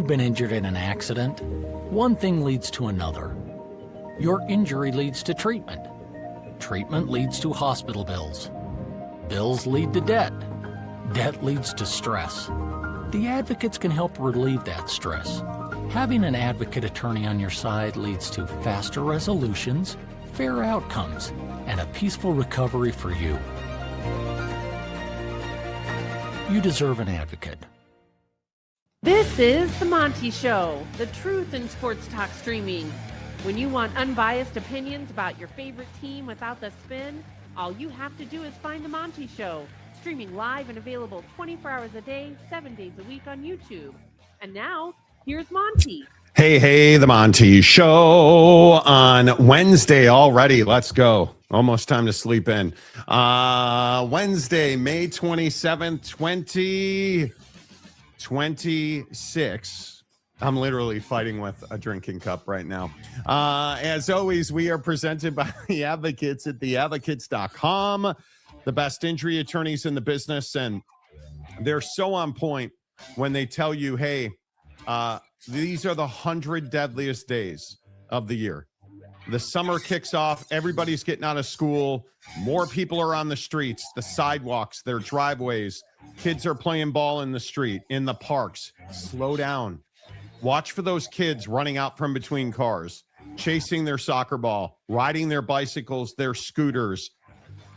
you've been injured in an accident, one thing leads to another. Your injury leads to treatment. Treatment leads to hospital bills. Bills lead to debt. Debt leads to stress. The advocates can help relieve that stress. Having an advocate attorney on your side leads to faster resolutions, fair outcomes, and a peaceful recovery for you. You deserve an advocate. This is The Monty Show, the truth in sports talk streaming. When you want unbiased opinions about your favorite team without the spin, all you have to do is find The Monty Show, streaming live and available 24 hours a day, 7 days a week on YouTube. And now, here's Monty. Hey, The Monty Show on Wednesday already. Let's go. Almost time to sleep in. Wednesday, May 27th, 2026. I'm literally fighting with a drinking cup right now. As always, we are presented by the Advocates at theadvocates.com, the best injury attorneys in the business. And they're so on point when they tell you, hey, these are the 100 deadliest days of the year. The summer kicks off. Everybody's getting out of school. More people are on the streets, the sidewalks, their driveways. Kids are playing ball in the street, in the parks. Slow down. Watch for those kids running out from between cars, chasing their soccer ball, riding their bicycles, their scooters.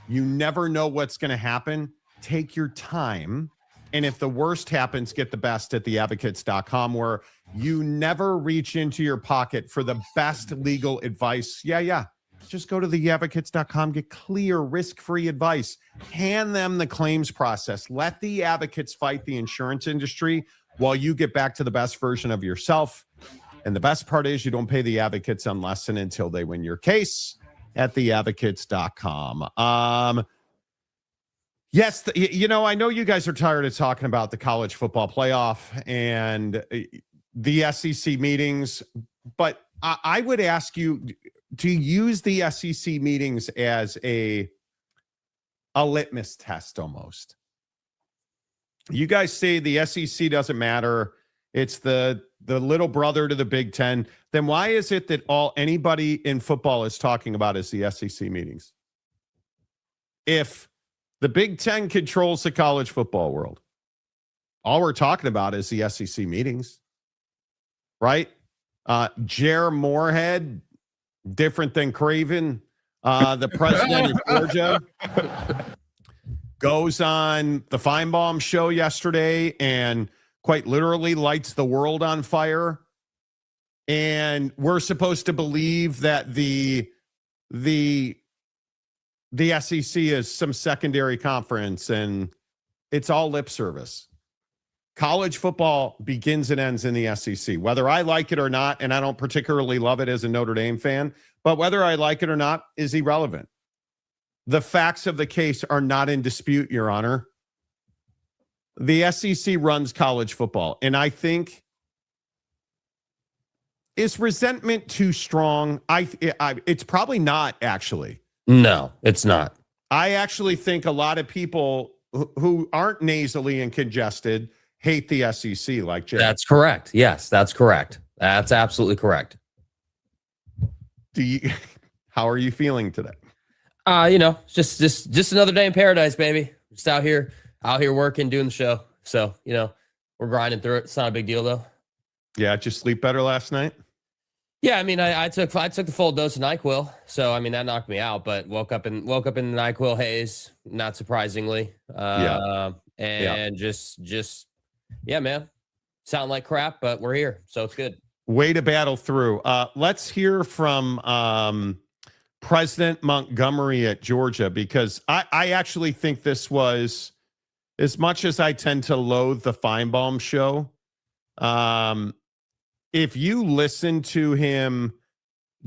You never know what's going to happen. Take your time. And if the worst happens, get the best at theadvocates.com, where you never reach into your pocket for the best legal advice. Yeah. Just go to theadvocates.com, get clear, risk-free advice. Hand them the claims process. Let the advocates fight the insurance industry while you get back to the best version of yourself. And the best part is you don't pay the advocates unless and until they win your case at theadvocates.com. Yes, I know you guys are tired of talking about the college football playoff and the SEC meetings, but I would ask you to use the SEC meetings as a litmus test almost. You guys say the SEC doesn't matter. It's the little brother to the Big Ten. Then why is it that anybody in football is talking about is the SEC meetings? If the Big Ten controls the college football world, all we're talking about is the SEC meetings, right? Jer Moorhead, different than Craven, the president of Georgia, goes on the Feinbaum show yesterday and quite literally lights the world on fire. And we're supposed to believe that the SEC is some secondary conference and it's all lip service. College football begins and ends in the SEC, whether I like it or not. And I don't particularly love it as a Notre Dame fan, but whether I like it or not is irrelevant. The facts of the case are not in dispute, Your Honor. The SEC runs college football. And I think, is resentment too strong? It's probably not, actually. No, it's not. I actually think a lot of people who aren't nasally and congested hate the SEC like Jay. That's correct. Yes, that's correct. That's absolutely correct. How are you feeling today? Just another day in paradise, baby. Just out here working, doing the show. So, we're grinding through it. It's not a big deal though. Yeah, did you sleep better last night? Yeah, I mean, I took the full dose of NyQuil, so I mean that knocked me out. But woke up in the NyQuil haze, not surprisingly. Just man, sound like crap, but we're here, so it's good. Way to battle through. Let's hear from President Montgomery at Georgia, because I actually think this was, as much as I tend to loathe the Feinbaum show, if you listen to him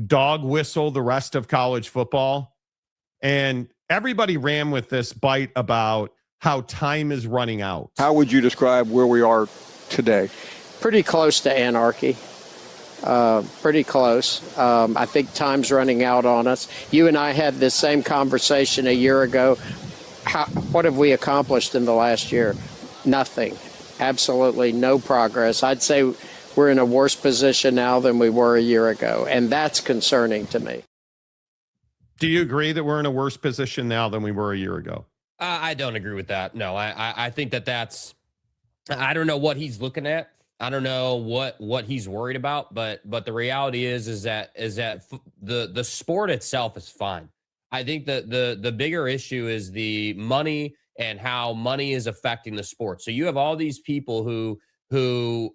dog whistle the rest of college football, and everybody ran with this bite about how time is running out. How would you describe where we are today? Pretty close to anarchy. Pretty close. I think time's running out on us. You and I had this same conversation a year ago. What have we accomplished in the last year? Nothing. Absolutely no progress. I'd say we're in a worse position now than we were a year ago. And that's concerning to me. Do you agree that we're in a worse position now than we were a year ago? I don't agree with that. No, I think that's, I don't know what he's looking at. I don't know what he's worried about, but the reality is that the sport itself is fine. I think the bigger issue is the money and how money is affecting the sport. So you have all these people who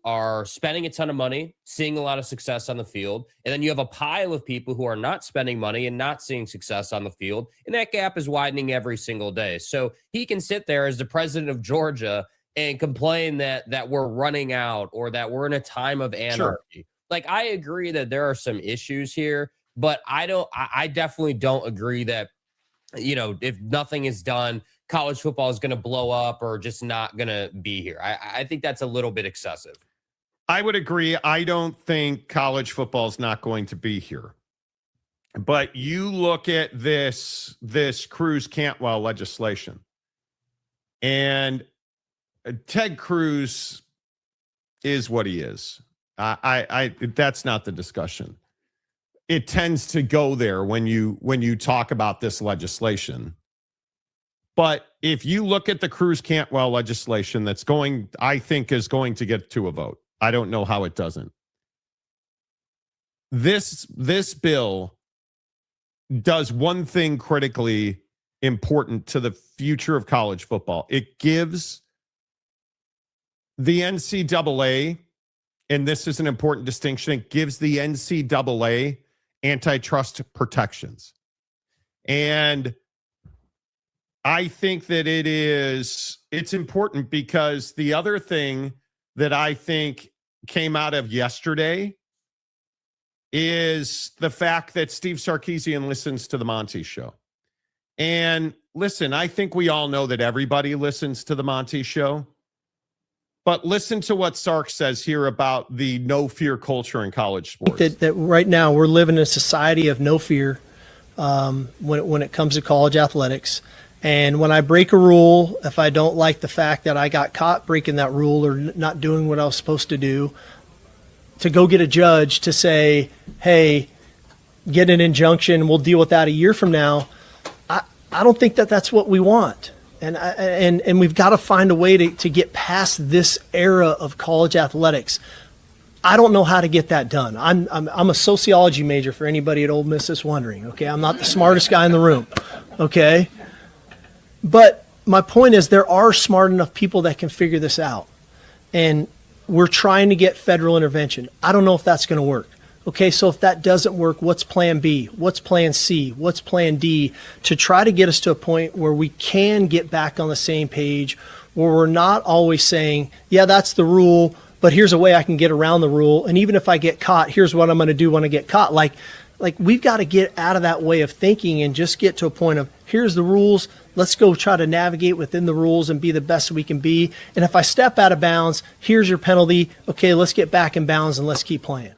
are spending a ton of money, seeing a lot of success on the field. And then you have a pile of people who are not spending money and not seeing success on the field. And that gap is widening every single day. So he can sit there as the president of Georgia and complain that we're running out or that we're in a time of anarchy. Sure. Like, I agree that there are some issues here, but I definitely don't agree that, if nothing is done, college football is going to blow up or just not going to be here. I think that's a little bit excessive. I would agree. I don't think college football is not going to be here. But you look at this Cruz Cantwell legislation, and Ted Cruz is what he is. That's not the discussion. It tends to go there when you talk about this legislation. But if you look at the Cruz Cantwell legislation I think is going to get to a vote. I don't know how it doesn't. This bill does one thing critically important to the future of college football. It gives the NCAA, and this is an important distinction, it gives the NCAA antitrust protections. And I think that it's important because the other thing that I think came out of yesterday is the fact that Steve Sarkisian listens to the Monty show. And listen, I think we all know that everybody listens to the Monty show. But listen to what Sark says here about the no fear culture in college sports. I think that right now we're living in a society of no fear when it comes to college athletics. And when I break a rule, if I don't like the fact that I got caught breaking that rule or not doing what I was supposed to do, to go get a judge to say, hey, get an injunction, we'll deal with that a year from now, I don't think that that's what we want. And we've got to find a way to get past this era of college athletics. I don't know how to get that done. I'm a sociology major for anybody at Ole Miss that's wondering. Okay, I'm not the smartest guy in the room. Okay, but my point is there are smart enough people that can figure this out, and we're trying to get federal intervention. I don't know if that's going to work. Okay, so if that doesn't work, what's plan B? What's plan C? What's plan D to try to get us to a point where we can get back on the same page, where we're not always saying, yeah, that's the rule, but here's a way I can get around the rule. And even if I get caught, here's what I'm going to do when I get caught. Like we've got to get out of that way of thinking and just get to a point of, here's the rules. Let's go try to navigate within the rules and be the best we can be. And if I step out of bounds, here's your penalty. Okay, let's get back in bounds and let's keep playing.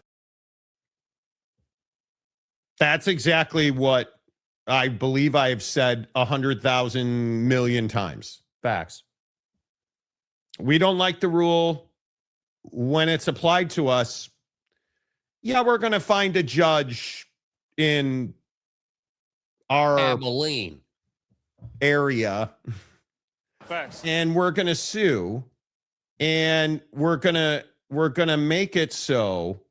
That's exactly what I believe I have said 100,000 million times. Facts. We don't like the rule when it's applied to us. Yeah, we're going to find a judge in our Abilene area. Facts. And we're going to sue, and we're going to make it so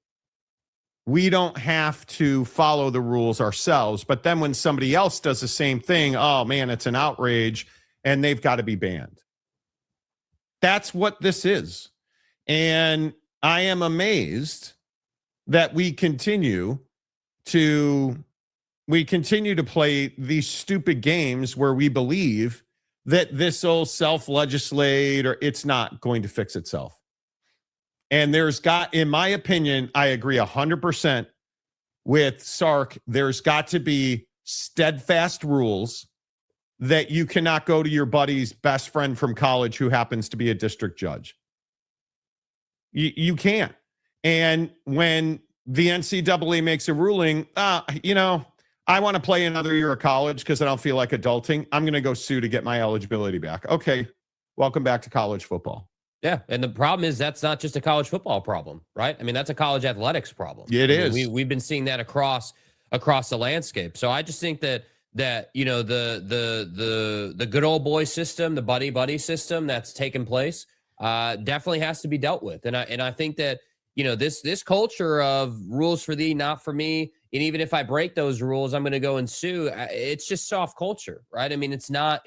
we don't have to follow the rules ourselves. But then when somebody else does the same thing, oh man, it's an outrage and they've got to be banned. That's what this is. And I am amazed that we continue to play these stupid games where we believe that this will self-legislate or it's not going to fix itself. And in my opinion, I agree 100% with Sark. There's got to be steadfast rules that you cannot go to your buddy's best friend from college who happens to be a district judge. You can't. And when the NCAA makes a ruling, I want to play another year of college because I don't feel like adulting. I'm going to go sue to get my eligibility back. Okay, welcome back to college football. Yeah, and the problem is that's not just a college football problem, right? I mean, that's a college athletics problem. It I mean, is. we've been seeing that across the landscape. So I just think that the good old boy system, the buddy system that's taken place, definitely has to be dealt with. And I think that this culture of rules for thee, not for me, and even if I break those rules, I'm going to go and sue. It's just soft culture, right? I mean, it's not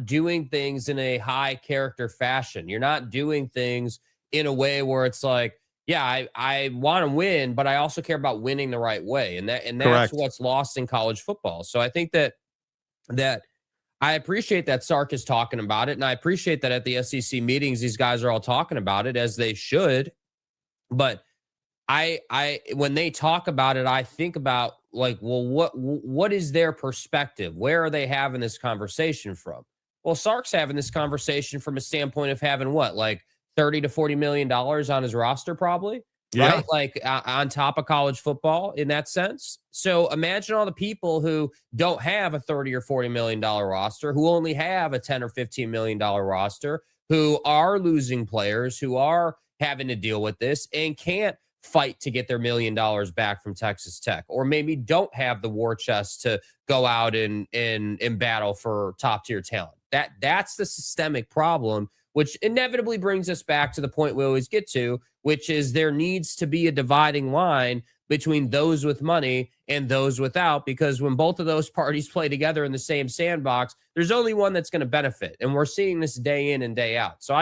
doing things in a high character fashion. You're not doing things in a way where it's like, yeah, I want to win, but I also care about winning the right way. And that's Correct. what's lost in college football. So I think that I appreciate that Sark is talking about it. And I appreciate that at the SEC meetings, these guys are all talking about it, as they should. But when they talk about it, I think about, like, well, what is their perspective? Where are they having this conversation from? Well, Sark's having this conversation from a standpoint of having what, like $30 to $40 million on his roster, probably, Yeah. right? Like on top of college football in that sense. So imagine all the people who don't have a $30 or $40 million roster, who only have a $10 or $15 million roster, who are losing players, who are having to deal with this and can't fight to get their $1 million back from Texas Tech, or maybe don't have the war chest to go out and battle for top tier talent. That's the systemic problem, which inevitably brings us back to the point we always get to, which is there needs to be a dividing line between those with money and those without, because when both of those parties play together in the same sandbox, there's only one that's going to benefit. And we're seeing this day in and day out. So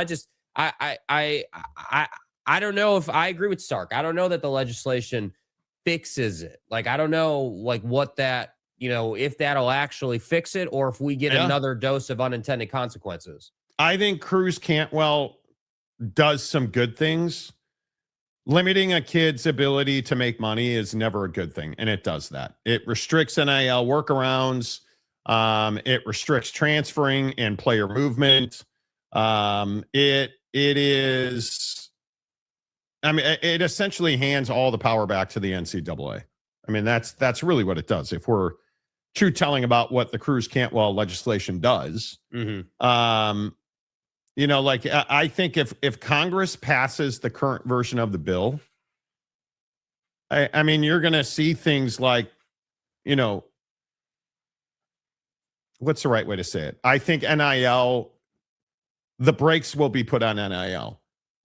I don't know if I agree with Stark. I don't know that the legislation fixes it. Like, I don't know, like, what that, if that'll actually fix it, or if we get another dose of unintended consequences. I think Cruz Cantwell does some good things. Limiting a kid's ability to make money is never a good thing, and it does that. It restricts NIL workarounds. It restricts transferring and player movement. It is, I mean, it essentially hands all the power back to the NCAA. I mean, that's really what it does. If we're true telling about what the Cruz Cantwell legislation does, like, I think if Congress passes the current version of the bill, I mean, you're going to see things like, what's the right way to say it? I think NIL, the brakes will be put on NIL.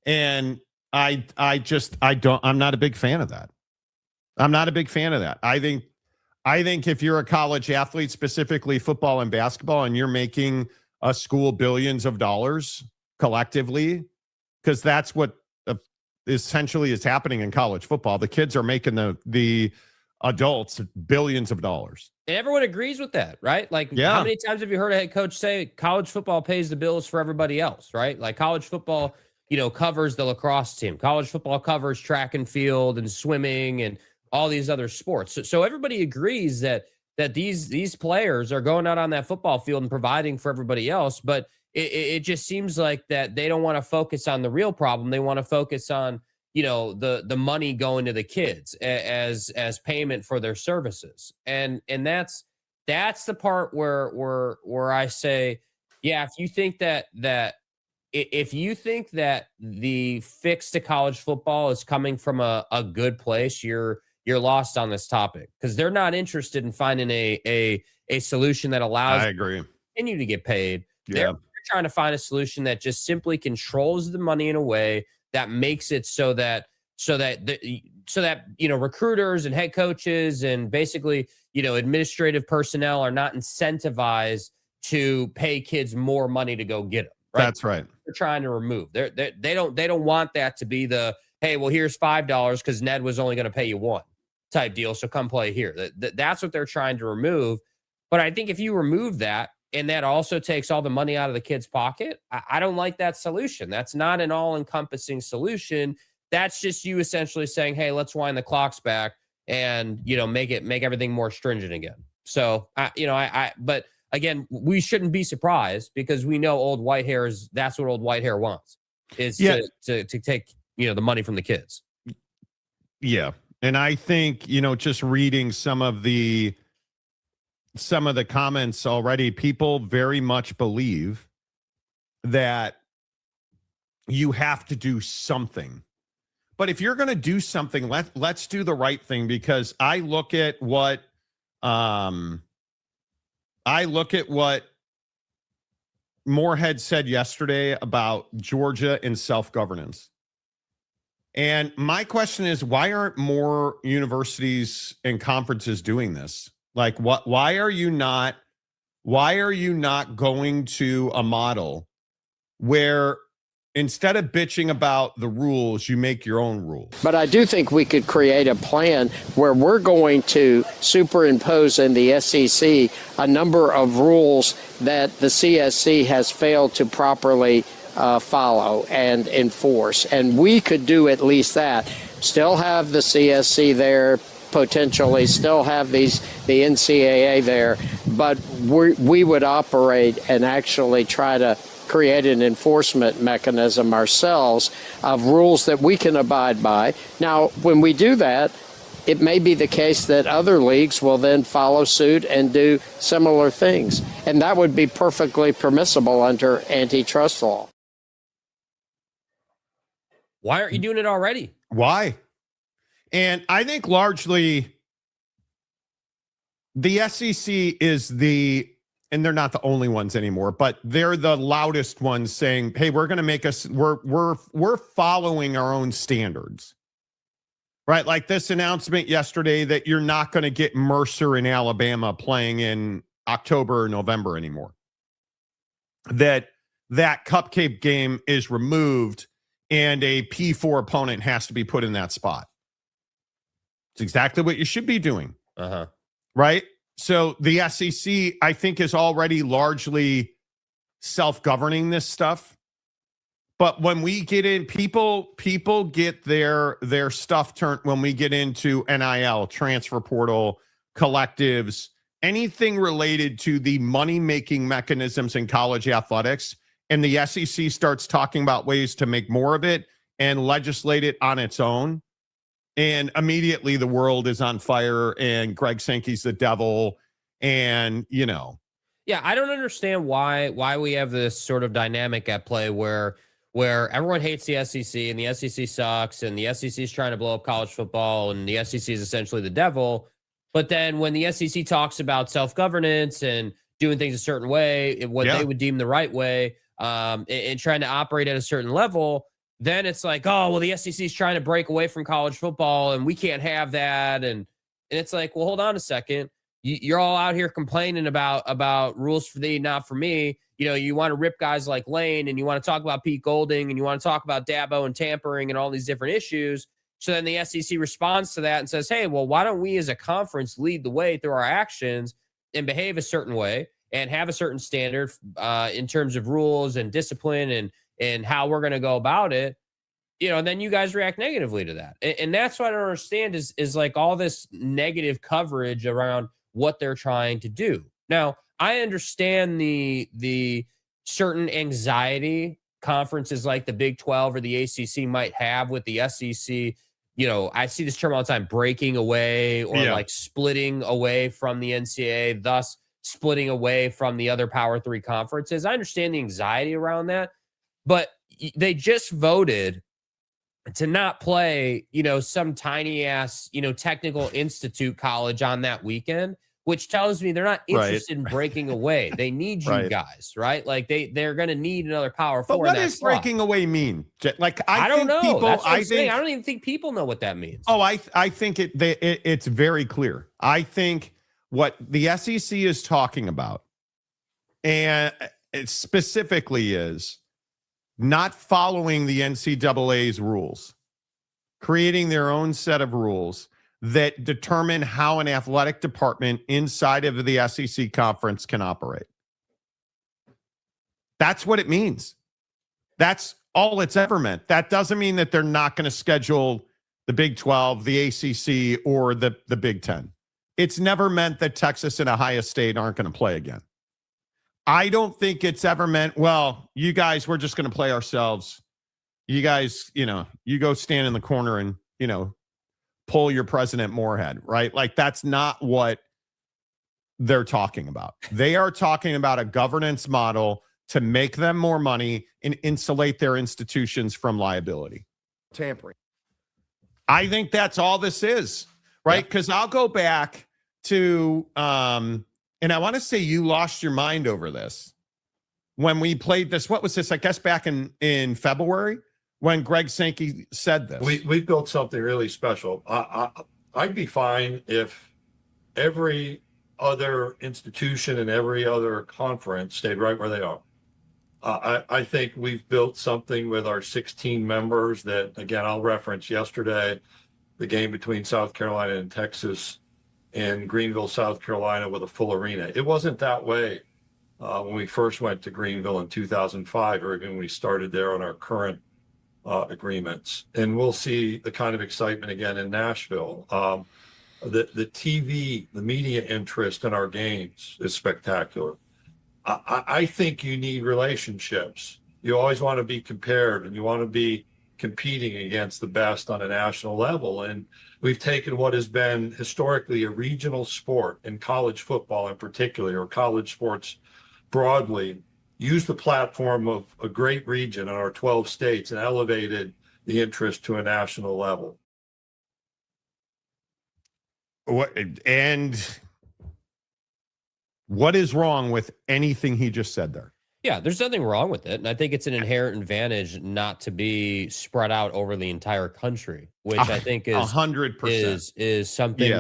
And I'm not a big fan of that. I'm not a big fan of that. I think if you're a college athlete, specifically football and basketball, and you're making a school billions of dollars collectively, because that's what essentially is happening in college football. The kids are making the adults billions of dollars. And everyone agrees with that, right? Like, yeah. How many times have you heard a head coach say college football pays the bills for everybody else, right? Like, college football, covers the lacrosse team. College football covers track and field and swimming and all these other sports. So everybody agrees that these players are going out on that football field and providing for everybody else. But it just seems like that they don't want to focus on the real problem. They want to focus on, the money going to the kids as payment for their services. And that's the part where I say, yeah, if you think that the fix to college football is coming from a good place, you're lost on this topic, because they're not interested in finding a solution that allows I agree. continue to get paid. Yeah. They're trying to find a solution that just simply controls the money in a way that makes it so that recruiters and head coaches and basically administrative personnel are not incentivized to pay kids more money to go get them. Right? That's right. They're trying to remove. They don't want that to be the, hey, well, here's $5 because Ned was only going to pay you $1 type deal, so come play here. That's what they're trying to remove. But I think if you remove that, and that also takes all the money out of the kid's pocket, I don't like that solution. That's not an all-encompassing solution. That's just you essentially saying, hey, let's wind the clocks back and make everything more stringent again. So but again, we shouldn't be surprised, because we know old white hair that's what old white hair wants, is to take the money from the kids. Yeah. And I think, just reading some of the comments already, people very much believe that you have to do something. But if you're going to do something, let's do the right thing, because I look at what Moorhead said yesterday about Georgia and self-governance. And my question is, why aren't more universities and conferences doing this? Like, why are you not going to a model where instead of bitching about the rules, you make your own rules? But I do think we could create a plan where we're going to superimpose in the SEC a number of rules that the CSC has failed to properly follow and enforce. And we could do at least that. Still have the CSC there, potentially still have the NCAA there, but we would operate and actually try to create an enforcement mechanism ourselves of rules that we can abide by. Now, when we do that, it may be the case that other leagues will then follow suit and do similar things. And that would be perfectly permissible under antitrust law. Why aren't you doing it already? Why? And I think largely the SEC is and they're not the only ones anymore, but they're the loudest ones saying, hey, we're going to make we're following our own standards, right? Like this announcement yesterday that you're not going to get Mercer in Alabama playing in October or November anymore. That cupcake game is removed and a P4 opponent has to be put in that spot. It's exactly what you should be doing. Right? So the SEC, I think, is already largely self-governing this stuff. But when we get in, people get their stuff turned when we get into NIL, transfer portal, collectives, anything related to the money-making mechanisms in college athletics. And the SEC starts talking about ways to make more of it and legislate it on its own. And immediately the world is on fire and Greg Sankey's the devil. And, Yeah, I don't understand why we have this sort of dynamic at play where everyone hates the SEC and the SEC sucks and the SEC is trying to blow up college football and the SEC is essentially the devil. But then when the SEC talks about self-governance and doing things a certain way, what they would deem the right way, and trying to operate at a certain level, then it's like, oh, well, the SEC is trying to break away from college football and we can't have that. And it's like, well, hold on a second. You're all out here complaining about rules for thee, not for me. You want to rip guys like Lane and you want to talk about Pete Golding and you want to talk about Dabo and tampering and all these different issues. So then the SEC responds to that and says, hey, well, why don't we as a conference lead the way through our actions and behave a certain way and have a certain standard in terms of rules and discipline and how we're going to go about it, and then you guys react negatively to that. And that's what I don't understand is like all this negative coverage around what they're trying to do. Now, I understand the certain anxiety conferences like the Big 12 or the ACC might have with the SEC. I see this term all the time, breaking away or like splitting away from the NCAA, thus splitting away from the other Power 3 conferences. I understand the anxiety around that, but they just voted to not play, some tiny ass, technical institute college on that weekend, which tells me they're not interested in breaking away. They need you guys, right? Like they're going to need another Power 4. But what does breaking away mean? Like I don't know. People, That's what I'm saying. I don't even think people know what that means. Oh, I think it's very clear. I think what the SEC is talking about, and it specifically is not following the NCAA's rules, creating their own set of rules that determine how an athletic department inside of the SEC conference can operate. That's what it means. That's all it's ever meant. That doesn't mean that they're not going to schedule the Big 12, the ACC, or the Big 10. It's never meant that Texas and Ohio State aren't going to play again. I don't think it's ever meant, well, you guys, we're just going to play ourselves. You guys, you go stand in the corner and, pull your President Moorhead, right? Like that's not what they're talking about. They are talking about a governance model to make them more money and insulate their institutions from liability. Tampering. I think that's all this is, right? Because I'll go back to, and I want to say you lost your mind over this when we played this. What was this? I guess back in February when Greg Sankey said this. We built something really special. I'd be fine if every other institution and every other conference stayed right where they are. I think we've built something with our 16 members that, again, I'll reference yesterday, the game between South Carolina and Texas in Greenville, South Carolina, with a full arena. It wasn't that way when we first went to Greenville in 2005, or even when we started there on our current agreements. And we'll see the kind of excitement again in Nashville. The TV, the media interest in our games is spectacular. I think you need relationships. You always want to be compared and you want to be competing against the best on a national level. And we've taken what has been historically a regional sport in college football in particular, or college sports broadly, used the platform of a great region in our 12 states and elevated the interest to a national level. What is wrong with anything he just said there? Yeah, there's nothing wrong with it. And I think it's an inherent advantage not to be spread out over the entire country, which I think is 100% is something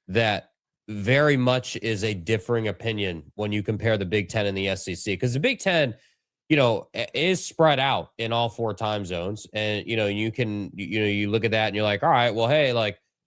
that very much is a differing opinion when you compare the Big Ten and the SEC. Because the Big Ten, is spread out in all 4 time zones. And, you look at that and you're like, all right, well, hey,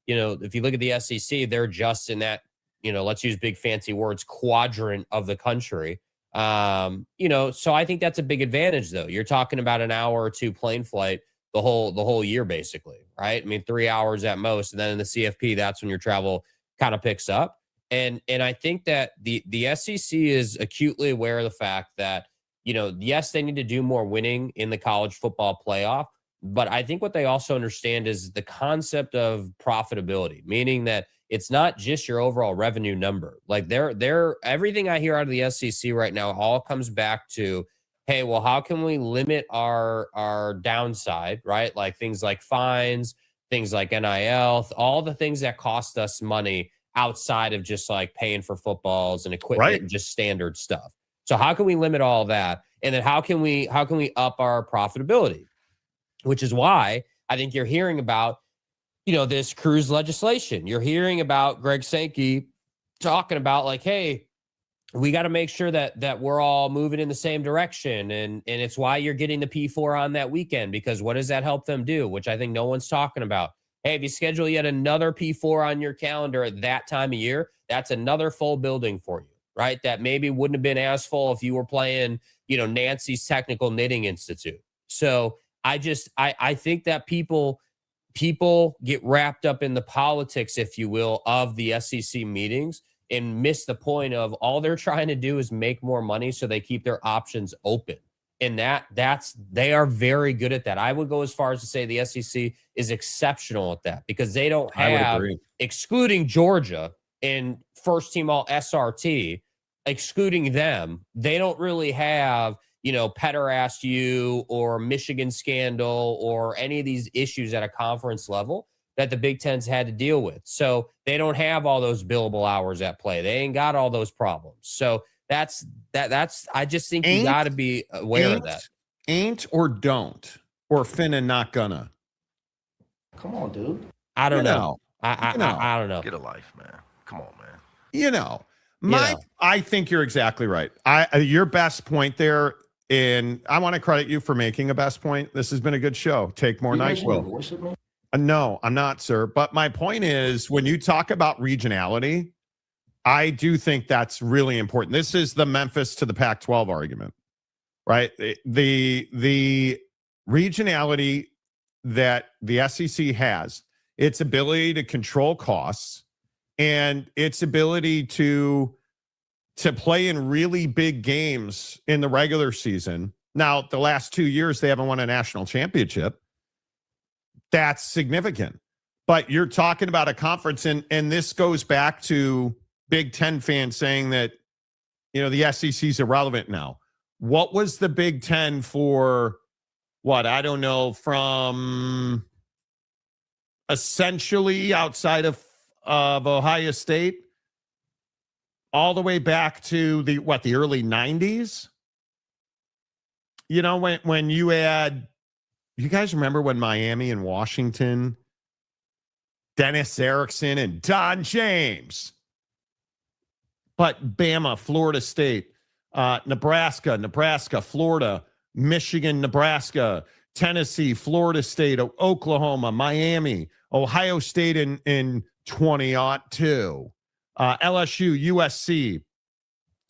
if you look at the SEC, they're just in that, let's use big fancy words, quadrant of the country. So I think that's a big advantage, though. You're talking about an hour or 2 plane flight the whole year, basically, right? I mean, 3 hours at most. And then in the CFP, that's when your travel kind of picks up. And I think that the SEC is acutely aware of the fact that, yes, they need to do more winning in the college football playoff. But I think what they also understand is the concept of profitability, meaning that it's not just your overall revenue number. Like they're everything I hear out of the SEC right now all comes back to, hey, well, how can we limit our downside, right? Like things like fines, things like NIL, all the things that cost us money outside of just like paying for footballs and equipment and just standard stuff. So how can we limit all that? And then how can we up our profitability? Which is why I think you're hearing about, this cruise legislation. You're hearing about Greg Sankey talking about like, hey, we got to make sure that we're all moving in the same direction. And it's why you're getting the P4 on that weekend, because what does that help them do? Which I think no one's talking about. Hey, if you schedule yet another P4 on your calendar at that time of year, that's another full building for you, right? That maybe wouldn't have been as full if you were playing, Nancy's Technical Knitting Institute. So I think that people get wrapped up in the politics, if you will, of the SEC meetings and miss the point of all they're trying to do is make more money so they keep their options open. And they are very good at that. I would go as far as to say the SEC is exceptional at that because they don't have, excluding Georgia and first team all SRT, excluding them, they don't really have pederast you or Michigan scandal or any of these issues at a conference level that the Big Ten's had to deal with. So they don't have all those billable hours at play. They ain't got all those problems. So that's I just think you got to be aware of that. Ain't or don't or finna not gonna. Come on, dude. I don't know. I don't know. Get a life, man. Come on, man. I think you're exactly right. Your best point there. And I want to credit you for making a best point. This has been a good show. Take more nights, Will. No, I'm not, sir. But my point is, when you talk about regionality, I do think that's really important. This is the Memphis to the Pac-12 argument, right? The regionality that the SEC has, its ability to control costs and its ability to play in really big games in the regular season. Now, the last 2 years, they haven't won a national championship. That's significant. But you're talking about a conference, and this goes back to Big Ten fans saying that, the SEC is irrelevant now. what was the Big Ten for what? I don't know, from essentially outside of Ohio State all the way back to the early 90s? You know, when you had, you guys remember when Miami and Washington, Dennis Erickson and Don James, but Bama, Florida State, Nebraska, Florida, Michigan, Nebraska, Tennessee, Florida State, Oklahoma, Miami, Ohio State in 2002, LSU, USC,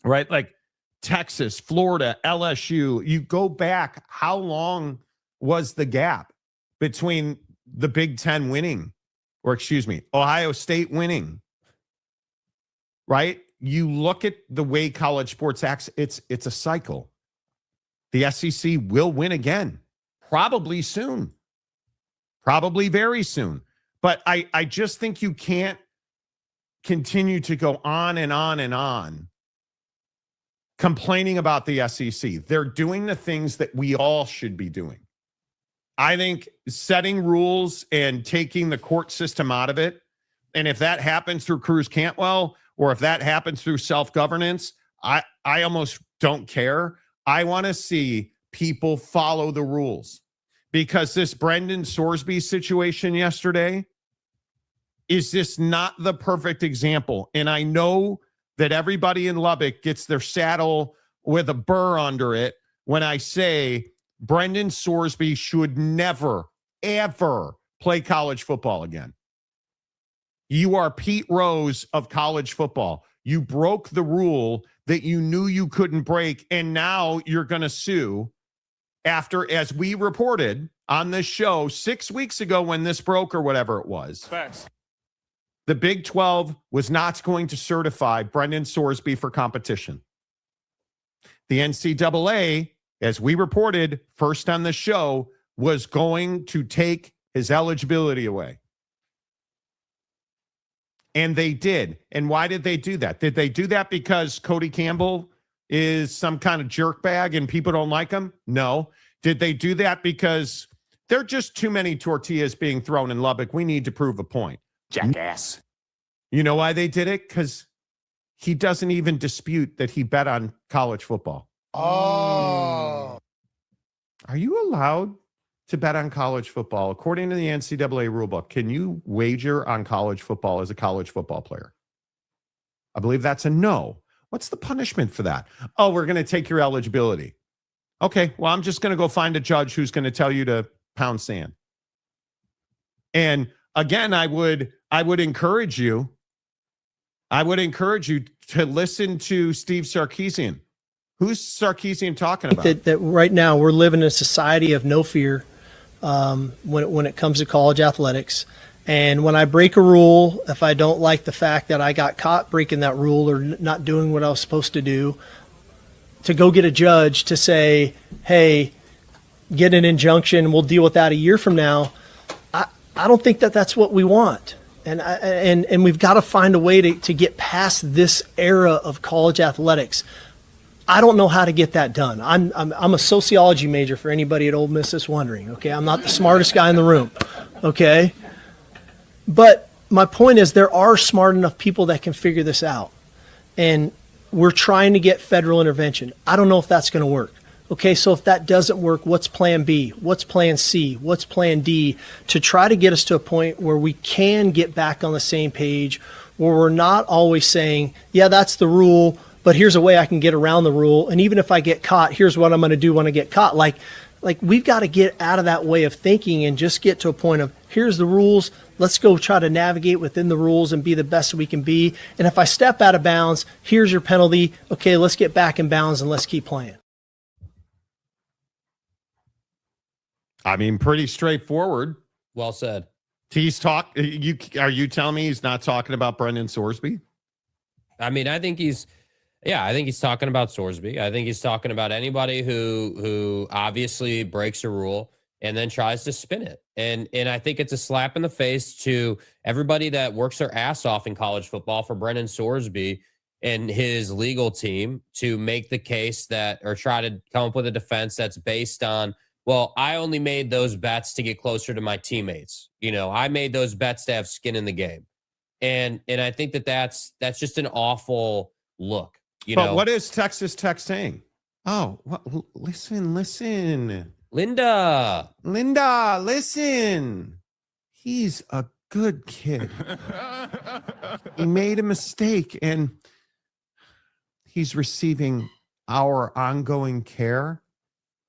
right? Like Texas, Florida, LSU. You go back, how long was the gap between the Big Ten winning, or excuse me, Ohio State winning, right? You look at the way college sports acts, it's a cycle. The SEC will win again, probably soon, probably very soon. But I just think you can't continue to go on and on and on complaining about the SEC. They're doing the things that we all should be doing. I think setting rules and taking the court system out of it, and if that happens through Cruz Cantwell or if that happens through self-governance, I almost don't care. I want to see people follow the rules, because this Brendan Sorsby situation yesterday is just not the perfect example. And I know that everybody in Lubbock gets their saddle with a burr under it when I say Brendan Sorsby should never, ever play college football again. You are Pete Rose of college football. You broke the rule that you knew you couldn't break, and now you're going to sue after, as we reported on this show 6 weeks ago when this broke or whatever it was. Facts. The Big 12 was not going to certify Brendan Sorsby for competition. The NCAA, as we reported first on the show, was going to take his eligibility away. And they did. And why did they do that? Did they do that because Cody Campbell is some kind of jerkbag and people don't like him? No. Did they do that because there are just too many tortillas being thrown in Lubbock? We need to prove a point. Jackass. You know why they did it? Because he doesn't even dispute that he bet on college football. Oh. Are you allowed to bet on college football? According to the NCAA rulebook, can you wager on college football as a college football player? I believe that's a no. What's the punishment for that? Oh, we're going to take your eligibility. Okay, well, I'm just going to go find a judge who's going to tell you to pound sand. And again, I would encourage you to listen to Steve Sarkisian. Who's Sarkisian talking about? That right now we're living in a society of no fear when it comes to college athletics. And when I break a rule, if I don't like the fact that I got caught breaking that rule or not doing what I was supposed to do, to go get a judge to say, hey, get an injunction, we'll deal with that a year from now, I don't think that that's what we want. And we've got to find a way to get past this era of college athletics. I don't know how to get that done. I'm a sociology major, for anybody at Ole Miss that's wondering. Okay, I'm not the smartest guy in the room. Okay, but my point is there are smart enough people that can figure this out, and we're trying to get federal intervention. I don't know if that's going to work. Okay, so if that doesn't work, what's plan B? What's plan C? What's plan D to try to get us to a point where we can get back on the same page, where we're not always saying, yeah, that's the rule, but here's a way I can get around the rule. And even if I get caught, here's what I'm going to do when I get caught. Like we've got to get out of that way of thinking and just get to a point of, here's the rules. Let's go try to navigate within the rules and be the best we can be. And if I step out of bounds, here's your penalty. Okay, let's get back in bounds and let's keep playing. I mean, pretty straightforward. Well said. Are you telling me he's not talking about Brendan Sorsby? I mean, I think he's talking about Sorsby. I think he's talking about anybody who obviously breaks a rule and then tries to spin it. And I think it's a slap in the face to everybody that works their ass off in college football for Brendan Sorsby and his legal team to make the case that, or try to come up with a defense that's based on, well, I only made those bets to get closer to my teammates. I made those bets to have skin in the game. And I think that's just an awful look. But what is Texas Tech saying? Oh, listen. Linda, listen. He's a good kid. He made a mistake and he's receiving our ongoing care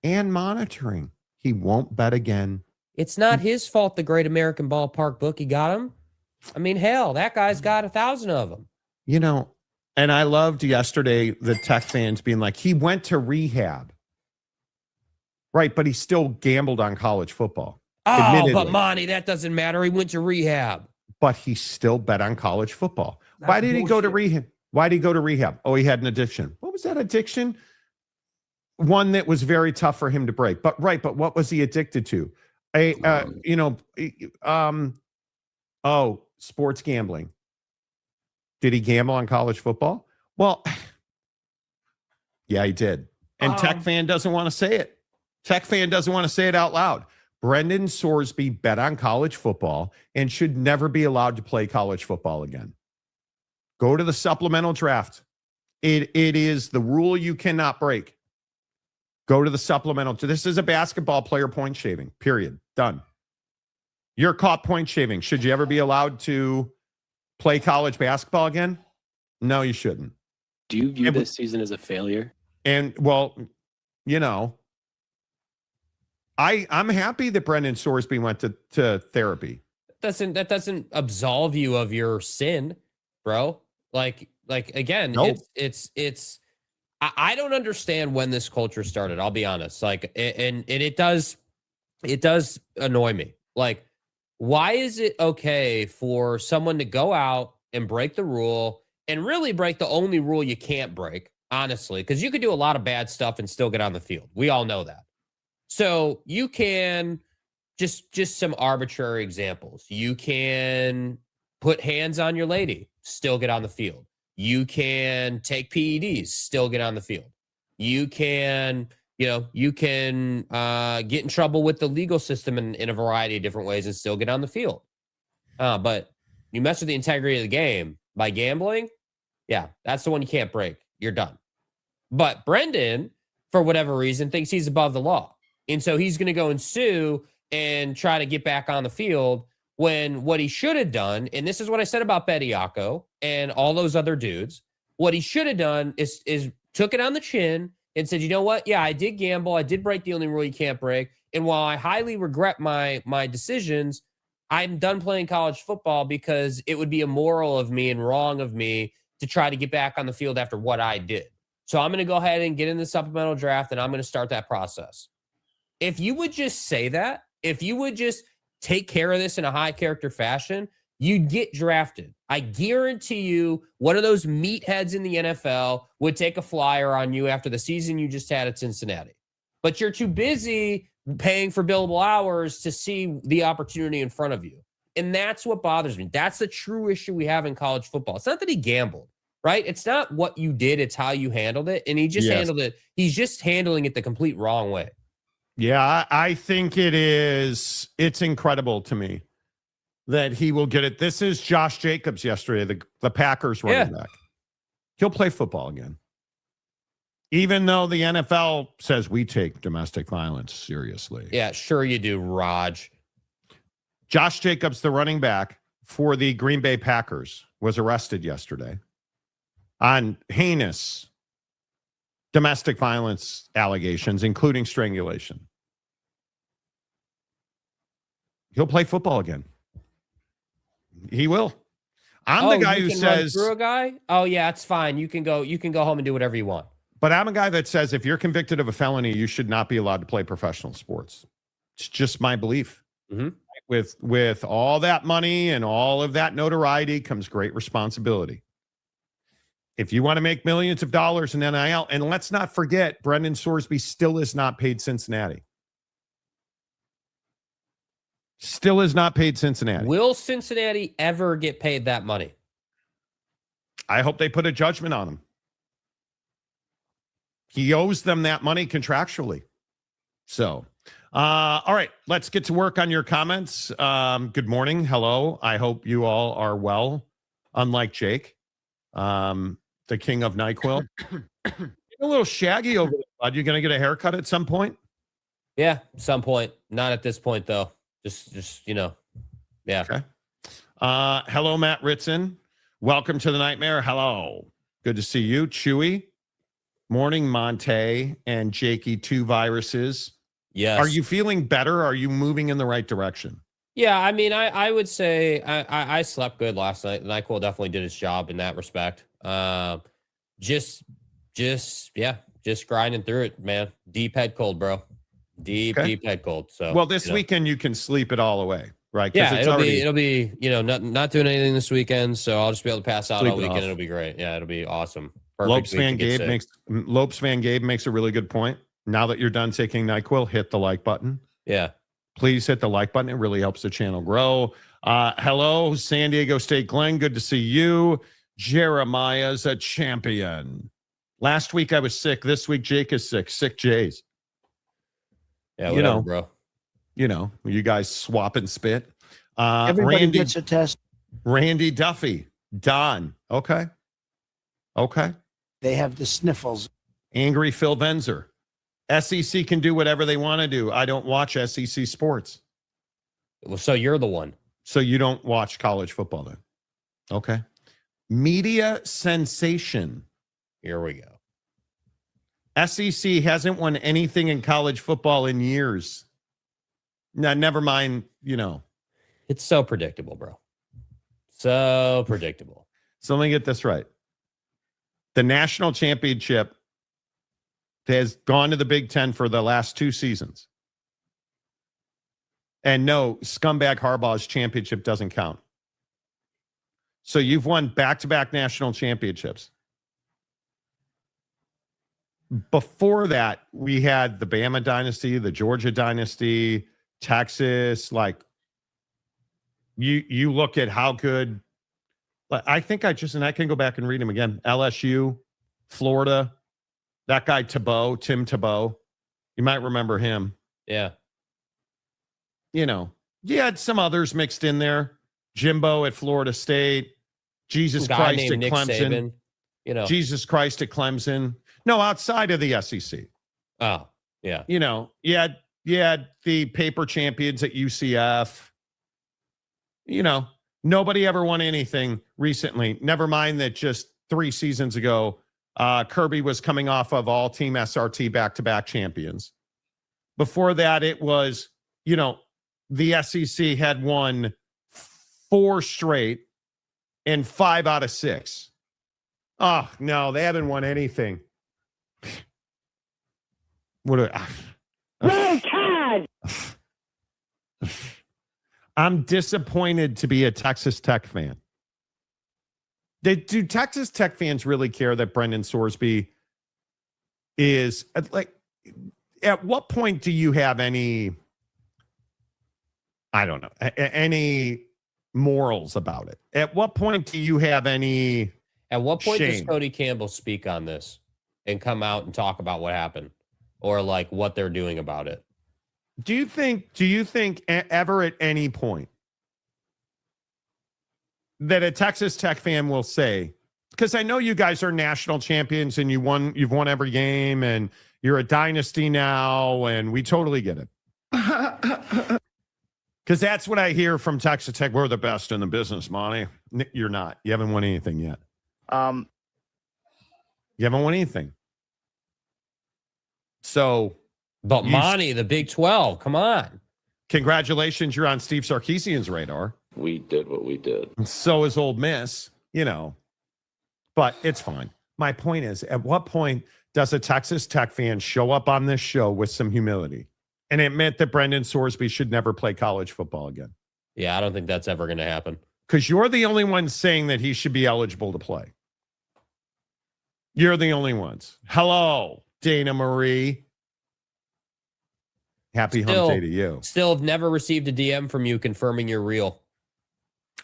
and monitoring. He won't bet again. it's not his fault the Great American Ballpark bookie got him. I mean, hell, that guy's got 1,000 of them. And I loved yesterday the Tech fans being like, he went to rehab. Right, but he still gambled on college football. Oh, admittedly. but Monty, that doesn't matter. He went to rehab. But he still bet on college football. Why did he go to rehab? Why did he go to rehab? Oh, he had an addiction. What was that addiction? One that was very tough for him to break. But what was he addicted to? Sports gambling. Did he gamble on college football? Well, yeah, he did. And Tech fan doesn't want to say it. Tech fan doesn't want to say it out loud. Brendan Sorsby bet on college football and should never be allowed to play college football again. Go to the supplemental draft. It is the rule you cannot break. Go to the supplemental. This is a basketball player point shaving, period. Done. You're caught point shaving. Should you ever be allowed to play college basketball again? No, you shouldn't. Do you view this season as a failure? And, well, I'm happy that Brendan Sorsby went to therapy. That doesn't absolve you of your sin, bro. Like again, nope. it's I don't understand when this culture started. I'll be honest. And it does annoy me. Like, why is it okay for someone to go out and break the rule and really break the only rule you can't break, honestly, because you could do a lot of bad stuff and still get on the field. We all know that. So you can just some arbitrary examples. You can put hands on your lady, still get on the field. You can take PEDs, still get on the field. You can, get in trouble with the legal system in a variety of different ways and still get on the field. But you mess with the integrity of the game by gambling, yeah, that's the one you can't break. You're done. But Brendan, for whatever reason, thinks he's above the law. And so he's going to go and sue and try to get back on the field when what he should have done, and this is what I said about Bediako and all those other dudes, what he should have done is took it on the chin and said, you know what? Yeah, I did gamble. I did break the only rule you can't break. And while I highly regret my decisions, I'm done playing college football because it would be immoral of me and wrong of me to try to get back on the field after what I did. So I'm going to go ahead and get in the supplemental draft, and I'm going to start that process. If you would just say that, if you would just take care of this in a high character fashion, you'd get drafted. I guarantee you one of those meatheads in the NFL would take a flyer on you after the season you just had at Cincinnati. But you're too busy paying for billable hours to see the opportunity in front of you. And that's what bothers me. That's the true issue we have in college football. It's not that he gambled, right? It's not what you did, it's how you handled it. And he just handled it. He's just handling it the complete wrong way. Yeah, I think it's incredible to me that he will get it. This is Josh Jacobs yesterday, the Packers running back. He'll play football again. Even though the NFL says we take domestic violence seriously. Yeah, sure you do, Raj. Josh Jacobs, the running back for the Green Bay Packers, was arrested yesterday on heinous domestic violence allegations, including strangulation. He'll play football again. He will. I'm the guy who says through a guy. Oh yeah, it's fine. You can go home and do whatever you want. But I'm a guy that says if you're convicted of a felony, you should not be allowed to play professional sports. It's just my belief. Mm-hmm. With all that money and all of that notoriety comes great responsibility. If you want to make millions of dollars in NIL, and let's not forget, Brendan Sorsby still is not paid Cincinnati. Still is not paid Cincinnati. Will Cincinnati ever get paid that money? I hope they put a judgment on him. He owes them that money contractually. So, all right, let's get to work on your comments. Good morning. Hello. I hope you all are well, unlike Jake, the king of NyQuil. You're a little shaggy over there, bud. You going to get a haircut at some point? Yeah, some point. Not at this point, though. Just yeah. Okay. Hello, Matt Ritson. Welcome to the Nightmare. Hello. Good to see you. Chewy. Morning, Monty and Jakey, 2 viruses. Yes. Are you feeling better? Are you moving in the right direction? Yeah, I mean, I would say I slept good last night. NyQuil definitely did its job in that respect. Just grinding through it, man. Deep head cold, bro. Deep head cold. So well, this weekend you can sleep it all away, right? Yeah, it'll be not doing anything this weekend, so I'll just be able to pass out all weekend. It'll be great. Yeah, it'll be awesome. Lopes Van Gabe makes a really good point. Now that you're done taking NyQuil, hit the like button. Yeah. Please hit the like button. It really helps the channel grow. Hello, San Diego State Glenn. Good to see you. Jeremiah's a champion. Last week I was sick. This week Jake is sick. Sick Jays. Yeah, whatever, bro. You guys swap and spit. Everybody gets a test. Randy Duffy. Don. Okay. They have the sniffles. Angry Phil Benzer. SEC can do whatever they want to do. I don't watch SEC sports. Well, so you're the one. So you don't watch college football then? Okay. Media sensation. Here we go. SEC hasn't won anything in college football in years. Now, never mind, It's so predictable, bro. So predictable. So let me get this right. The national championship has gone to the Big Ten for the last 2 seasons. And no, scumbag Harbaugh's championship doesn't count. So you've won back-to-back national championships. Before that, we had the Bama dynasty, the Georgia dynasty, Texas. Like, you look at how good. I think I can go back and read them again. LSU, Florida, that guy Tim Tebow. You might remember him. Yeah. You had some others mixed in there. Jimbo at Florida State. Jesus Christ at Clemson. Saban, Jesus Christ at Clemson. No, outside of the SEC. Oh, yeah. You had the paper champions at UCF. Nobody ever won anything recently. Never mind that just 3 seasons ago, Kirby was coming off of all-team SRT back-to-back champions. Before that, it was, the SEC had won 4 straight and 5 out of 6. Oh, no, they haven't won anything. I'm disappointed to be a Texas Tech fan. Do Texas Tech fans really care that Brendan Sorsby is like? At what point do you have any? I don't know, any morals about it. At what point do you have any? At what point does shame? Cody Campbell speak on this and come out and talk about what happened or like what they're doing about it? Do you think ever at any point that a Texas Tech fan will say, because I know you guys are national champions and you've won every game and you're a dynasty now, and we totally get it. Because that's what I hear from Texas Tech. We're the best in the business, Monty. You're not. You haven't won anything yet. You haven't won anything. So, but Monty, the Big 12, come on. Congratulations, you're on Steve Sarkisian's radar. We did what we did. And so is Old Miss, but it's fine. My point is, at what point does a Texas Tech fan show up on this show with some humility and admit that Brendan Sorsby should never play college football again? Yeah, I don't think that's ever going to happen. Because you're the only one saying that he should be eligible to play. You're the only ones. Hello, Dana Marie. Happy hump day to you. Still have never received a DM from you confirming you're real.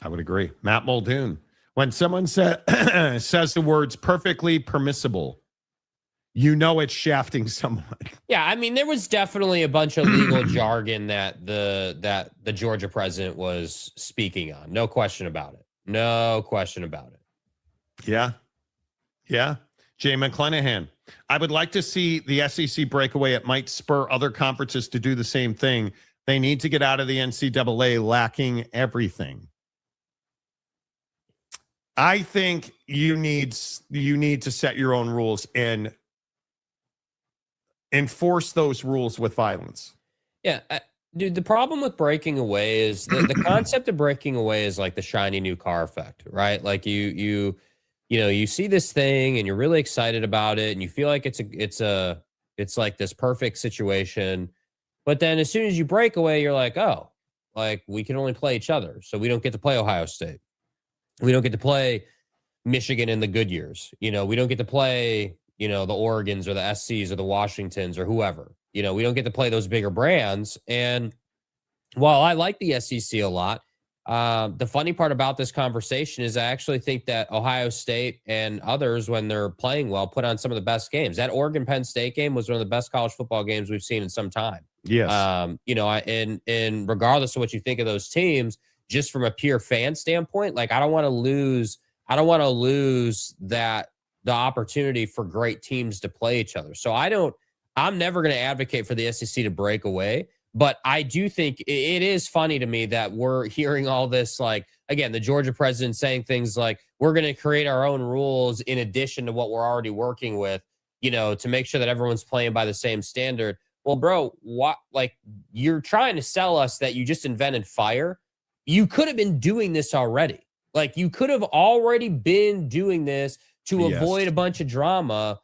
I would agree. Matt Muldoon. When someone says the words perfectly permissible, you know it's shafting someone. Yeah, I mean, there was definitely a bunch of legal jargon that the Georgia president was speaking on. No question about it. No question about it. Yeah. Yeah. Jay McClanahan. I would like to see the SEC breakaway. It might spur other conferences to do the same thing. They need to get out of the NCAA lacking everything. I think you need to set your own rules and enforce those rules with violence. Yeah, dude, the problem with breaking away is the concept of breaking away is like the shiny new car effect, right? Like you see this thing and you're really excited about it and you feel like it's like this perfect situation. But then as soon as you break away, you're like, oh, like we can only play each other. So we don't get to play Ohio State. We don't get to play Michigan in the good years. We don't get to play, the Oregons or the SCs or the Washingtons or whoever. We don't get to play those bigger brands. And while I like the SEC a lot, the funny part about this conversation is I actually think that Ohio State and others, when they're playing well, put on some of the best games. That Oregon-Penn State game was one of the best college football games we've seen in some time. Yes. And regardless of what you think of those teams, just from a pure fan standpoint, like I don't want to lose that the opportunity for great teams to play each other. So I'm never going to advocate for the SEC to break away, but I do think it is funny to me that we're hearing all this, like, again, the Georgia president saying things like, we're going to create our own rules in addition to what we're already working with, to make sure that everyone's playing by the same standard. Well, bro, what, like, you're trying to sell us that you just invented fire. You could have been doing this already. Like, you could have already been doing this to avoid a bunch of drama,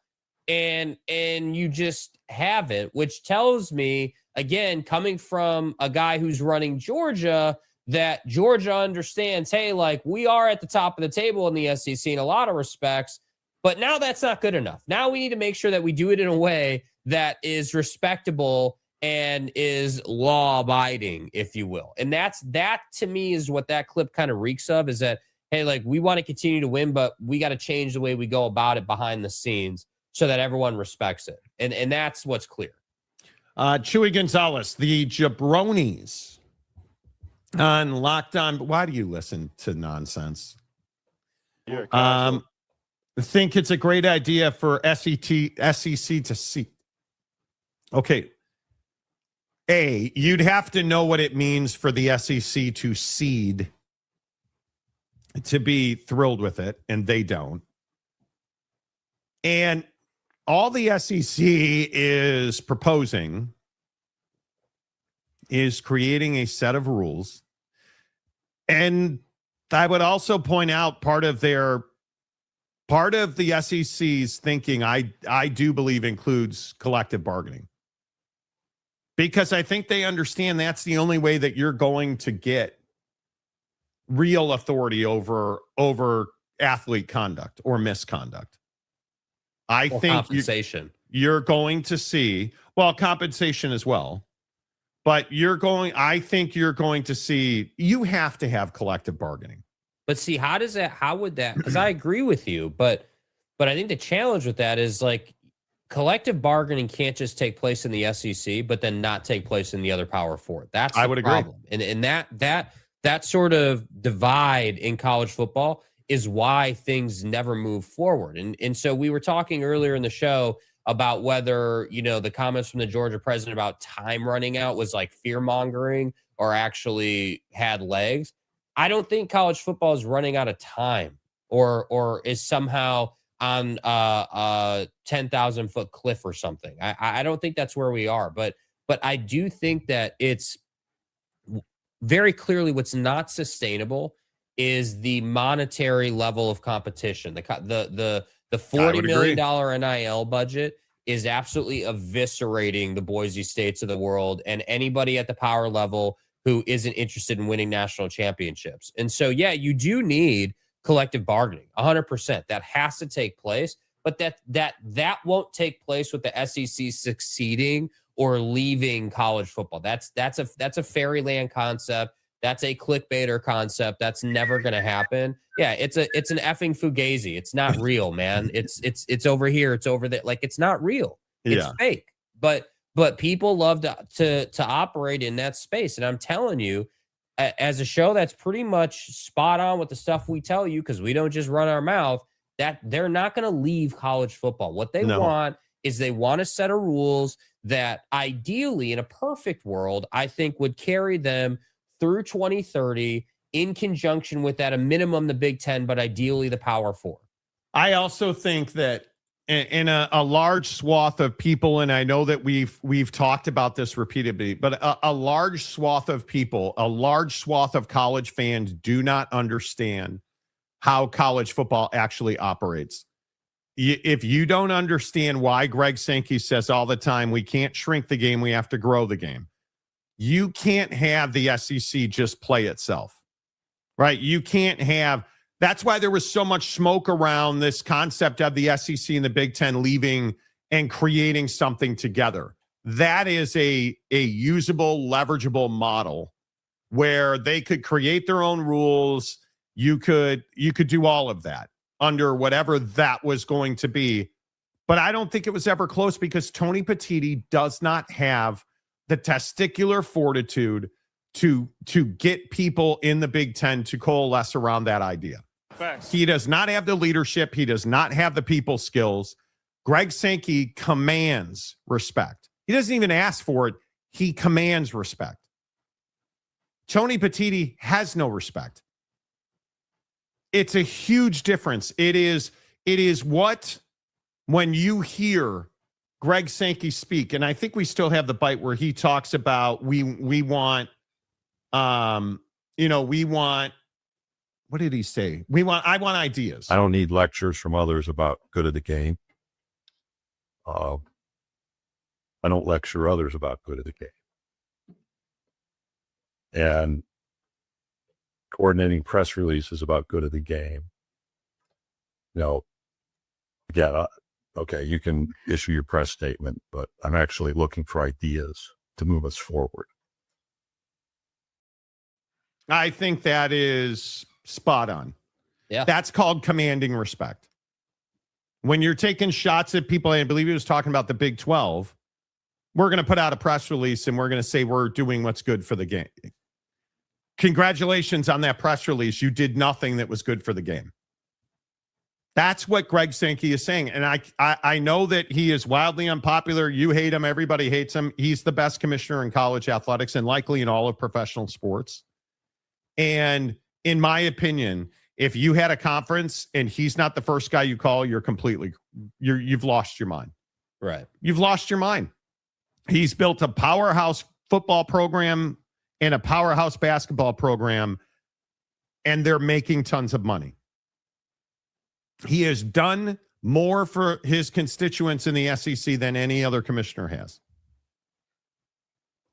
and you just haven't, which tells me, again, coming from a guy who's running Georgia, that Georgia understands, hey, like, we are at the top of the table in the SEC in a lot of respects, but now that's not good enough. Now we need to make sure that we do it in a way that is respectable and is law-abiding, if you will. And that to me is what that clip kind of reeks of, is that, hey, like, we want to continue to win, but we got to change the way we go about it behind the scenes so that everyone respects it. And that's what's clear. Chewy Gonzalez, the jabronis on Locked On. Why do you listen to nonsense? Think it's a great idea for SEC to see. Okay. You'd have to know what it means for the SEC to seed to be thrilled with it, and they don't. And all the SEC is proposing is creating a set of rules. And I would also point out part of the SEC's thinking, I do believe, includes collective bargaining. Because I think they understand that's the only way that you're going to get real authority over athlete conduct or misconduct. I think compensation. You're going to see, well, compensation as well. But I think you're going to see, you have to have collective bargaining. But see, how would that, because I agree with you, but I think the challenge with that is, like, collective bargaining can't just take place in the SEC, but then not take place in the other Power Four. That's the problem. And that sort of divide in college football is why things never move forward. And so we were talking earlier in the show about whether, the comments from the Georgia president about time running out was like fear mongering or actually had legs. I don't think college football is running out of time or is somehow on a 10,000 foot cliff or something. I don't think that's where we are, but I do think that it's very clearly what's not sustainable is the monetary level of competition. The $40 million NIL budget is absolutely eviscerating the Boise States of the world and anybody at the power level who isn't interested in winning national championships. And so, yeah, you do need collective bargaining, 100%. That has to take place, but that won't take place with the SEC succeeding or leaving college football. That's a fairyland concept That's a clickbaiter concept. That's never going to happen. Yeah, it's an effing fugazi. It's not real, man. It's over here. It's over there. Like, it's not real. It's fake. But people love to operate in that space. And I'm telling you, as a show that's pretty much spot on with the stuff we tell you, because we don't just run our mouth, that they're not going to leave college football. What they want is they want a set of rules that ideally, in a perfect world, I think would carry them through 2030 in conjunction with, at a minimum, the Big Ten, but ideally the Power Four. I also think that in a large swath of people, and I know that we've talked about this repeatedly, but a large swath of people, a large swath of college fans do not understand how college football actually operates. If you don't understand why Greg Sankey says all the time, we can't shrink the game, we have to grow the game. You can't have the SEC just play itself, right? You can't have. That's why there was so much smoke around this concept of the SEC and the Big Ten leaving and creating something together. That is a usable, leverageable model where they could create their own rules. You could do all of that under whatever that was going to be. But I don't think it was ever close because Tony Petitti does not have the testicular fortitude to get people in the Big Ten to coalesce around that idea. Facts. He does not have the leadership. He does not have the people skills. Greg Sankey commands respect. He doesn't even ask for it. He commands respect. Tony Petitti has no respect. It's a huge difference. It is what, when you hear Greg Sankey speak, and I think we still have the bite where he talks about we want, we want, what did he say? I want ideas. I don't need lectures from others about good of the game. I don't lecture others about good of the game. And coordinating press releases about good of the game. Again, okay, you can issue your press statement, but I'm actually looking for ideas to move us forward. I think that is spot on. Yeah. That's called commanding respect. When you're taking shots at people, I believe he was talking about the Big 12, we're going to put out a press release and we're going to say we're doing what's good for the game. Congratulations on that press release. You did nothing that was good for the game. That's what Greg Sankey is saying. And I know that he is wildly unpopular. You hate him. Everybody hates him. He's the best commissioner in college athletics and likely in all of professional sports. And in my opinion, if you had a conference and he's not the first guy you call, you've lost your mind. Right. You've lost your mind. He's built a powerhouse football program and a powerhouse basketball program, and they're making tons of money. He has done more for his constituents in the SEC than any other commissioner has.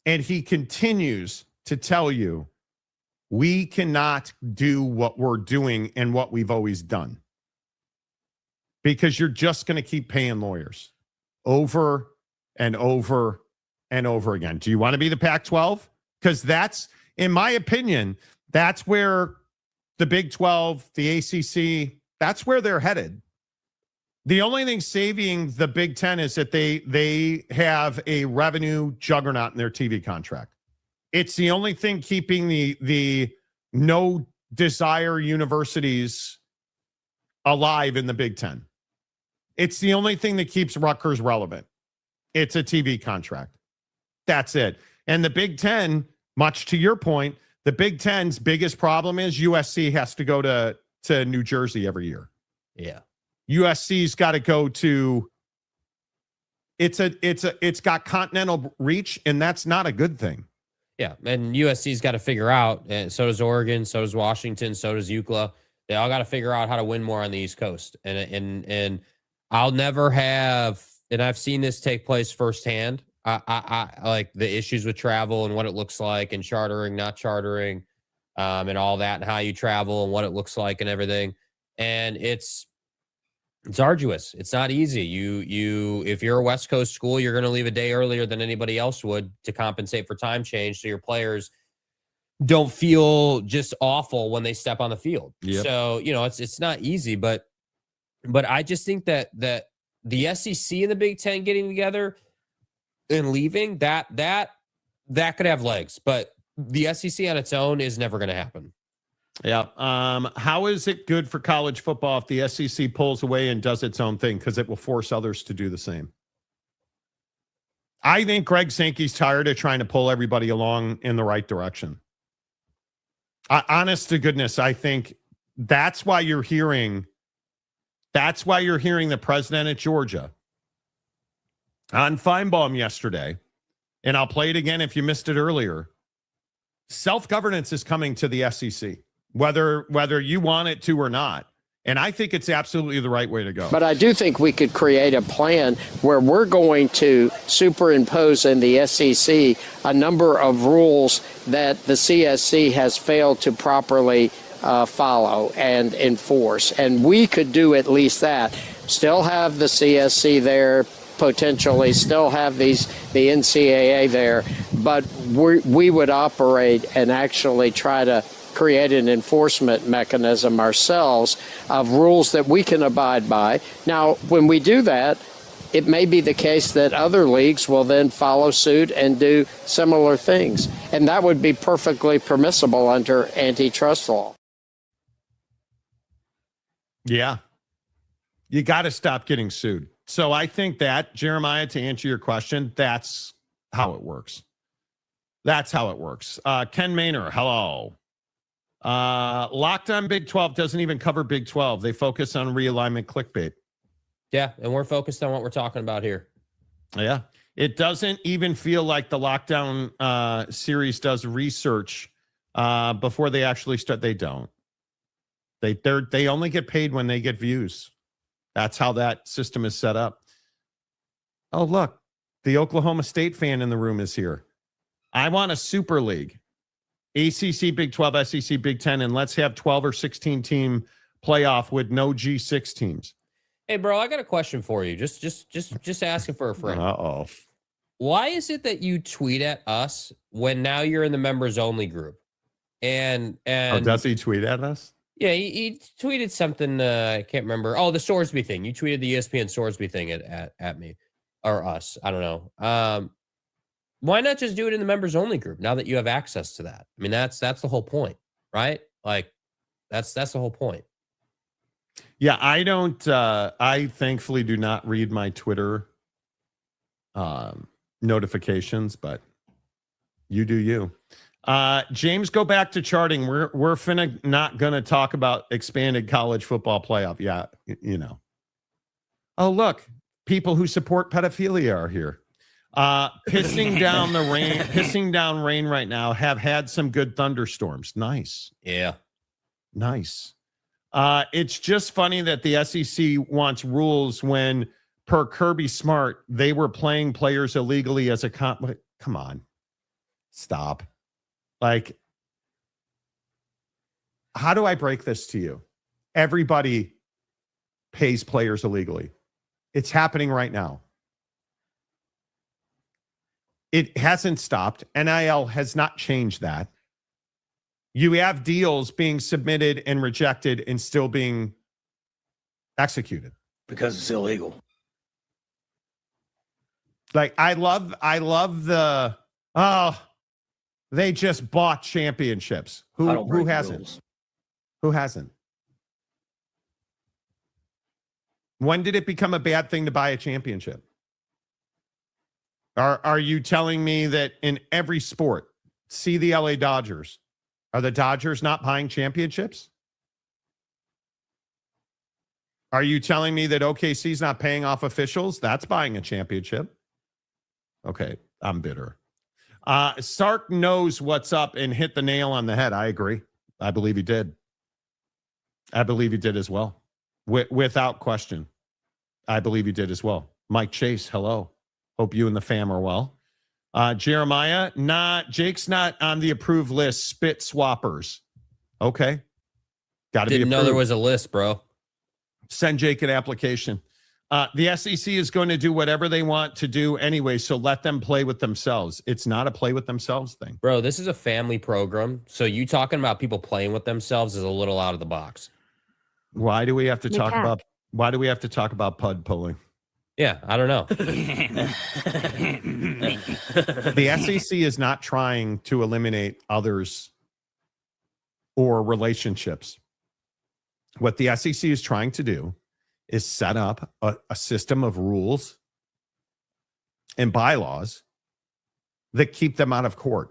And he continues to tell you, we cannot do what we're doing and what we've always done. Because you're just going to keep paying lawyers over and over and over again. Do you want to be the Pac-12? Because that's, in my opinion, that's where the Big 12, the ACC, that's where they're headed. The only thing saving the Big 10 is that they have a revenue juggernaut in their TV contract. It's the only thing keeping the no desire universities alive in the Big 10. It's the only thing that keeps Rutgers relevant. It's a TV contract. That's it. And the Big 10, much to your point, the Big 10's biggest problem is USC has to go to New Jersey every year. Yeah. USC's got to go to, it's got continental reach, and that's not a good thing. Yeah, and USC's got to figure out, and so does Oregon, so does Washington, so does UCLA. They all got to figure out how to win more on the East Coast. And I'll never have, and I've seen this take place firsthand. I like the issues with travel and what it looks like, and chartering, not chartering, and all that, and how you travel and what it looks like and everything. And it's arduous. It's not easy. If you're a West Coast school, you're going to leave a day earlier than anybody else would to compensate for time change. So your players don't feel just awful when they step on the field. Yep. So, it's not easy, but I just think that the SEC and the Big Ten getting together and leaving, that could have legs, but the SEC on its own is never going to happen. Yeah. How is it good for college football if the SEC pulls away and does its own thing? Because it will force others to do the same. I think Greg Sankey's tired of trying to pull everybody along in the right direction. Honest to goodness, I think that's why you're hearing the president of Georgia on Feinbaum yesterday, and I'll play it again if you missed it earlier. Self-governance is coming to the SEC, whether you want it to or not. And I think it's absolutely the right way to go. But I do think we could create a plan where we're going to superimpose in the SEC a number of rules that the CSC has failed to properly follow and enforce. And we could do at least that. Still have the CSC there, potentially still have the NCAA there, but we would operate and actually try to create an enforcement mechanism ourselves of rules that we can abide by. Now, when we do that, it may be the case that other leagues will then follow suit and do similar things. And that would be perfectly permissible under antitrust law. Yeah. You got to stop getting sued. So I think that, Jeremiah, to answer your question, that's how it works. That's how it works. Ken Maynor, hello. Locked on Big 12 doesn't even cover Big 12. They focus on realignment clickbait. Yeah, and we're focused on what we're talking about here. Yeah. It doesn't even feel like the Lockdown series does research before they actually start. They don't. They only get paid when they get views. That's how that system is set up. Oh, look, the Oklahoma State fan in the room is here. I want a super league. ACC, Big 12, SEC, Big 10, and let's have 12 or 16 team playoff with no G6 teams. Hey, bro, I got a question for you. Just asking for a friend. Uh-oh. Why is it that you tweet at us when now you're in the members only group? And does he tweet at us? Yeah, he tweeted something. I can't remember. Oh, the Sorsby thing. You tweeted the ESPN Sorsby thing at me or us. I don't know. Why not just do it in the members only group now that you have access to that? I mean, that's the whole point, right? Like, that's the whole point. Yeah, I don't. I thankfully do not read my Twitter notifications, but you do you. James, go back to charting. We're not gonna talk about expanded college football playoff. Yeah, you know. Oh, look, people who support pedophilia are here. Pissing down rain right now. Have had some good thunderstorms. Nice. Yeah. Nice. It's just funny that the SEC wants rules when, per Kirby Smart, they were playing players illegally as a come on. Stop. Like, how do I break this to you? Everybody pays players illegally. It's happening right now. It hasn't stopped. NIL has not changed that. You have deals being submitted and rejected and still being executed. Because it's illegal. Like, I love the, they just bought championships. Who hasn't? Rules. Who hasn't? When did it become a bad thing to buy a championship? Are you telling me that in every sport, see the LA Dodgers, are the Dodgers not buying championships? Are you telling me that OKC's not paying off officials? That's buying a championship. Okay, I'm bitter. Sark knows what's up and hit the nail on the head. I agree. I believe he did. I believe he did as well. Without question. I believe he did as well. Mike Chase, hello. Hope you and the fam are well. Jeremiah, Jake's not on the approved list. Spit swappers. Okay. Got to be approved. Didn't know there was a list, bro. Send Jake an application. The SEC is going to do whatever they want to do anyway, so let them play with themselves. It's not a play with themselves thing. Bro, this is a family program, so you talking about people playing with themselves is a little out of the box. Why do we have to talk about pud pulling? Yeah, I don't know. The SEC is not trying to eliminate others or relationships. What the SEC is trying to do is set up a system of rules and bylaws that keep them out of court.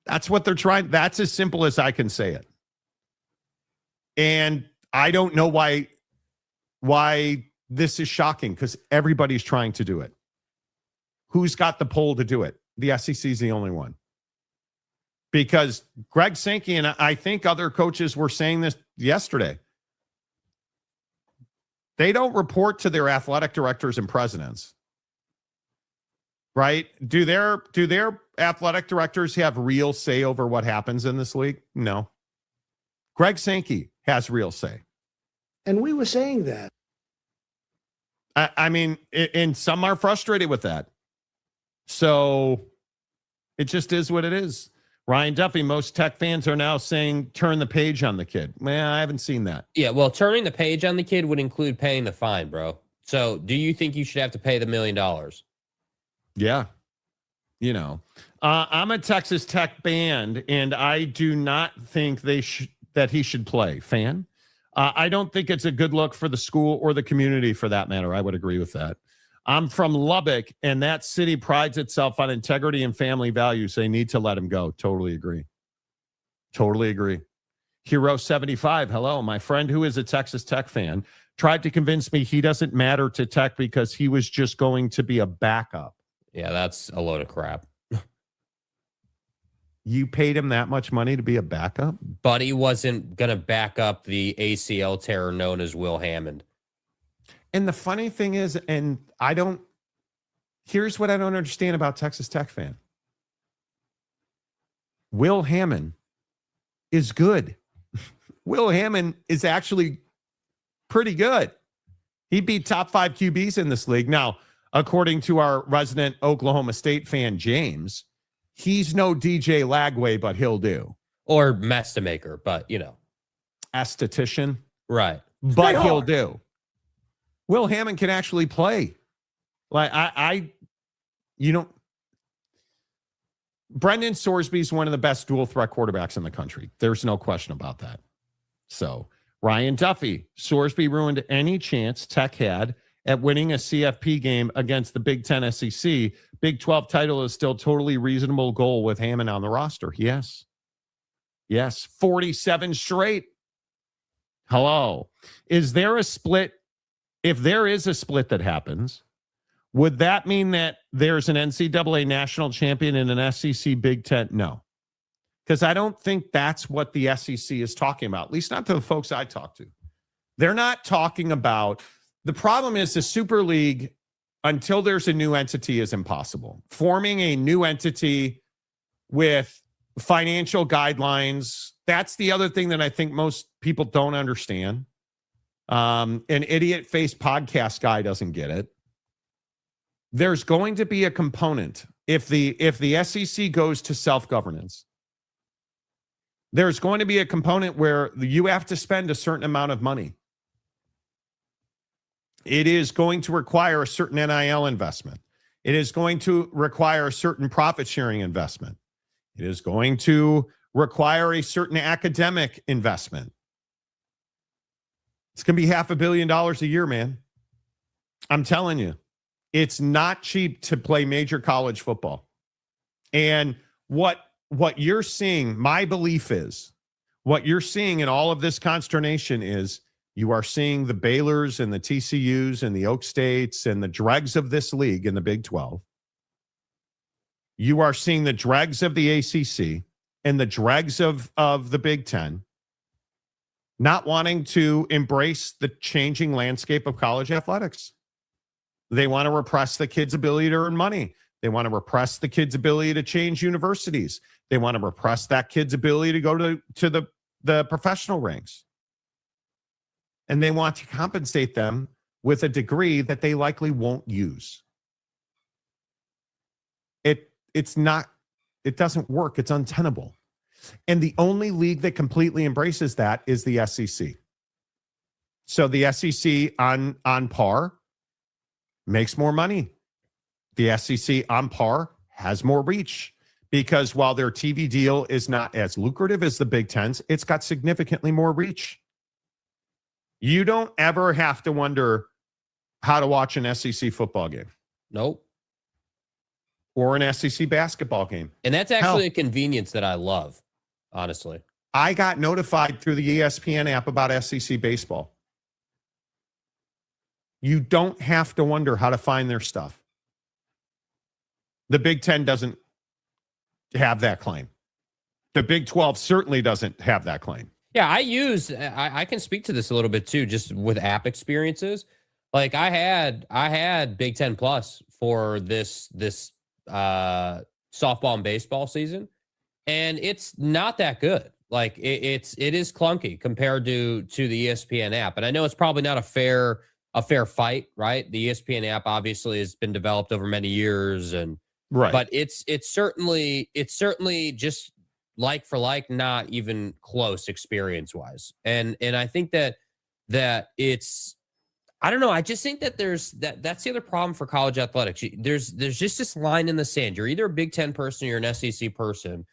That's what they're trying. That's as simple as I can say it. And I don't know why this is shocking, because everybody's trying to do it. Who's got the pull to do it? The SEC is the only one. Because Greg Sankey and I think other coaches were saying this yesterday. They don't report to their athletic directors and presidents, right? Do their athletic directors have real say over what happens in this league? No. Greg Sankey has real say. And we were saying that. I mean, and some are frustrated with that. So it just is what it is. Ryan Duffy, most Tech fans are now saying, turn the page on the kid. Man, I haven't seen that. Yeah, well, turning the page on the kid would include paying the fine, bro. So do you think you should have to pay the $1 million? Yeah. You know, I'm a Texas Tech band, and I do not think that he should play. Fan? I don't think it's a good look for the school or the community, for that matter. I would agree with that. I'm from Lubbock, and that city prides itself on integrity and family values. They need to let him go. Totally agree. Totally agree. Hero 75, hello. My friend who is a Texas Tech fan tried to convince me he doesn't matter to Tech because he was just going to be a backup. Yeah, that's a load of crap. You paid him that much money to be a backup? But he wasn't going to back up the ACL terror known as Will Hammond. And the funny thing is, here's what I don't understand about Texas Tech fan. Will Hammond is good. Will Hammond is actually pretty good. He beat top 5 QBs in this league. Now, according to our resident Oklahoma State fan, James, he's no DJ Lagway, but he'll do. Or Mestamaker, but, you know. Esthetician. Right. But he'll do. Will Hammond can actually play. Like, Brendan Sorsby is one of the best dual threat quarterbacks in the country. There's no question about that. So, Ryan Duffy, Sorsby ruined any chance Tech had at winning a CFP game against the Big Ten SEC. Big 12 title is still totally reasonable goal with Hammond on the roster. Yes. 47 straight. Hello. Is there a split? If there is a split that happens, would that mean that there's an NCAA national champion and an SEC Big Ten? No. Because I don't think that's what the SEC is talking about, at least not to the folks I talk to. They're not talking about, the problem is the Super League, until there's a new entity, is impossible. Forming a new entity with financial guidelines, that's the other thing that I think most people don't understand. An idiot-faced podcast guy doesn't get it. There's going to be a component if the SEC goes to self-governance. There's going to be a component where you have to spend a certain amount of money. It is going to require a certain NIL investment. It is going to require a certain profit-sharing investment. It is going to require a certain academic investment. It's going to be $500 million a year, man. I'm telling you, it's not cheap to play major college football. And what you're seeing, my belief is, what you're seeing in all of this consternation is you are seeing the Baylors and the TCUs and the Oak States and the dregs of this league in the Big 12. You are seeing the dregs of the ACC and the dregs of the Big Ten not wanting to embrace the changing landscape of college athletics. They want to repress the kids' ability to earn money. They want to repress the kids' ability to change universities. They want to repress that kid's ability to go to the professional ranks. And they want to compensate them with a degree that they likely won't use. It doesn't work. It's untenable. And the only league that completely embraces that is the SEC. So the SEC on par makes more money. The SEC on par has more reach, because while their TV deal is not as lucrative as the Big Ten's, it's got significantly more reach. You don't ever have to wonder how to watch an SEC football game. Nope. Or an SEC basketball game. And that's actually a convenience that I love, honestly. I got notified through the ESPN app about SEC baseball. You don't have to wonder how to find their stuff. The Big Ten doesn't have that claim. The Big 12 certainly doesn't have that claim. Yeah, I can speak to this a little bit too, just with app experiences. Like I had Big Ten Plus for this softball and baseball season, and it's not that good. Like it is clunky compared to the ESPN app. And I know it's probably not a fair fight, right? The ESPN app obviously has been developed over many years, and right. But it's certainly just like for like, not even close experience wise. And I think that it's, I don't know. I just think that that's the other problem for college athletics. There's just this line in the sand. You're either a Big Ten person or you're an SEC person.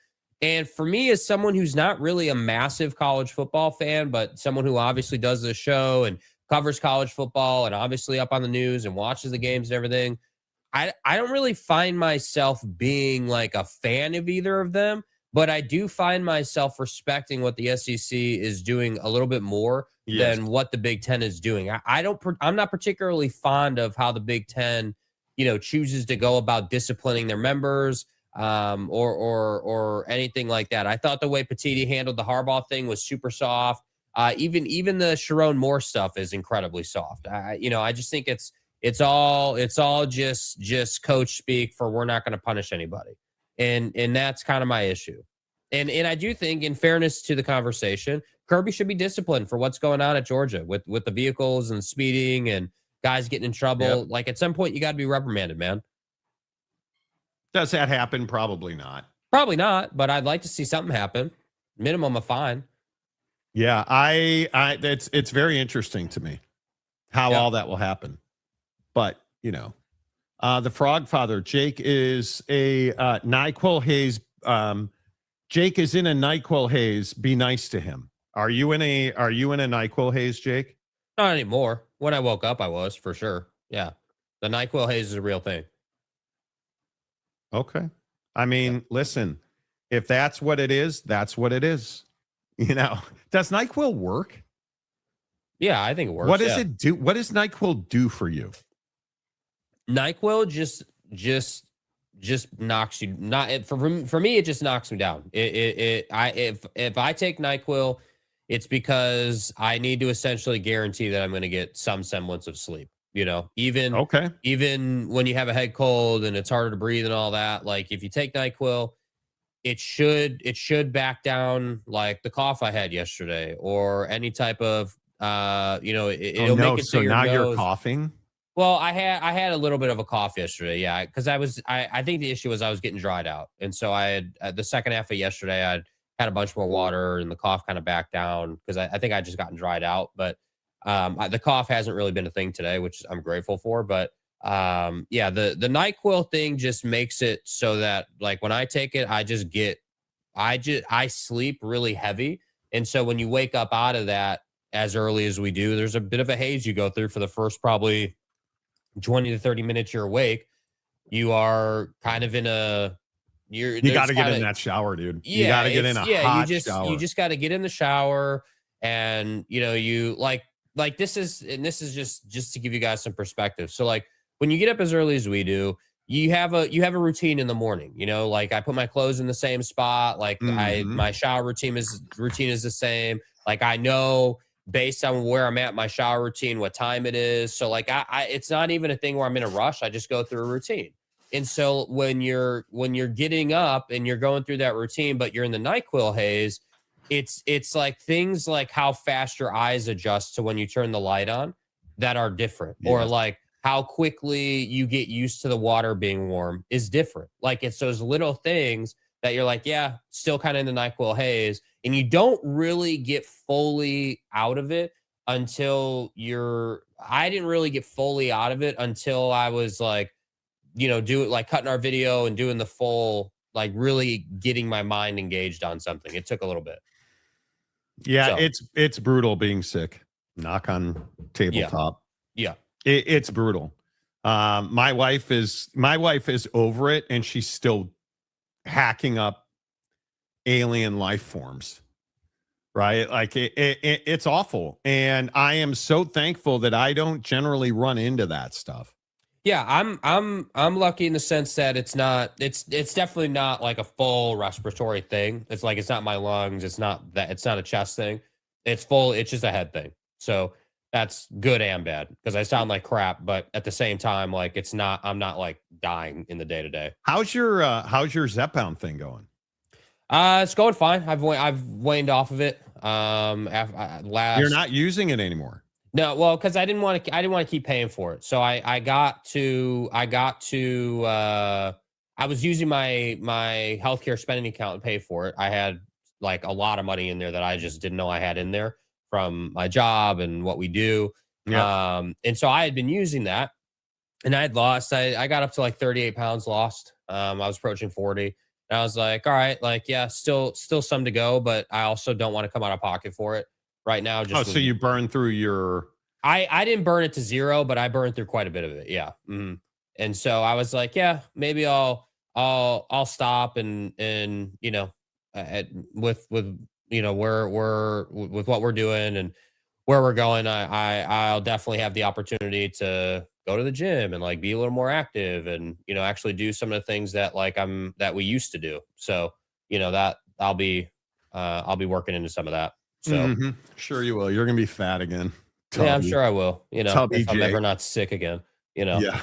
And for me, as someone who's not really a massive college football fan, but someone who obviously does this show and covers college football and obviously up on the news and watches the games and everything, I don't really find myself being like a fan of either of them, but I do find myself respecting what the SEC is doing a little bit more than what the Big Ten is doing. I'm not particularly fond of how the Big Ten, chooses to go about disciplining their members, or anything like that. I thought the way Petiti handled the Harbaugh thing was super soft. Even the Sharon Moore stuff is incredibly soft. I just think it's all just coach speak for we're not going to punish anybody. And that's kind of my issue. And I do think, in fairness to the conversation, Kirby should be disciplined for what's going on at Georgia with the vehicles and speeding and guys getting in trouble. Yep. Like at some point you got to be reprimanded, man. Does that happen? Probably not. Probably not, but I'd like to see something happen. Minimum a fine. Yeah, it's very interesting to me how all that will happen. But, the Frog Father, Jake is a NyQuil haze. Jake is in a NyQuil haze. Be nice to him. Are you in a NyQuil haze, Jake? Not anymore. When I woke up, I was, for sure. Yeah. The NyQuil haze is a real thing. Okay. I mean, listen, if that's what it is, that's what it is. Does NyQuil work? Yeah, I think it works. What does it do? What does NyQuil do for you? NyQuil just knocks you. For me, it just knocks me down. If I take NyQuil, it's because I need to essentially guarantee that I'm going to get some semblance of sleep. Even when you have a head cold and it's harder to breathe and all that, like if you take NyQuil, it should back down like the cough I had yesterday or any type of it'll make it so now you're coughing. Well, I had a little bit of a cough yesterday, yeah, because I think the issue was I was getting dried out, and so I had the second half of yesterday I had a bunch more water and the cough kind of backed down because I think I just gotten dried out, but the cough hasn't really been a thing today, which I'm grateful for. But the NyQuil thing just makes it so that like when I take it, I sleep really heavy. And so when you wake up out of that as early as we do, there's a bit of a haze you go through for the first probably 20 to 30 minutes you're awake. You are kind of in you got to get in that shower, dude. Yeah, you got to get in a hot shower. You just got to get in the shower, and you like this is just to give you guys some perspective. So like when you get up as early as we do, you have a routine in the morning. Like I put my clothes in the same spot. Like my shower routine is the same. Like I know based on where I'm at, my shower routine, what time it is. So like it's not even a thing where I'm in a rush. I just go through a routine. And so when you're getting up and you're going through that routine, but you're in the NyQuil haze, it's like things like how fast your eyes adjust to when you turn the light on. that are different, Yes. or like how quickly you get used to the water being warm is different. Like it's those little things that you're like, yeah, still kind of in the NyQuil haze, and you don't really get fully out of it until I didn't really get fully out of it until I was like, do it like cutting our video and doing the full, like really getting my mind engaged on something. It took a little bit. Yeah, So, it's brutal being sick. Knock on tabletop. yeah. It's brutal. My wife is over it, and she's still hacking up alien life forms. Right? Like it's awful, and I am so thankful that I don't generally run into that stuff. Yeah, I'm lucky in the sense that it's definitely not like a full respiratory thing. It's like, it's not my lungs, it's not a chest thing. It's just a head thing. So that's good and bad, because I sound like crap, but at the same time, like I'm not like dying in the day to day. How's your Zepbound thing going? It's going fine. I've waned off of it. You're not using it anymore. No, well, because I didn't want to keep paying for it. So I was using my healthcare spending account to pay for it. I had like a lot of money in there that I just didn't know I had in there from my job and what we do. Yeah. And so I had been using that, and I had lost. I got up to like 38 pounds lost. I was approaching 40. And I was like, all right, like, yeah, still some to go, but I also don't want to come out of pocket for it right now. So you burn through your... I didn't burn it to zero, but I burned through quite a bit of it. Yeah. Mm-hmm. And so I was like, yeah, maybe I'll stop and with what we're doing and where we're going, I'll definitely have the opportunity to go to the gym and like be a little more active and, actually do some of the things that that we used to do. So, that I'll be working into some of that. So Sure you will. You're going to be fat again. Yeah, I'm sure I will. If I'm Jay. ever not sick again, Yeah.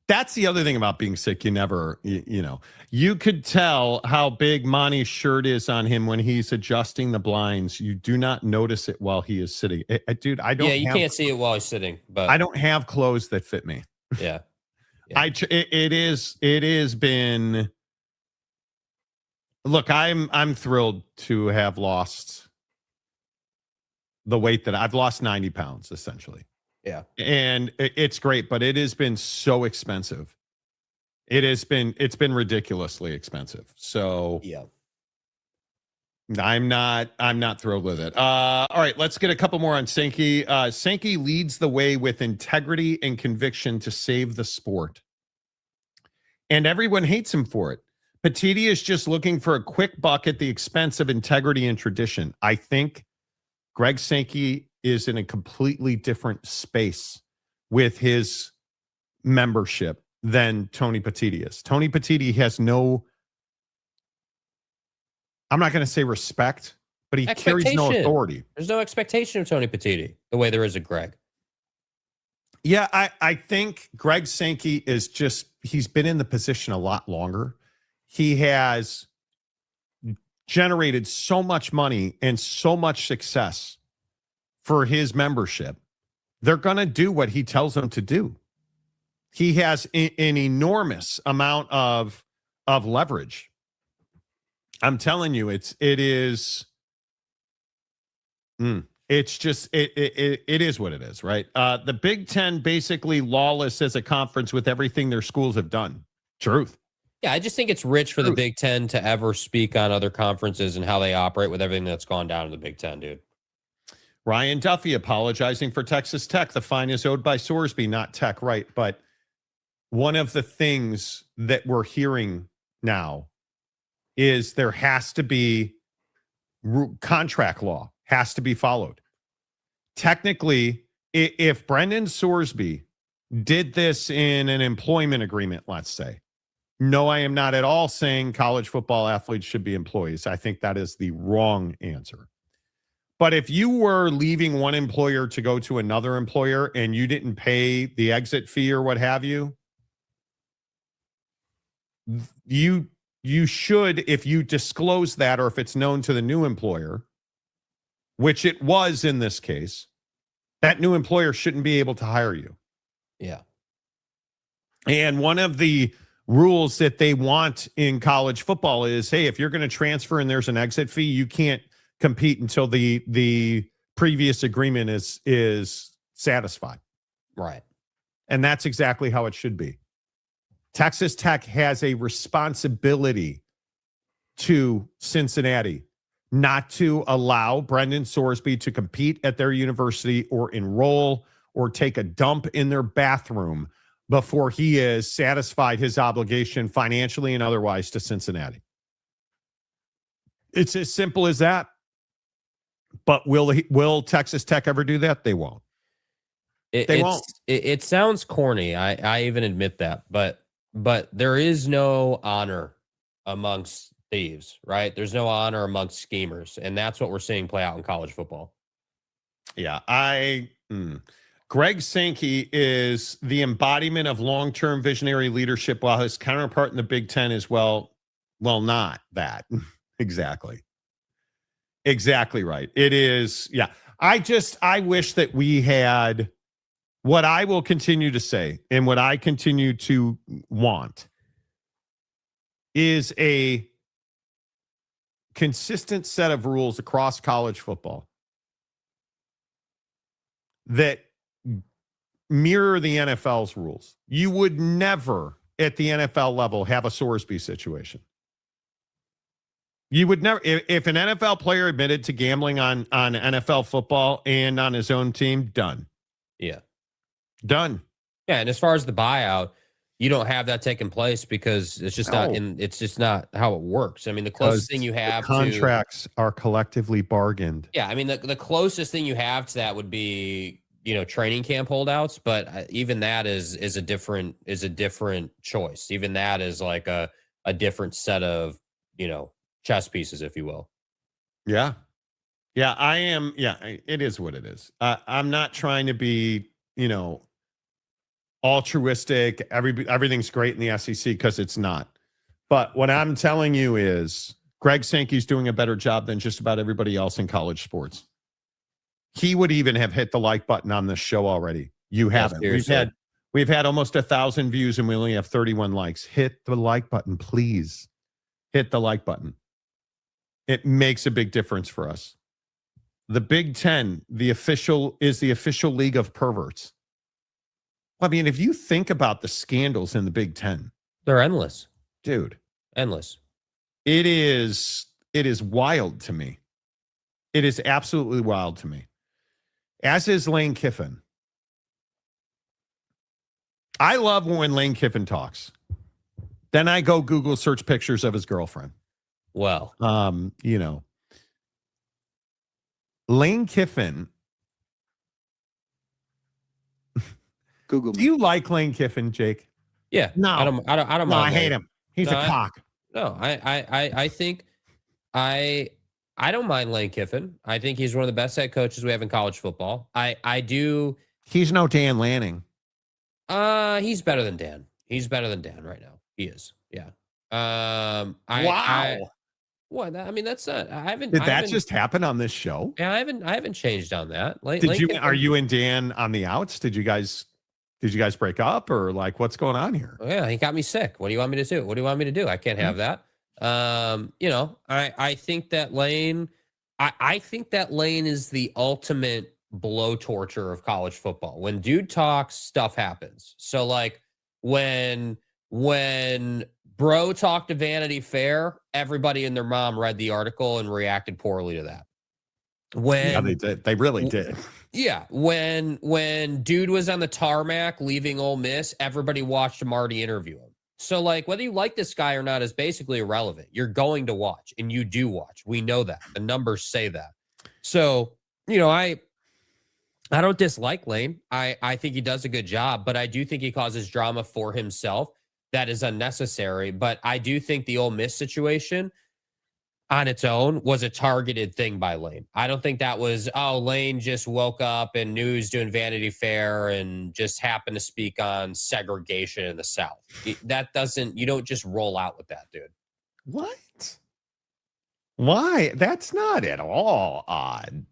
That's the other thing about being sick. You never, you could tell how big Monty's shirt is on him when he's adjusting the blinds. You do not notice it while he is sitting. Dude, I don't. Yeah, you can't see it while he's sitting, but I don't have clothes that fit me. Yeah. It has been. Look, I'm thrilled to have lost the weight that I've lost 90 pounds essentially. Yeah. And it's great, but it has been so expensive. It's been ridiculously expensive. So yeah, I'm not thrilled with it. All right, let's get a couple more on Sankey. Sankey leads the way with integrity and conviction to save the sport. And everyone hates him for it. Petiti is just looking for a quick buck at the expense of integrity and tradition. I think Greg Sankey is in a completely different space with his membership than Tony Petiti is. Tony Petiti has no, I'm not going to say respect, but he carries no authority. There's no expectation of Tony Petiti the way there is of Greg. Yeah, I think Greg Sankey is he's been in the position a lot longer. He has generated so much money and so much success for his membership. They're going to do what he tells them to do. He has an enormous amount of leverage. I'm telling you, it is what it is, right? The Big Ten basically lawless as a conference with everything their schools have done. Truth. Yeah, I just think it's rich for the Big Ten to ever speak on other conferences and how they operate with everything that's gone down in the Big Ten, dude. Ryan Duffy apologizing for Texas Tech. The fine is owed by Sorsby, not Tech, right? But one of the things that we're hearing now is there has to be contract law has to be followed. Technically, if Brendan Sorsby did this in an employment agreement, let's say, no, I am not at all saying college football athletes should be employees. I think that is the wrong answer. But if you were leaving one employer to go to another employer and you didn't pay the exit fee or what have you, you should, if you disclose that or if it's known to the new employer, which it was in this case, that new employer shouldn't be able to hire you. Yeah. And one of the rules that they want in college football is, hey, if you're going to transfer and there's an exit fee, you can't compete until the previous agreement is satisfied. Right. And that's exactly how it should be. Texas Tech has a responsibility to Cincinnati not to allow Brendan Sorsby to compete at their university or enroll or take a dump in their bathroom before he has satisfied his obligation financially and otherwise to Cincinnati. It's as simple as that. But will Texas Tech ever do that? They won't. They won't. It sounds corny. I even admit that. But there is no honor amongst thieves, right? There's no honor amongst schemers. And that's what we're seeing play out in college football. Yeah. Greg Sankey is the embodiment of long-term visionary leadership, while his counterpart in the Big Ten is, well, not that. Exactly right. It is. Yeah. I wish that we had what I will continue to say and what I continue to want is a consistent set of rules across college football that mirror the NFL's rules. You would never at the NFL level have a Sorsby situation. You would never, if an NFL player admitted to gambling on NFL football and on his own team, done. Yeah. Done. Yeah. And as far as the buyout, you don't have that taking place because it's just it's just not how it works. I mean, the closest thing you have to contracts are collectively bargained. Yeah. I mean, the closest thing you have to that would be, training camp holdouts, but even that is a different choice. Even that is like a different set of, chess pieces, if you will. Yeah. Yeah, I am. Yeah, it is what it is. I'm not trying to be, altruistic. Everything's great in the SEC because it's not. But what I'm telling you is Greg Sankey's doing a better job than just about everybody else in college sports. He would even have hit the like button on this show already. You haven't. We've had almost 1,000 views and we only have 31 likes. Hit the like button, please. Hit the like button. It makes a big difference for us. The Big Ten, is the official league of perverts. I mean, if you think about the scandals in the Big Ten, they're endless, dude. Endless. It is wild to me. It is absolutely wild to me. As is Lane Kiffin. I love when Lane Kiffin talks. Then I go Google search pictures of his girlfriend. Well, Lane Kiffin. Google. Do you like Lane Kiffin, Jake? Yeah. No, I don't mind. I hate him. He's a cock. I think I don't mind Lane Kiffin. I think he's one of the best head coaches we have in college football. I do. He's no Dan Lanning. He's better than Dan. He's better than Dan right now. He is. Yeah. Wow. I mean, that's not. I haven't. Did that just happen on this show? Yeah, I haven't changed on that. Are you and Dan on the outs? Did you guys break up or like what's going on here? Oh, yeah, he got me sick. What do you want me to do? What do you want me to do? I can't have that. I think that Lane. I think that Lane is the ultimate blow torture of college football. When dude talks, stuff happens. So like when Bro talked to Vanity Fair, everybody and their mom read the article and reacted poorly to that. They did. They really did. Yeah. When dude was on the tarmac leaving Ole Miss, everybody watched Marty interview him. So like whether you like this guy or not is basically irrelevant. You're going to watch, and you do watch. We know that. The numbers say that. So, I don't dislike Lane. I think he does a good job, but I do think he causes drama for himself that is unnecessary. But I do think the Ole Miss situation on its own was a targeted thing by Lane. I don't think that was, Lane just woke up and knew he was doing Vanity Fair and just happened to speak on segregation in the South. You don't just roll out with that, dude. What? Why? That's not at all odd.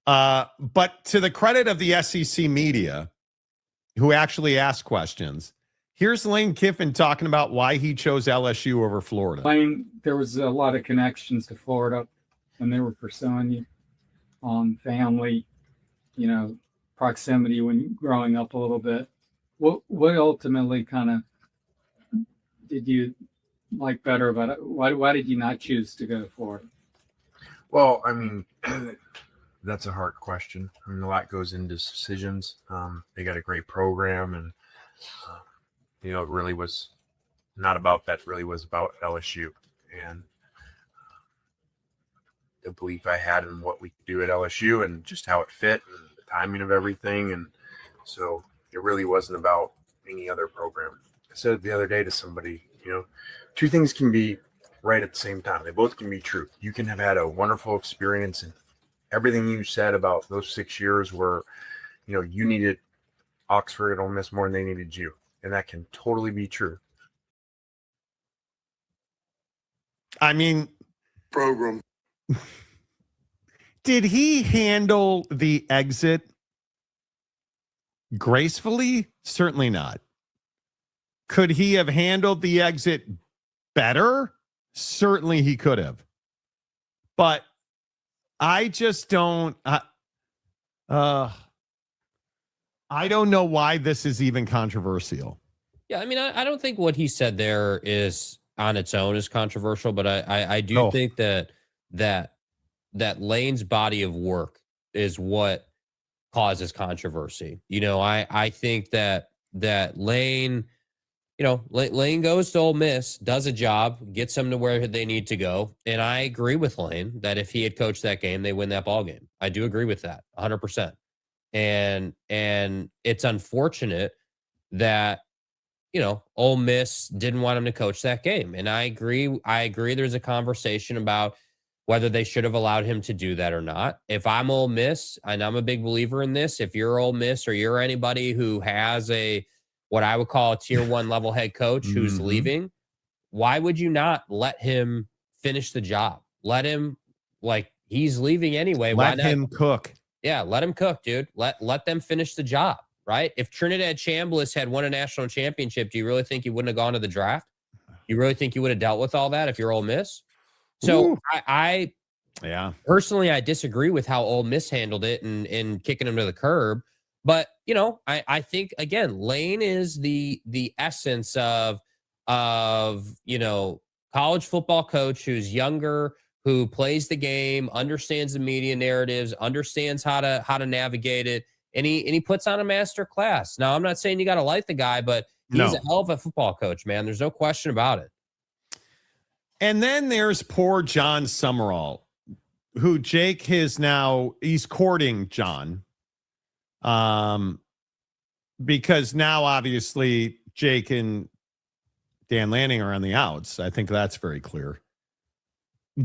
But to the credit of the SEC media, who actually asked questions, here's Lane Kiffin talking about why he chose LSU over Florida. Lane, there was a lot of connections to Florida when they were pursuing you. Family, proximity when growing up a little bit. What ultimately kind of did you like better about it? Why did you not choose to go to Florida? Well, I mean, that's a hard question. I mean, a lot goes into decisions. They got a great program, and it really was not about that. Really was about LSU and the belief I had in what we could do at LSU and just how it fit and the timing of everything. And so it really wasn't about any other program. I said it the other day to somebody, two things can be right at the same time. They both can be true. You can have had a wonderful experience, and everything you said about those 6 years where, you needed Oxford and Ole Miss more than they needed you. And that can totally be true. I mean, Program. did he handle the exit gracefully? Certainly not. Could he have handled the exit better? Certainly he could have. But I just don't. I don't know why this is even controversial. Yeah, I mean, I don't think what he said there is on its own is controversial, but I do think that Lane's body of work is what causes controversy. I think that Lane, Lane goes to Ole Miss, does a job, gets them to where they need to go, and I agree with Lane that if he had coached that game, they win that ball game. I do agree with that 100%. And it's unfortunate that Ole Miss didn't want him to coach that game. And I agree there's a conversation about whether they should have allowed him to do that or not. If I'm Ole Miss, and I'm a big believer in this, if you're Ole Miss or you're anybody who has what I would call a tier 1 level head coach who's leaving, why would you not let him finish the job? Let him, he's leaving anyway. Let him cook. Yeah, let him cook, dude. Let them finish the job, right? If Trinidad Chambliss had won a national championship, do you really think he wouldn't have gone to the draft? You really think you would have dealt with all that if you're Ole Miss? So I personally, I disagree with how Ole Miss handled it and kicking him to the curb. But, I think, again, Lane is the essence of college football coach who's younger, who plays the game, understands the media narratives, understands how to navigate it, and he puts on a master class. Now, I'm not saying you got to like the guy, but he's a hell of a football coach, man. There's no question about it. And then there's poor John Summerall, who Jake he's courting John. Because now obviously Jake and Dan Lanning are on the outs. I think that's very clear.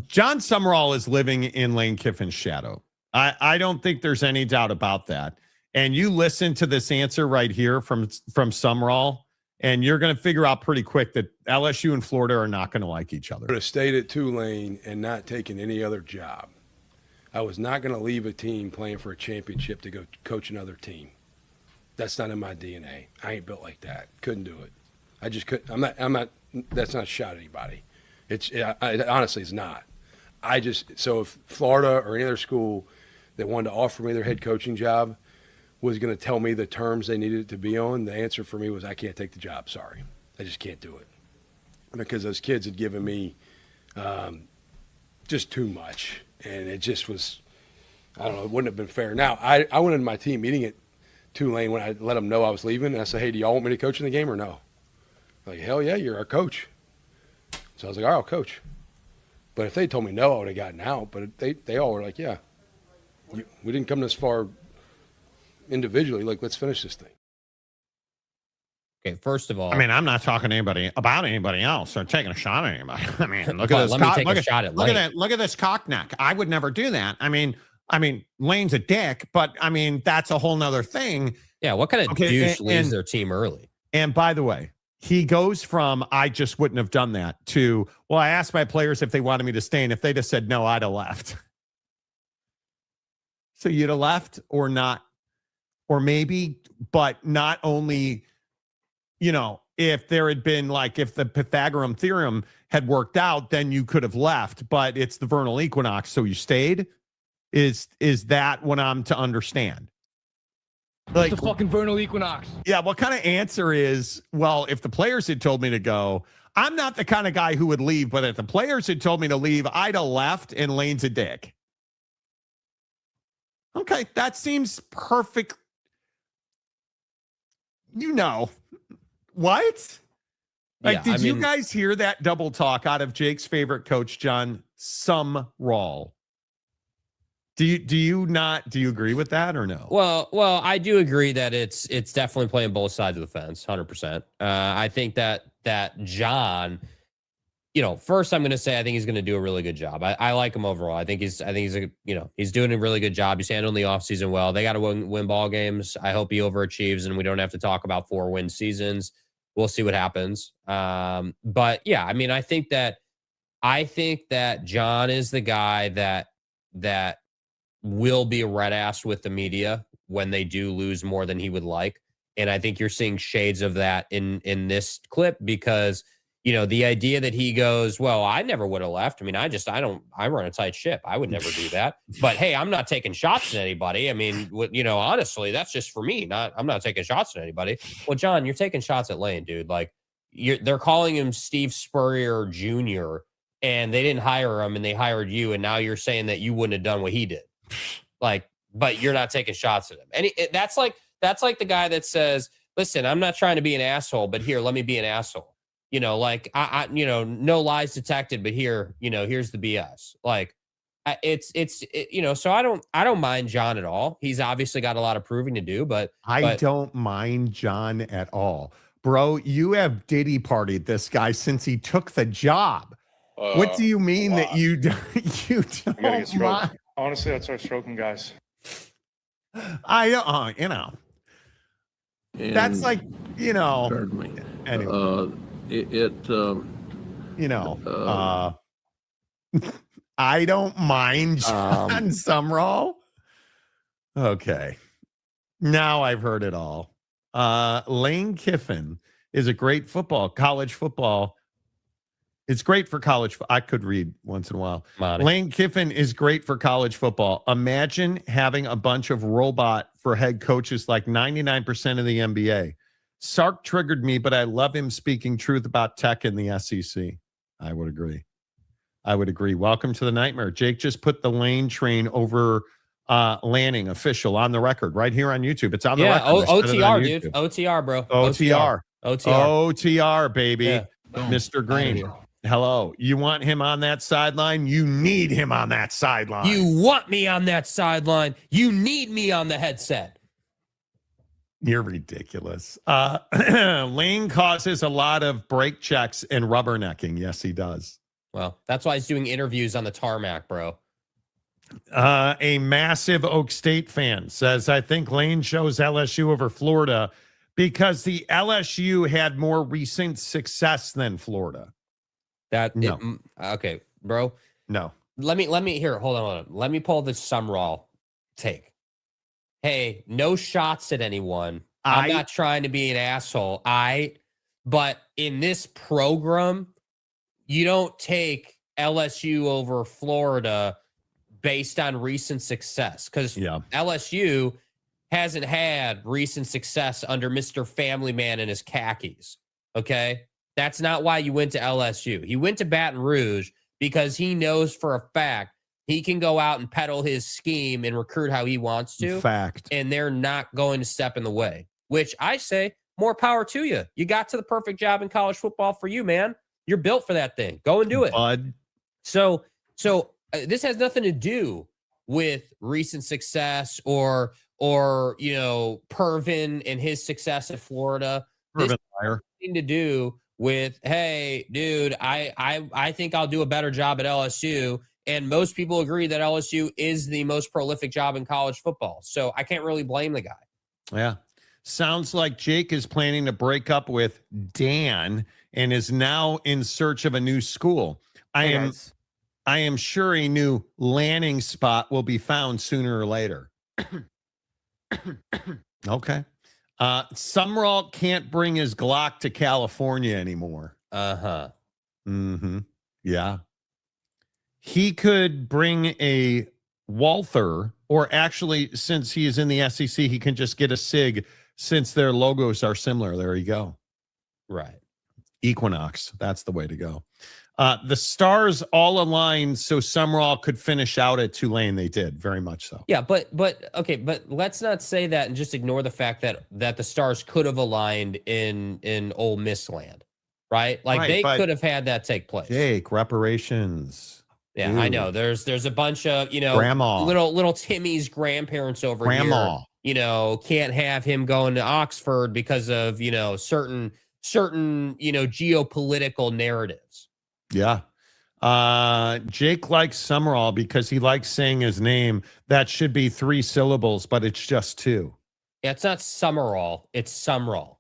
John Summerall is living in Lane Kiffin's shadow. I don't think there's any doubt about that. And you listen to this answer right here from Summerall, and you're going to figure out pretty quick that LSU and Florida are not going to like each other. I would have stayed at Tulane and not taken any other job. I was not going to leave a team playing for a championship to go coach another team. That's not in my DNA. I ain't built like that. Couldn't do it. I just couldn't. I'm not. That's not a shot at anybody. Honestly, it's not. So if Florida or any other school that wanted to offer me their head coaching job was going to tell me the terms they needed it to be on, the answer for me was I can't take the job. Sorry. I just can't do it. Because those kids had given me just too much. And it just was, I don't know, it wouldn't have been fair. Now, I went into my team meeting at Tulane when I let them know I was leaving. And I said, hey, do y'all want me to coach in the game or no? Like, hell yeah, you're our coach. So I was like, all right, I'll coach. But if they told me no, I would have gotten out. But they all were like, yeah, we didn't come this far individually. Like, let's finish this thing. Okay, first of all, I mean, I'm not talking to anybody about anybody else or taking a shot at anybody. I mean, look at this. Look at this cockneck. I would never do that. I mean, Lane's a dick, but I mean, that's a whole nother thing. Yeah, what kind of douche leaves their team early? And by the way, he goes from I just wouldn't have done that to, well, I asked my players if they wanted me to stay, and if they just said no, I'd have left. So you'd have left or not, or maybe, but not only, if there had been if the Pythagorean theorem had worked out, then you could have left, but it's the vernal equinox. So you stayed. Is that what I'm to understand? Like the fucking vernal equinox. Yeah. What kind of answer is, well, if the players had told me to go, I'm not the kind of guy who would leave, but if the players had told me to leave, I'd have left, and Lane's a dick. Okay. That seems perfect. What? Did you guys hear that double talk out of Jake's favorite coach, John Sumrall? Do you agree with that or no? Well, I do agree that it's definitely playing both sides of the fence, 100%. I think that John, first I'm going to say I think he's going to do a really good job. I like him overall. I think he's he's doing a really good job. He's handling the offseason well. They got to win ball games. I hope he overachieves, and we don't have to talk about 4-win seasons. We'll see what happens. But yeah, I mean, I think that John is the guy that will be a red ass with the media when they do lose more than he would like. And I think you're seeing shades of that in this clip because, the idea that he goes, well, I never would have left. I mean, I run a tight ship. I would never do that. But hey, I'm not taking shots at anybody. I mean, honestly, that's just for me. I'm not taking shots at anybody. Well, John, you're taking shots at Lane, dude. They're calling him Steve Spurrier Jr. and they didn't hire him and they hired you. And now you're saying that you wouldn't have done what he did. But you're not taking shots at him. And that's like the guy that says, listen, I'm not trying to be an asshole, but here, let me be an asshole. No lies detected, but here, here's the BS. So I don't mind John at all. He's obviously got a lot of proving to do, but I don't mind John at all. Bro, you have Diddy partied this guy since he took the job. What do you mean that you don't mind? Honestly, I'd start stroking guys. I don't, that's Pardon me. Anyway. I don't mind John Sumrall. Okay. Now I've heard it all. Lane Kiffin is a great college football. It's great for college. I could read once in a while. Monty. Lane Kiffin is great for college football. Imagine having a bunch of robot for head coaches like 99% of the NBA. Sark triggered me, but I love him speaking truth about tech in the SEC. I would agree. Welcome to the nightmare. Jake just put the Lane train over Lanning official on the record right here on YouTube. It's on the record. OTR, dude. OTR, bro. OTR, baby. Yeah. Mr. Green. Hello. You want him on that sideline? You need him on that sideline. You want me on that sideline. You need me on the headset. You're ridiculous. Lane causes a lot of brake checks and rubbernecking. Yes, he does. Well, that's why he's doing interviews on the tarmac, bro. A massive Oak State fan says, I think Lane chose LSU over Florida because the LSU had more recent success than Florida. Okay, bro. No. Let me here. Hold on. Let me pull the Sumrall take. Hey, no shots at anyone. I'm not trying to be an asshole. But in this program, you don't take LSU over Florida based on recent success because LSU hasn't had recent success under Mr. Family Man and his khakis. Okay. That's not why you went to LSU. He went to Baton Rouge because he knows for a fact he can go out and peddle his scheme and recruit how he wants to. Fact. And they're not going to step in the way, which I say more power to you. You got to the perfect job in college football for you, man. You're built for that thing. Go and do it. Bud. So this has nothing to do with recent success or Pervin and his success at Florida. This has nothing to do with, hey, dude, I think I'll do a better job at LSU. And most people agree that LSU is the most prolific job in college football. So I can't really blame the guy. Yeah. Sounds like Jake is planning to break up with Dan and is now in search of a new school. I am I am sure a new landing spot will be found sooner or later. Okay. Summerall can't bring his Glock to California anymore. Uh-huh. Mm-hmm. Yeah. He could bring a Walther, or actually, since he is in the SEC, he can just get a SIG since their logos are similar. There you go. Right. Equinox. That's the way to go. The stars all aligned so Summerall could finish out at Tulane. They did, very much so. Yeah, but okay, but let's not say that and just ignore the fact that the stars could have aligned in Ole Miss land, right? Like Right, they but could have had that take place. Jake, reparations. Yeah, Dude. I know. There's a bunch of, Grandma. little Timmy's grandparents over Grandma. here, can't have him going to Oxford because of, certain geopolitical narratives. Yeah. Jake likes Summerall because he likes saying his name. That should be 3 syllables, but it's just 2. Yeah, it's not Summerall, it's Summerall.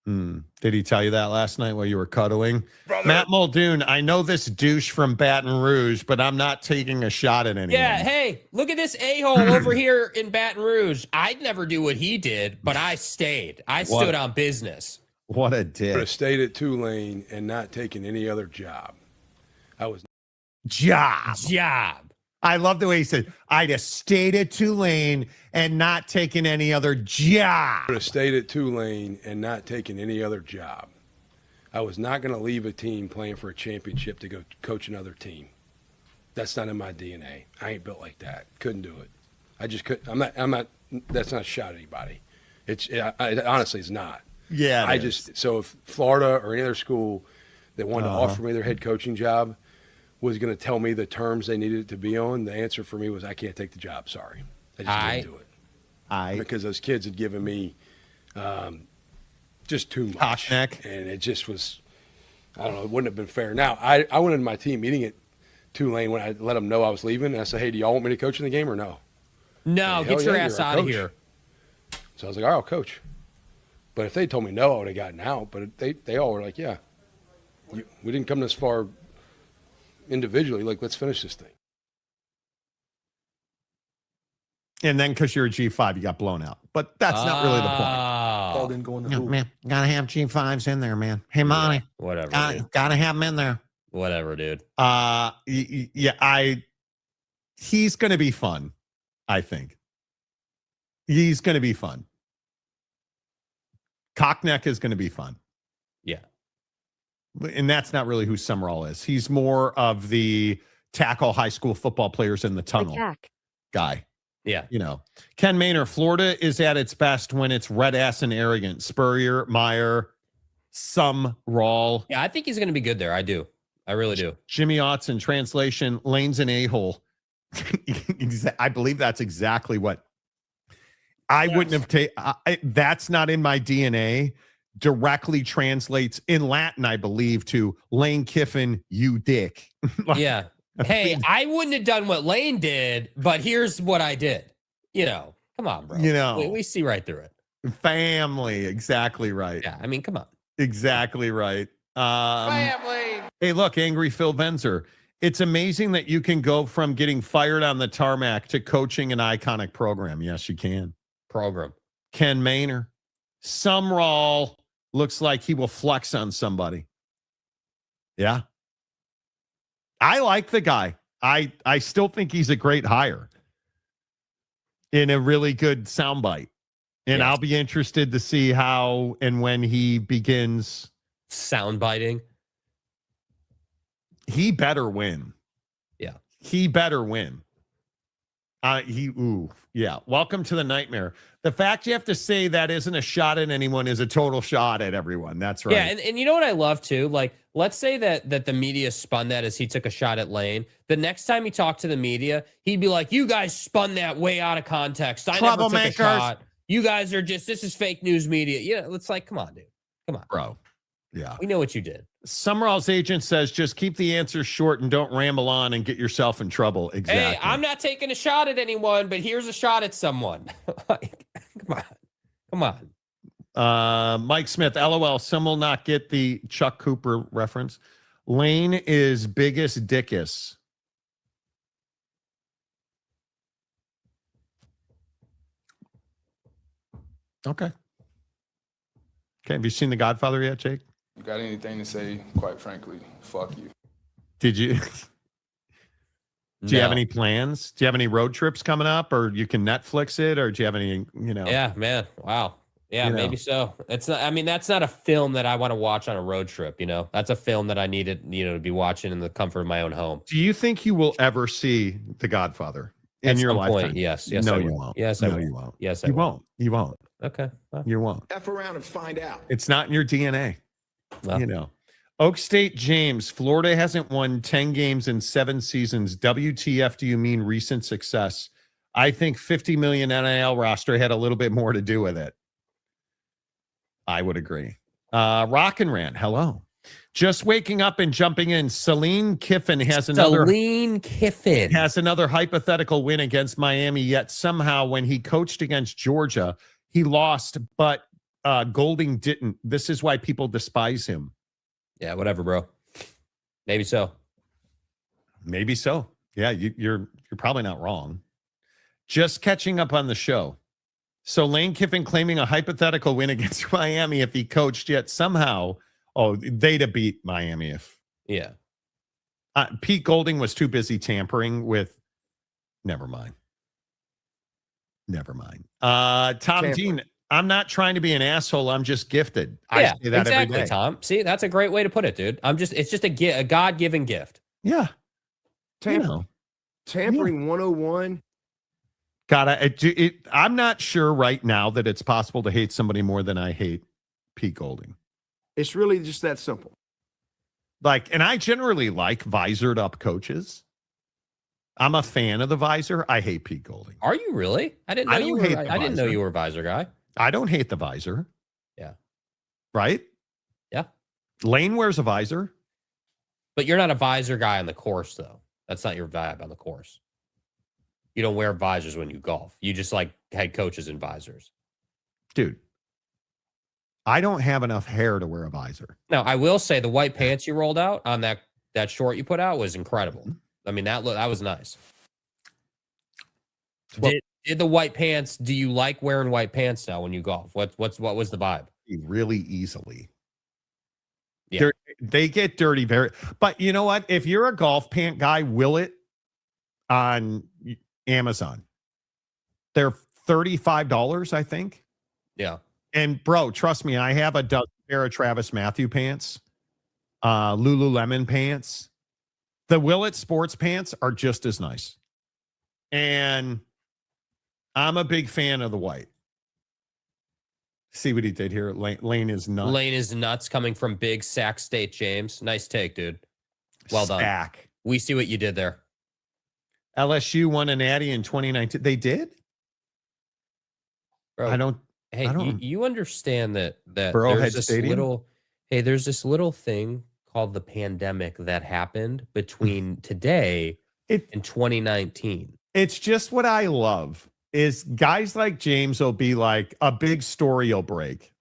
Did he tell you that last night while you were cuddling? Brother. Matt Muldoon, I know this douche from Baton Rouge, but I'm not taking a shot at anyone. Yeah, hey, look at this a-hole over here in Baton Rouge. I'd never do what he did, but I stayed. I stood on business. What a I would dick. have stayed at Tulane and not taken any other job. I was Job. I love the way he said, I'd have stayed at Tulane and not taken any other job. I would have stayed at Tulane and not taken any other job. I was not going to leave a team playing for a championship to go coach another team. That's not in my DNA. I ain't built like that. Couldn't do it. I just couldn't. I'm not. That's not a shot at anybody. Honestly, it's not. Yeah. So if Florida or any other school that wanted to offer me their head coaching job was going to tell me the terms they needed it to be on, the answer for me was I can't take the job. Sorry. I just couldn't do it. Because those kids had given me just too much. Cockneck. And it just was, I don't know, it wouldn't have been fair. Now, I went into my team meeting at Tulane when I let them know I was leaving. And I said, hey, do y'all want me to coach in the game or no? No, get your ass out of here. So I was like, all right, I'll coach. But if they told me no, I would have gotten out. But they all were like, yeah, we didn't come this far individually. Like, let's finish this thing. And then because you're a G5, you got blown out. But that's not really the point. Ball didn't go in the hoop. Man, gotta have G5s in there, man. Hey, Monty. Whatever. Gotta have them in there. Whatever, dude. He's gonna be fun, I think. He's gonna be fun. Cockneck is gonna be fun. Yeah. And that's not really who Summerall is. He's more of the tackle high school football players in the tunnel guy. Yeah. Ken Maynor, Florida is at its best when it's red ass and arrogant. Spurrier, Meyer, Summerall. Yeah, I think he's going to be good there. I do. I really do. Jimmy Otts in translation, Lane's an a-hole. I believe that's exactly what I wouldn't have taken. That's not in my DNA. Directly translates in Latin, I believe, to Lane Kiffin, you dick. Yeah. Hey, I wouldn't have done what Lane did, but here's what I did. Come on, bro. We see right through it. Family, exactly right. Yeah, I mean, come on. Exactly right. Family. Hey, look, Angry Phil Venzer. It's amazing that you can go from getting fired on the tarmac to coaching an iconic program. Yes, you can. Program. Ken Maynor. Summerall looks like he will flex on somebody. Yeah. I like the guy. I still think he's a great hire in a really good soundbite. And I'll be interested to see how and when he begins soundbiting. He better win. Yeah. He better win. Welcome to the nightmare. The fact you have to say that isn't a shot at anyone is a total shot at everyone. That's right. Yeah, and you know what I love too? Like, let's say that the media spun that as he took a shot at Lane. The next time he talked to the media, he'd be like, you guys spun that way out of context. I never took a shot. You guys are this is fake news media. Yeah, it's like, come on, dude. Come on. Bro. Yeah. We know what you did. Summerall's agent says just keep the answers short and don't ramble on and get yourself in trouble. Exactly. Hey, I'm not taking a shot at anyone, but here's a shot at someone. Come on. Mike Smith, LOL. Some will not get the Chuck Cooper reference. Lane is biggest dickus. Okay. Okay. Have you seen The Godfather yet, Jake? You got anything to say? Quite frankly, fuck you. Did you? Do you have No. any plans? Do you have any road trips coming up, or you can Netflix it, or do you have any? Yeah, man. Wow. Yeah, You know. maybe so. It's not. I mean, that's not a film that I want to watch on a road trip. That's a film that I needed, to be watching in the comfort of my own home. Do you think you will ever see The Godfather in At your some lifetime? point, yes. Yes, No, I you will. won't. Yes, I no, will. you won't. Yes, I you will. won't. You won't. Okay. Well, You won't. F around and find out. It's not in your DNA. well, Oak State James, Florida hasn't won 10 games in 7 seasons. WTF do you mean recent success? I think 50 million NIL roster had a little bit more to do with it. I would agree. Rock and Rant, hello. Just waking up and jumping in. Celine Kiffin has another hypothetical win against Miami, yet somehow when he coached against Georgia, he lost, but Golding didn't. This is why people despise him. yeah, whatever, bro. Maybe so. Maybe so. Yeah, you're probably not wrong. Just catching up on the show. So Lane Kiffin claiming a hypothetical win against Miami if he coached, yet somehow, they'd have beat Miami if. Yeah. Pete Golding was too busy tampering with. Never mind. Tom Dean, I'm not trying to be an asshole. I'm just gifted. Yeah, I say that exactly, every day. Tom. See, that's a great way to put it, dude. It's just a God-given gift. Yeah. Tampering 101. God, I'm not sure right now that it's possible to hate somebody more than I hate Pete Golding. It's really just that simple. And I generally like visored up coaches. I'm a fan of the visor. I hate Pete Golding. Are you really? I didn't know you were a visor guy. I don't hate the visor. Yeah. Right? Yeah. Lane wears a visor. But you're not a visor guy on the course, though. That's not your vibe on the course. You don't wear visors when you golf. You just like head coaches in visors. Dude, I don't have enough hair to wear a visor. Now, I will say the white pants you rolled out on that short you put out was incredible. I mean, that was nice. Well, did the white pants, do you like wearing white pants now when you golf? What was the vibe? Really easily. Yeah. They get dirty but you know what? If you're a golf pant guy, will it on Amazon. They're $35, I think. Yeah. And bro, trust me, I have a dozen pair of Travis Matthew pants, Lululemon pants. The Willett sports pants are just as nice. And I'm a big fan of the white. See what he did here. Lane is nuts. Lane is nuts coming from Big Sac State, James. Nice take, dude. Well done. Sack. We see what you did there. LSU won a natty in 2019. They did? Bro, you understand that Burrowhead there's Stadium? there's this little thing called the pandemic that happened between today and 2019. It's just what I love is guys like James will be like, a big story will break.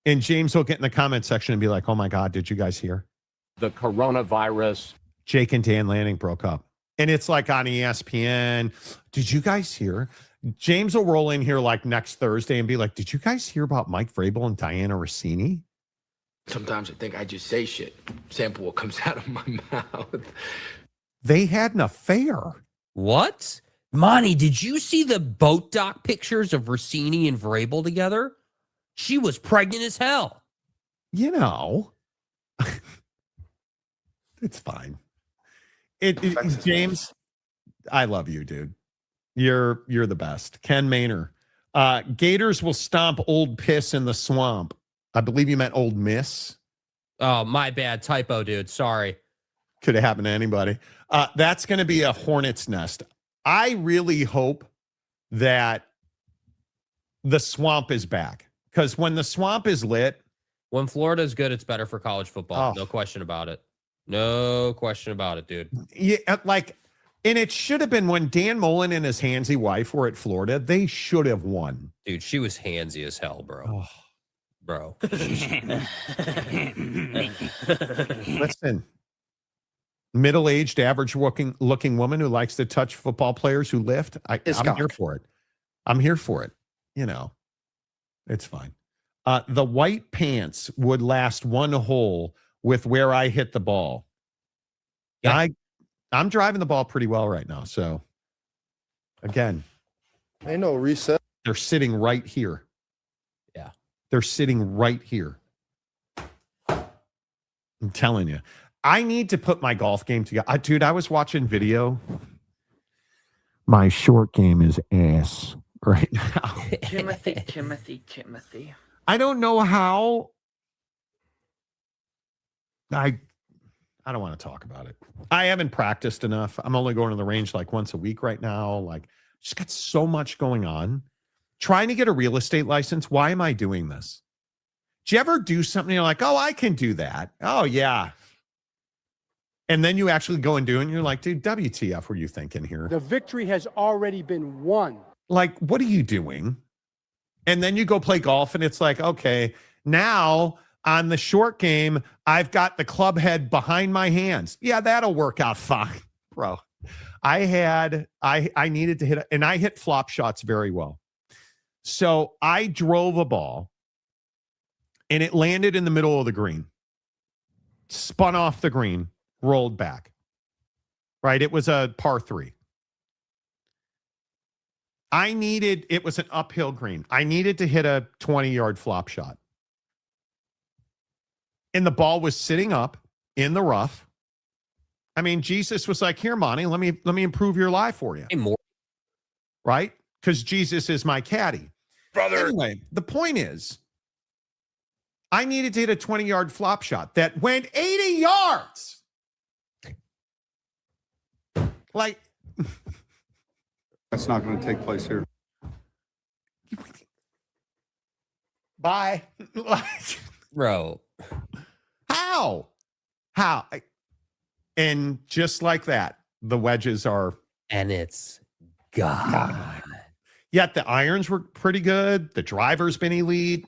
And James will get in the comment section and be like, oh my God, did you guys hear? The coronavirus. Jake and Dan Lanning broke up. And it's like on ESPN. Did you guys hear? James will roll in here like next Thursday and be like, did you guys hear about Mike Vrabel and Diana Rossini? Sometimes I think I just say shit. Sample what comes out of my mouth. They had an affair. What? Monty, did you see the boat dock pictures of Rossini and Vrabel together? She was pregnant as hell. You know, it's fine. James, I love you, dude. You're the best. Ken Maynor. Gators will stomp Old Piss in the swamp. I believe you meant Old Miss. Oh, my bad. Typo, dude. Sorry. Could have happened to anybody. That's going to be a hornet's nest. I really hope that the swamp is back. Because when the swamp is lit. When Florida's good, it's better for college football. No question about it. No question about it, dude. Yeah, and it should have been when Dan Mullen and his handsy wife were at Florida. They should have won. Dude, she was handsy as hell, bro. Oh, bro. Listen, middle-aged, average-looking woman who likes to touch football players who lift. I'm here for it. I'm here for it. You know, it's fine. The white pants would last one hole with where I hit the ball. Yeah. I'm driving the ball pretty well right now. So, again, Ain't no reset. they're sitting right here. Yeah. They're sitting right here. I'm telling you. I need to put my golf game together. Dude, I was watching video. My short game is ass right now. Timothy. I don't know how. I don't want to talk about it. I haven't practiced enough. I'm only going to the range like once a week right now. Like, just got so much going on. Trying to get a real estate license. Why am I doing this? Do you ever do something you're like, oh, I can do that? Oh, yeah. And then you actually go and do it, and you're like, dude, WTF were you thinking here? The victory has already been won. Like, what are you doing? And then you go play golf, and it's like, okay, now on the short game, I've got the club head behind my hands. Yeah, that'll work out fine, bro. I needed to hit, and I hit flop shots very well. So I drove a ball, and it landed in the middle of the green, spun off the green, rolled back. Right? It was a par 3. It was an uphill green. I needed to hit a 20-yard flop shot. And the ball was sitting up in the rough. I mean, Jesus was like, here, Monty, let me improve your life for you. Hey, more. Right? Because Jesus is my caddy. Brother. Anyway, the point is, I needed to hit a 20-yard flop shot that went 80 yards. Like, That's not going to take place here. bye. Bro. How? And just like that, the wedges are. And it's God. Yet the irons were pretty good. The driver's been elite.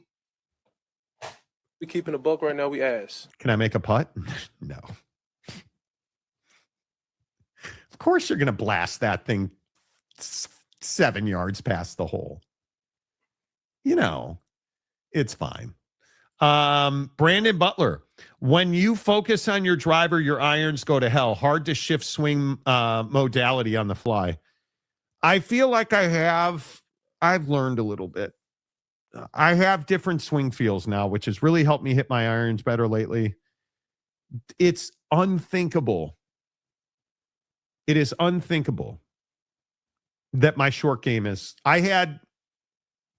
We keeping a buck right now. We ass. Can I make a putt? No. Of course you're going to blast that thing 7 yards past the hole. You know, it's fine. Brandon Butler, when you focus on your driver, your irons go to hell. Hard to shift swing modality on the fly. I feel like I've learned a little bit. I have different swing feels now, which has really helped me hit my irons better lately. It's unthinkable. It is unthinkable that my short game is. I had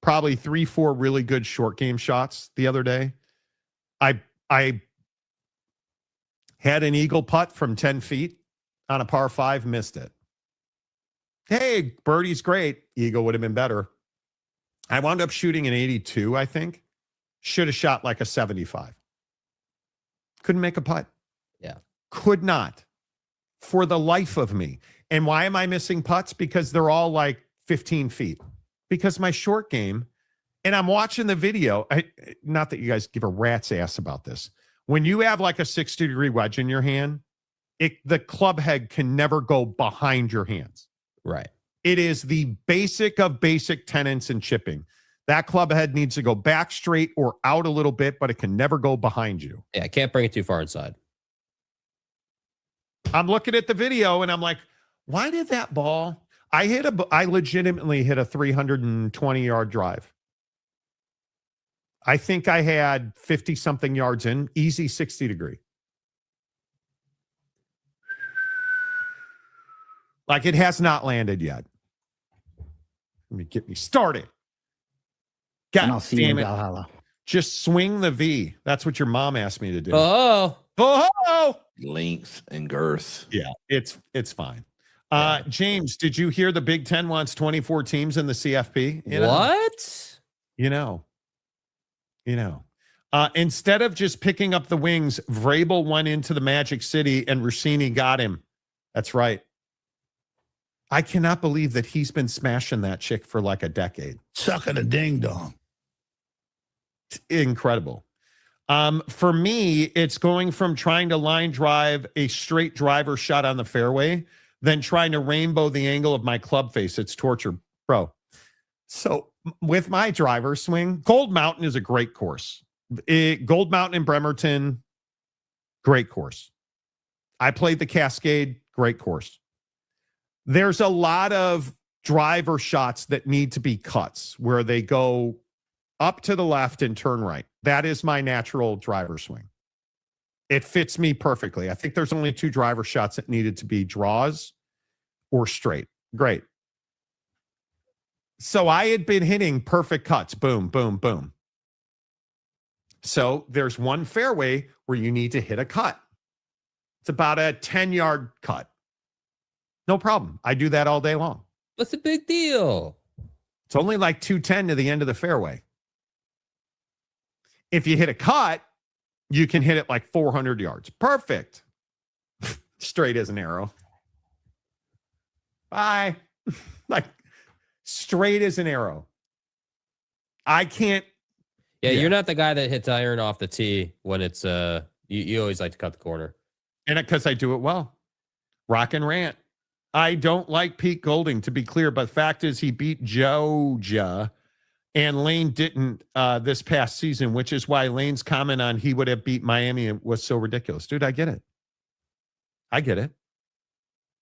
probably 3-4 really good short game shots the other day. I had an eagle putt from 10 feet on a par 5, missed it. Hey, birdie's great. Eagle would have been better. I wound up shooting an 82, I think. Should have shot like a 75. Couldn't make a putt. Yeah. Could not. For the life of me. And why am I missing putts? Because they're all like 15 feet. Because my short game, and I'm watching the video. Not that you guys give a rat's ass about this. When you have like a 60-degree wedge in your hand, the club head can never go behind your hands. Right. It is the basic of basic tenets and chipping. That club head needs to go back straight or out a little bit, but it can never go behind you. Yeah, I can't bring it too far inside. I'm looking at the video and I'm like, why did that ball? I legitimately hit a 320-yard drive. I think I had 50-something yards in, easy 60-degree. Like it has not landed yet. Let me get me started. God I'll see damn you in it. Valhalla. Just swing the V. That's what your mom asked me to do. Oh. Length and girth. Yeah, it's fine. James, did you hear the Big Ten wants 24 teams in the CFP? What? You know. Instead of just picking up the wings, Vrabel went into the Magic City and Rossini got him. That's right. I cannot believe that he's been smashing that chick for like a decade. Sucking a ding dong. incredible. For me, it's going from trying to line drive a straight driver shot on the fairway, then trying to rainbow the angle of my club face. It's torture, bro. So with my driver swing, Gold Mountain is a great course. Gold Mountain in Bremerton, great course. I played the Cascade, great course. There's a lot of driver shots that need to be cuts where they go up to the left and turn right. That is my natural driver swing. It fits me perfectly. I think there's only 2 driver shots that needed to be draws or straight. Great. So I had been hitting perfect cuts. Boom, boom, boom. So there's one fairway where you need to hit a cut. It's about a 10-yard cut. No problem. I do that all day long. What's the big deal? It's only like 210 to the end of the fairway. If you hit a cut, you can hit it like 400 yards. Perfect. Straight as an arrow. Bye. Like straight as an arrow. I can't. Yeah, you're not the guy that hits iron off the tee when it's you always like to cut the corner. And because I do it well. Rock and rant. I don't like Pete Golding, to be clear, but the fact is he beat Georgia and Lane didn't this past season, which is why Lane's comment on he would have beat Miami was so ridiculous. Dude, I get it. I get it.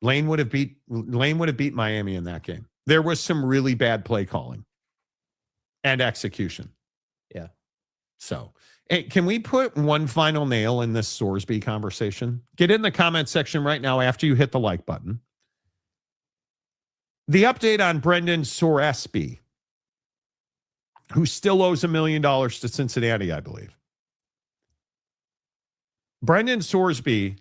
Lane would have beat Miami in that game. There was some really bad play calling and execution. Yeah. So, hey, can we put one final nail in this Sorsby conversation? Get in the comment section right now after you hit the like button. The update on Brendan Sorsby, who still owes $1 million to Cincinnati, I believe. Brendan Sorsby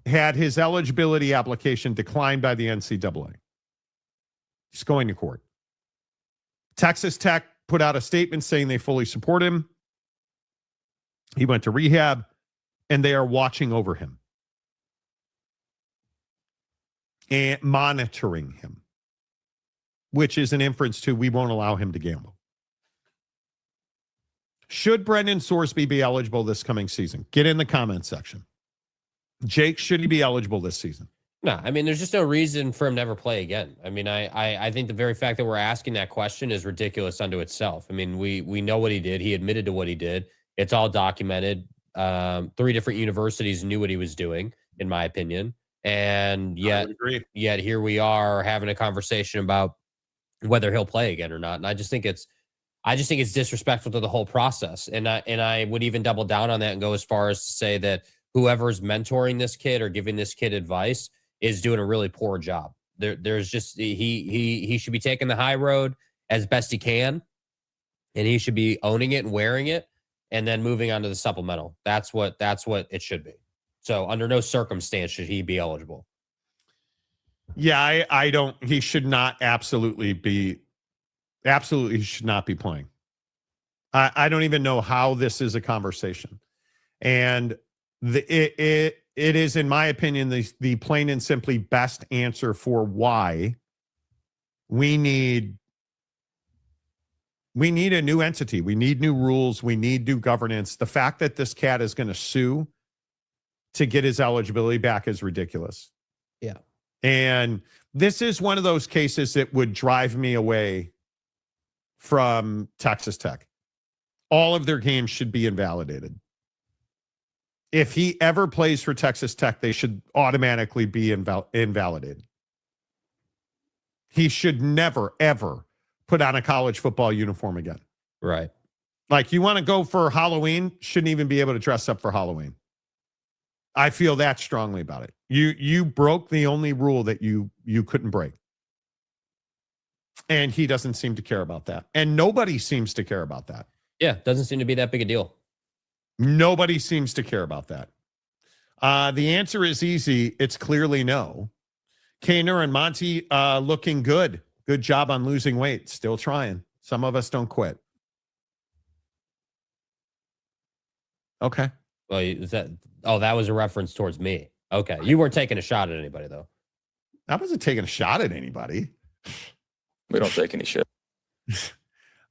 had his eligibility application declined by the NCAA. He's going to court. Texas Tech put out a statement saying they fully support him. He went to rehab, and they are watching over him and monitoring him, which is an inference to we won't allow him to gamble. Should Brendan Sorsby be eligible this coming season? Get in the comment section. Jake, should he be eligible this season? No, I mean, there's just no reason for him to ever play again. I mean, I think the very fact that we're asking that question is ridiculous unto itself. I mean, we know what he did. He admitted to what he did. It's all documented. 3 different universities knew what he was doing, in my opinion. And yet here we are having a conversation about whether he'll play again or not. And I just think it's disrespectful to the whole process. And I would even double down on that and go as far as to say that whoever's mentoring this kid or giving this kid advice is doing a really poor job. There's just he should be taking the high road as best he can, and he should be owning it and wearing it, and then moving on to the supplemental. That's what it should be. So under no circumstance should he be eligible. Yeah, I don't. He should not absolutely he should not be playing. I don't even know how this is a conversation, and it is, in my opinion, the plain and simply best answer for why we need a new entity. We need new rules. We need new governance. The fact that this cat is going to sue to get his eligibility back is ridiculous. Yeah. And this is one of those cases that would drive me away from Texas Tech. All of their games should be invalidated. If he ever plays for Texas Tech, they should automatically be invalidated. He should never, ever put on a college football uniform again. Right. Like, you want to go for Halloween, shouldn't even be able to dress up for Halloween. I feel that strongly about it. You broke the only rule that you couldn't break. And he doesn't seem to care about that. And nobody seems to care about that. Yeah, doesn't seem to be that big a deal. Nobody seems to care about that. The answer is easy. It's clearly no. Kaner and Monty looking good. Good job on losing weight. Still trying. Some of us don't quit. Okay. Well, that was a reference towards me. Okay. You weren't taking a shot at anybody, though. I wasn't taking a shot at anybody. We don't take any shit.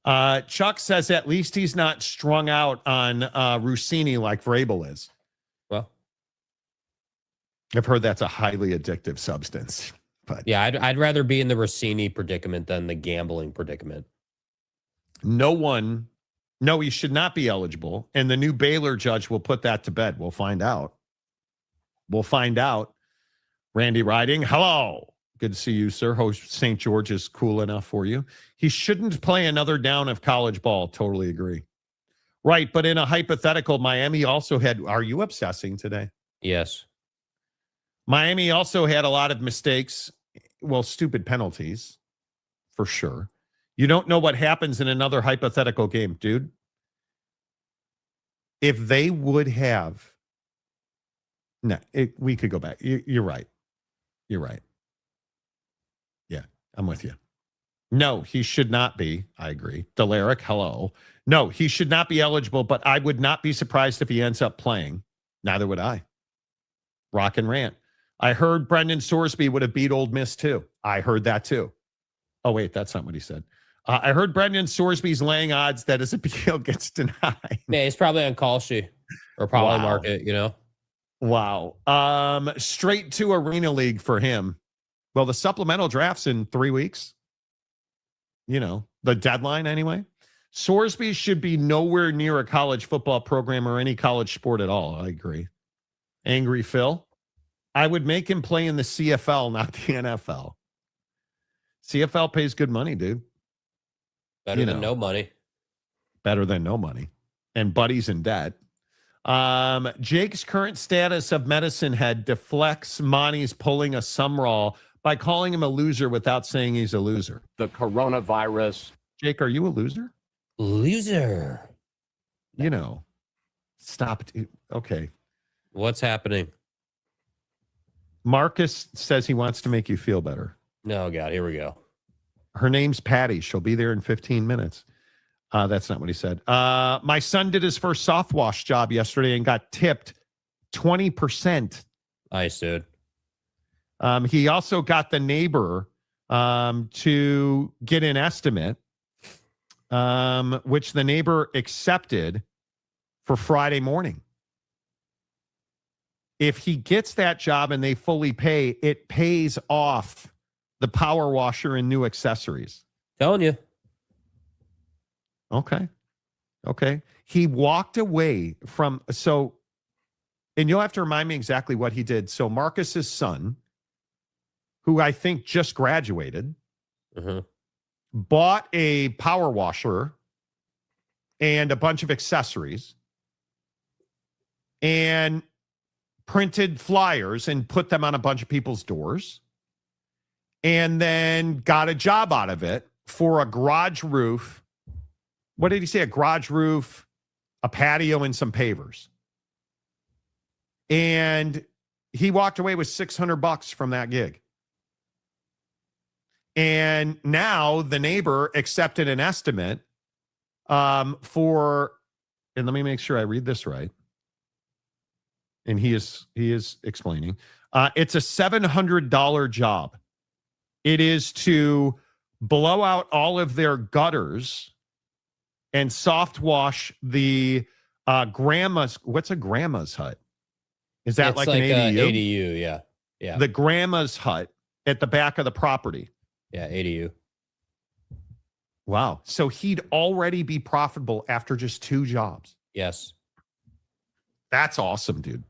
Chuck says at least he's not strung out on Rossini like Vrabel is. Well, I've heard that's a highly addictive substance. But yeah, I'd rather be in the Rossini predicament than the gambling predicament. No, he should not be eligible. And the new Baylor judge will put that to bed. We'll find out. Randy Riding, hello. Good to see you, sir. Host St. George is cool enough for you. He shouldn't play another down of college ball. Totally agree. Right, but in a hypothetical, Miami also had, are you obsessing today? Yes. Miami also had a lot of mistakes. Well, stupid penalties, for sure. You don't know what happens in another hypothetical game, dude. If they would have, we could go back. You're right. You're right. Yeah, I'm with you. No, he should not be. I agree. Delaric, hello. No, he should not be eligible, but I would not be surprised if he ends up playing. Neither would I. Rock and rant. I heard Brendan Sorsby would have beat Ole Miss too. I heard that too. Oh, wait, that's not what he said. I heard Brendan Sorsby's laying odds that his appeal gets denied. Yeah, he's probably on call sheet or probably market, Wow. Straight to Arena League for him. Well, the supplemental draft's in 3 weeks. The deadline anyway. Sorsby should be nowhere near a college football program or any college sport at all. I agree. Angry Phil. I would make him play in the CFL, not the NFL. CFL pays good money, dude. Better than no money. Better than no money. And Buddy's in debt. Jake's current status of medicine head deflects Monty's pulling a Sumrall by calling him a loser without saying he's a loser. The coronavirus. Jake, are you a loser? Loser. Stop. Okay. What's happening? Marcus says he wants to make you feel better. No, God, here we go. Her name's Patty. She'll be there in 15 minutes. That's not what he said. My son did his first soft wash job yesterday and got tipped 20%. Nice, dude. He also got the neighbor to get an estimate, which the neighbor accepted for Friday morning. If he gets that job and they fully pay, it pays off the power washer and new accessories. Telling you. Okay. He walked away from, and you'll have to remind me exactly what he did. So Marcus's son, who I think just graduated, bought a power washer and a bunch of accessories and printed flyers and put them on a bunch of people's doors, and then got a job out of it for a garage roof. What did he say? A garage roof, a patio, and some pavers. And he walked away with $600 from that gig. And now the neighbor accepted an estimate for, and let me make sure I read this right. And he is explaining. It's a $700 job. It is to blow out all of their gutters and soft wash the grandma's. What's a grandma's hut? Is that like an ADU? ADU, yeah. The grandma's hut at the back of the property. Yeah, ADU. Wow. So he'd already be profitable after just 2 jobs. Yes. That's awesome, dude.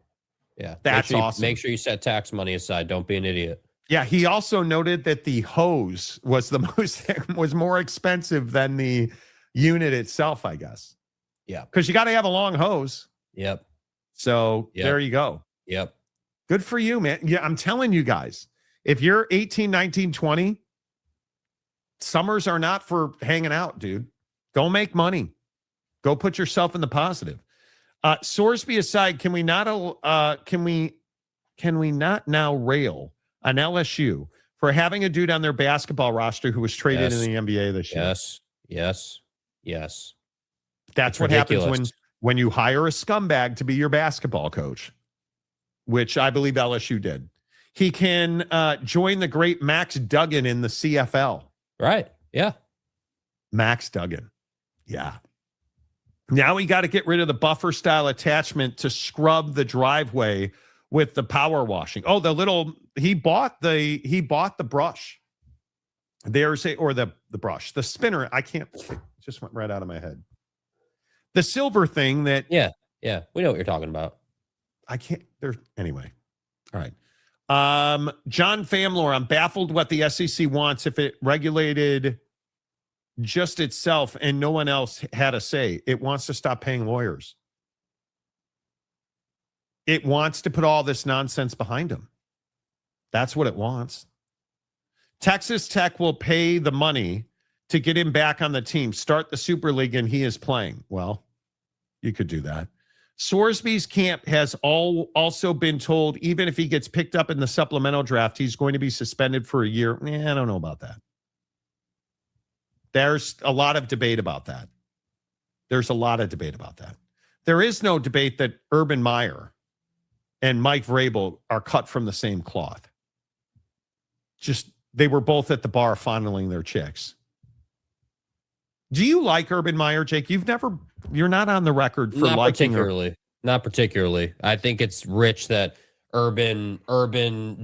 Yeah. That's awesome. Make sure you set tax money aside. Don't be an idiot. Yeah, he also noted that the hose was was more expensive than the unit itself, I guess. Yeah. Because you got to have a long hose. Yep. So there you go. Yep. Good for you, man. Yeah, I'm telling you guys, if you're 18, 19, 20, summers are not for hanging out, dude. Go make money. Go put yourself in the positive. Sorsby aside, can we not now rail on LSU for having a dude on their basketball roster who was traded in the NBA this year? Yes. That's what happens when you hire a scumbag to be your basketball coach, which I believe LSU did. He can join the great Max Duggan in the CFL. Right. Yeah. Max Duggan. Yeah. Now we got to get rid of the buffer style attachment to scrub the driveway with the power washing. Oh, he bought the brush. The brush, the spinner. It just went right out of my head. The silver thing that. Yeah. We know what you're talking about. Anyway. All right. John Famlor, I'm baffled what the SEC wants if it regulated just itself and no one else had a say. It wants to stop paying lawyers. It wants to put all this nonsense behind them. That's what it wants. Texas Tech will pay the money to get him back on the team, start the Super League, and he is playing. Well, you could do that. Sorsby's camp has also been told even if he gets picked up in the supplemental draft, he's going to be suspended for a year. I don't know about that. There's a lot of debate about that. There is no debate that Urban Meyer and Mike Vrabel are cut from the same cloth. Just they were both at the bar fondling their chicks. Do you like Urban Meyer, Jake? You're not on the record for liking her. Not particularly. I think it's rich that Urban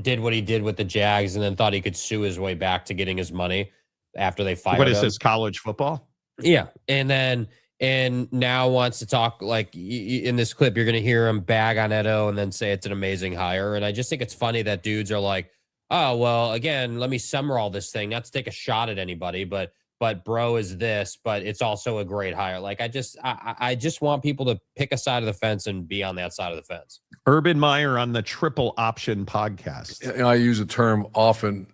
did what he did with the Jags and then thought he could sue his way back to getting his money after they fired him. What is this, college football? Yeah. And now wants to talk like in this clip, you're going to hear him bag on Edo and then say it's an amazing hire. And I just think it's funny that dudes are like, oh, well, again, let me summer all this thing, not to take a shot at anybody, but bro is this, but it's also a great hire. Like I just want people to pick a side of the fence and be on that side of the fence. Urban Meyer on the Triple Option podcast. I use a term often,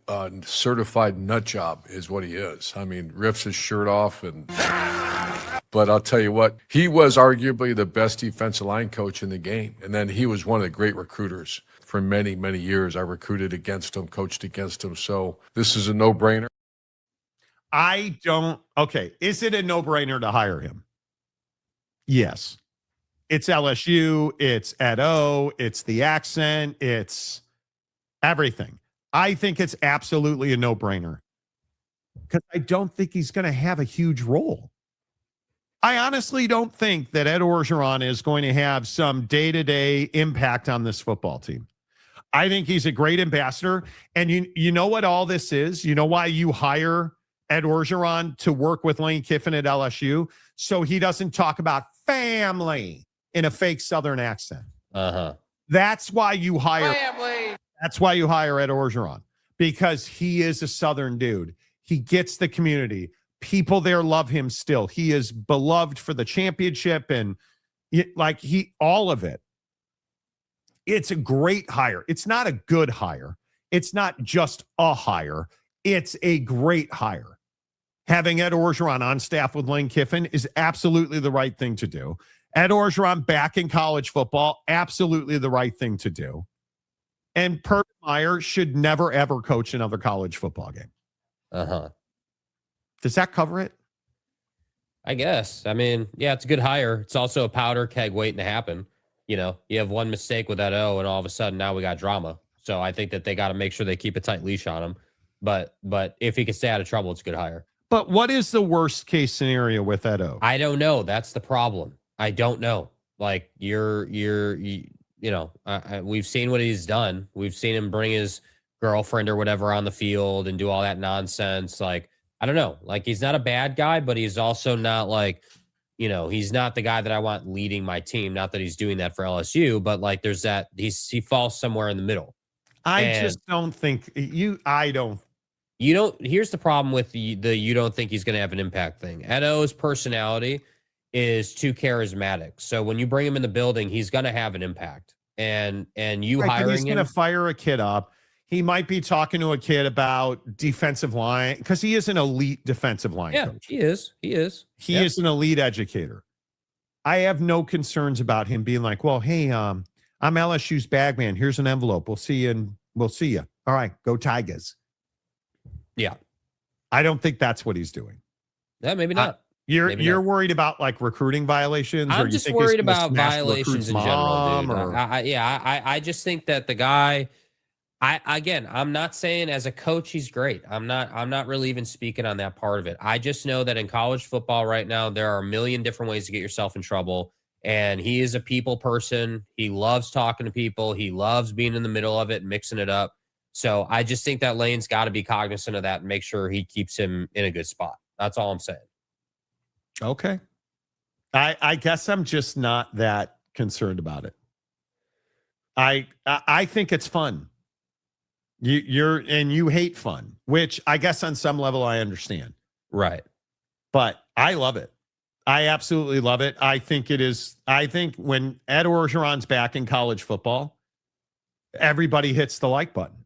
certified nut job is what he is. I mean, rips his shirt off but I'll tell you what, he was arguably the best defensive line coach in the game. And then he was one of the great recruiters for many, many years. I recruited against him, coached against him. So this is a no-brainer. Is it a no-brainer to hire him? Yes. It's LSU, it's Edo, it's the accent, it's everything. I think it's absolutely a no-brainer because I don't think he's going to have a huge role. I honestly don't think that Ed Orgeron is going to have some day-to-day impact on this football team. I think he's a great ambassador. And you know what all this is? You know why you hire Ed Orgeron to work with Lane Kiffin at LSU? So he doesn't talk about family in a fake Southern accent. That's why you hire family. That's why you hire Ed Orgeron, because he is a Southern dude. He gets the community. People there love him still. He is beloved for the championship and all of it. It's a great hire. It's not a good hire. It's not just a hire. It's a great hire. Having Ed Orgeron on staff with Lane Kiffin is absolutely the right thing to do. Ed Orgeron back in college football, absolutely the right thing to do. And Urban Meyer should never, ever coach another college football game. Does that cover it? I guess. I mean, yeah, it's a good hire. It's also a powder keg waiting to happen. You know, you have one mistake with that and all of a sudden now we got drama. So I think that they got to make sure they keep a tight leash on him. But if he can stay out of trouble, it's a good hire. But what is the worst case scenario with Edo? I don't know. That's the problem. I don't know. Like we've seen what he's done. We've seen him bring his girlfriend or whatever on the field and do all that nonsense. Like, I don't know. Like, he's not a bad guy, but he's also not like, he's not the guy that I want leading my team. Not that he's doing that for LSU, but like there's that he falls somewhere in the middle. Just don't think here's the problem with the you don't think he's going to have an impact thing. Edo's personality is too charismatic. So when you bring him in the building, he's going to have an impact. And you hiring he's going to fire a kid up. He might be talking to a kid about defensive line because he is an elite defensive line coach. He is. He is an elite educator. I have no concerns about him being like, well, hey, I'm LSU's bag man. Here's an envelope. We'll see you. All right, go Tigers. Yeah. I don't think that's what he's doing. Yeah, maybe not. You're worried about like recruiting violations? I'm just worried about violations in general, dude. I just think that the guy I'm not saying as a coach he's great. I'm not really even speaking on that part of it. I just know that in college football right now there are a million different ways to get yourself in trouble, and he is a people person. He loves talking to people. He loves being in the middle of it and mixing it up. So I just think that Lane's got to be cognizant of that and make sure he keeps him in a good spot. That's all I'm saying. Okay. I guess I'm just not that concerned about it. I think it's fun. You hate fun, which I guess on some level I understand. Right. But I love it. I absolutely love it. I think when Ed Orgeron's back in college football, everybody hits the like button,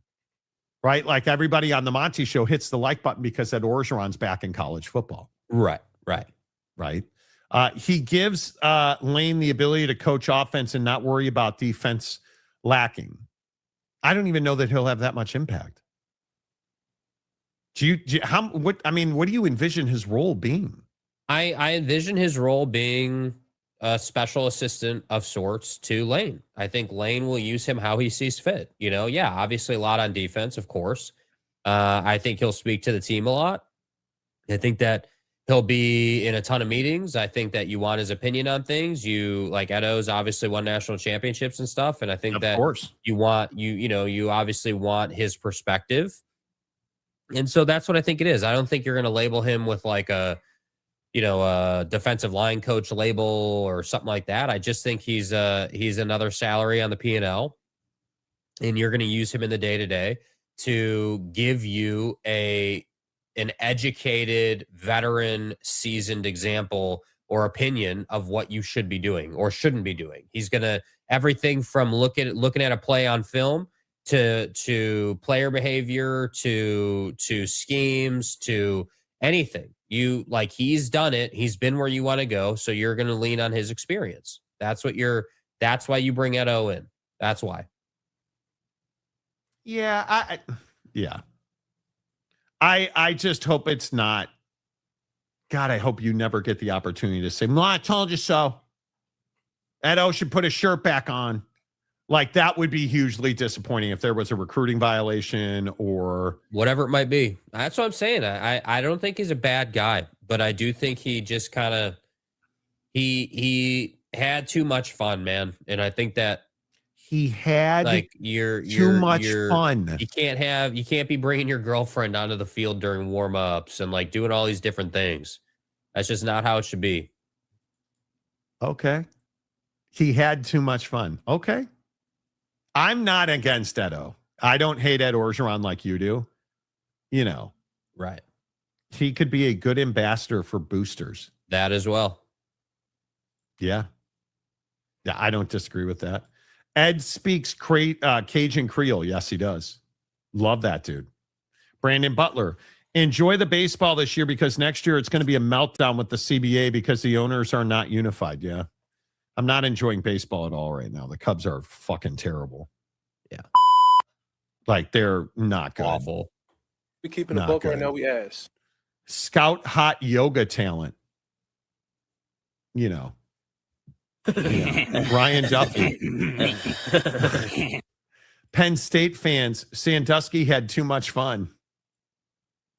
right? Like everybody on the Monty show hits the like button because Ed Orgeron's back in college football. Right. He gives Lane the ability to coach offense and not worry about defense lacking. I don't even know that he'll have that much impact. What do you envision his role being? I envision his role being a special assistant of sorts to Lane. I think Lane will use him how he sees fit. Obviously a lot on defense, of course. I think he'll speak to the team a lot. I think that he'll be in a ton of meetings. I think that you want his opinion on things. Edo's obviously won national championships and stuff. And I think you obviously want his perspective. And so that's what I think it is. I don't think you're going to label him with like a defensive line coach label or something like that. I just think he's another salary on the P&L, and you're going to use him in the day-to-day to give you an educated, veteran, seasoned example or opinion of what you should be doing or shouldn't be doing. He's going to everything from looking at a play on film to player behavior to schemes to anything. He's done it. He's been where you want to go. So you're going to lean on his experience. That's why you bring Edo in. That's why. Yeah. I just hope it's not. God, I hope you never get the opportunity to say, "No, I told you so." Edo should put his shirt back on. Like, that would be hugely disappointing if there was a recruiting violation or whatever it might be. That's what I'm saying. I don't think he's a bad guy, but I do think he just kind of he had too much fun, man. And I think that he had too much fun. You can't be bringing your girlfriend onto the field during warm-ups and doing all these different things. That's just not how it should be. Okay. He had too much fun. Okay. I'm not against Edo. I don't hate Ed Orgeron like you do. Right. He could be a good ambassador for boosters. That as well. Yeah. Yeah, I don't disagree with that. Ed speaks Cajun Creole. Yes, he does. Love that dude. Brandon Butler. Enjoy the baseball this year because next year it's going to be a meltdown with the CBA because the owners are not unified. Yeah. I'm not enjoying baseball at all right now. The Cubs are fucking terrible. Yeah. They're not good. Awful. We keeping the book right now. We ask. Scout hot yoga talent. Yeah. Ryan Duffy. Penn State fans, Sandusky had too much fun.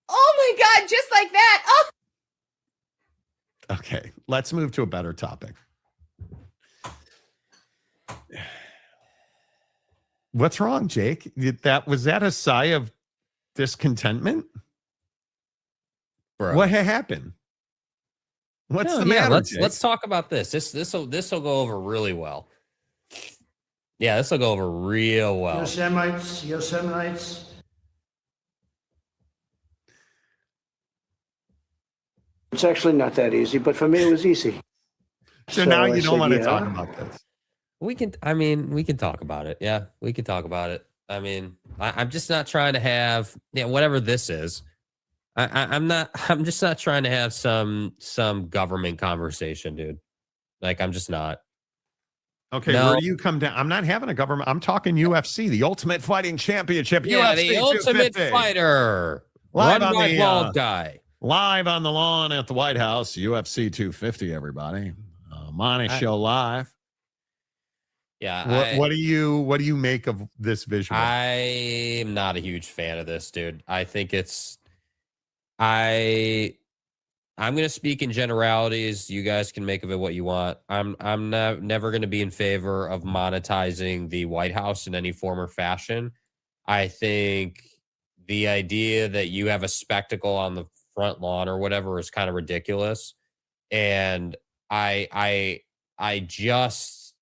Oh my God, just like that. Oh. Okay, let's move to a better topic. What's wrong, Jake? Was that a sigh of discontentment? Bro. What happened? What's the matter? Let's talk about this. This will go over really well. Yeah, this will go over real well. Yosemite. It's actually not that easy, but for me it was easy. So now you don't want to talk about this. We can talk about it. Yeah, we can talk about it. I'm just not trying to have whatever this is. I'm just not trying to have some government conversation, dude. I'm just not. Okay, where do you come down? I'm not having a government. I'm talking UFC, the Ultimate Fighting Championship. Yeah, UFC the Ultimate Fighter. Live Run on the bald guy. Live on the lawn at the White House, UFC 250, everybody. Monty Show live. Yeah. What do you make of this visual? I'm not a huge fan of this, dude. I think I'm going to speak in generalities. You guys can make of it what you want. I'm never going to be in favor of monetizing the White House in any form or fashion. I think the idea that you have a spectacle on the front lawn or whatever is kind of ridiculous. And I just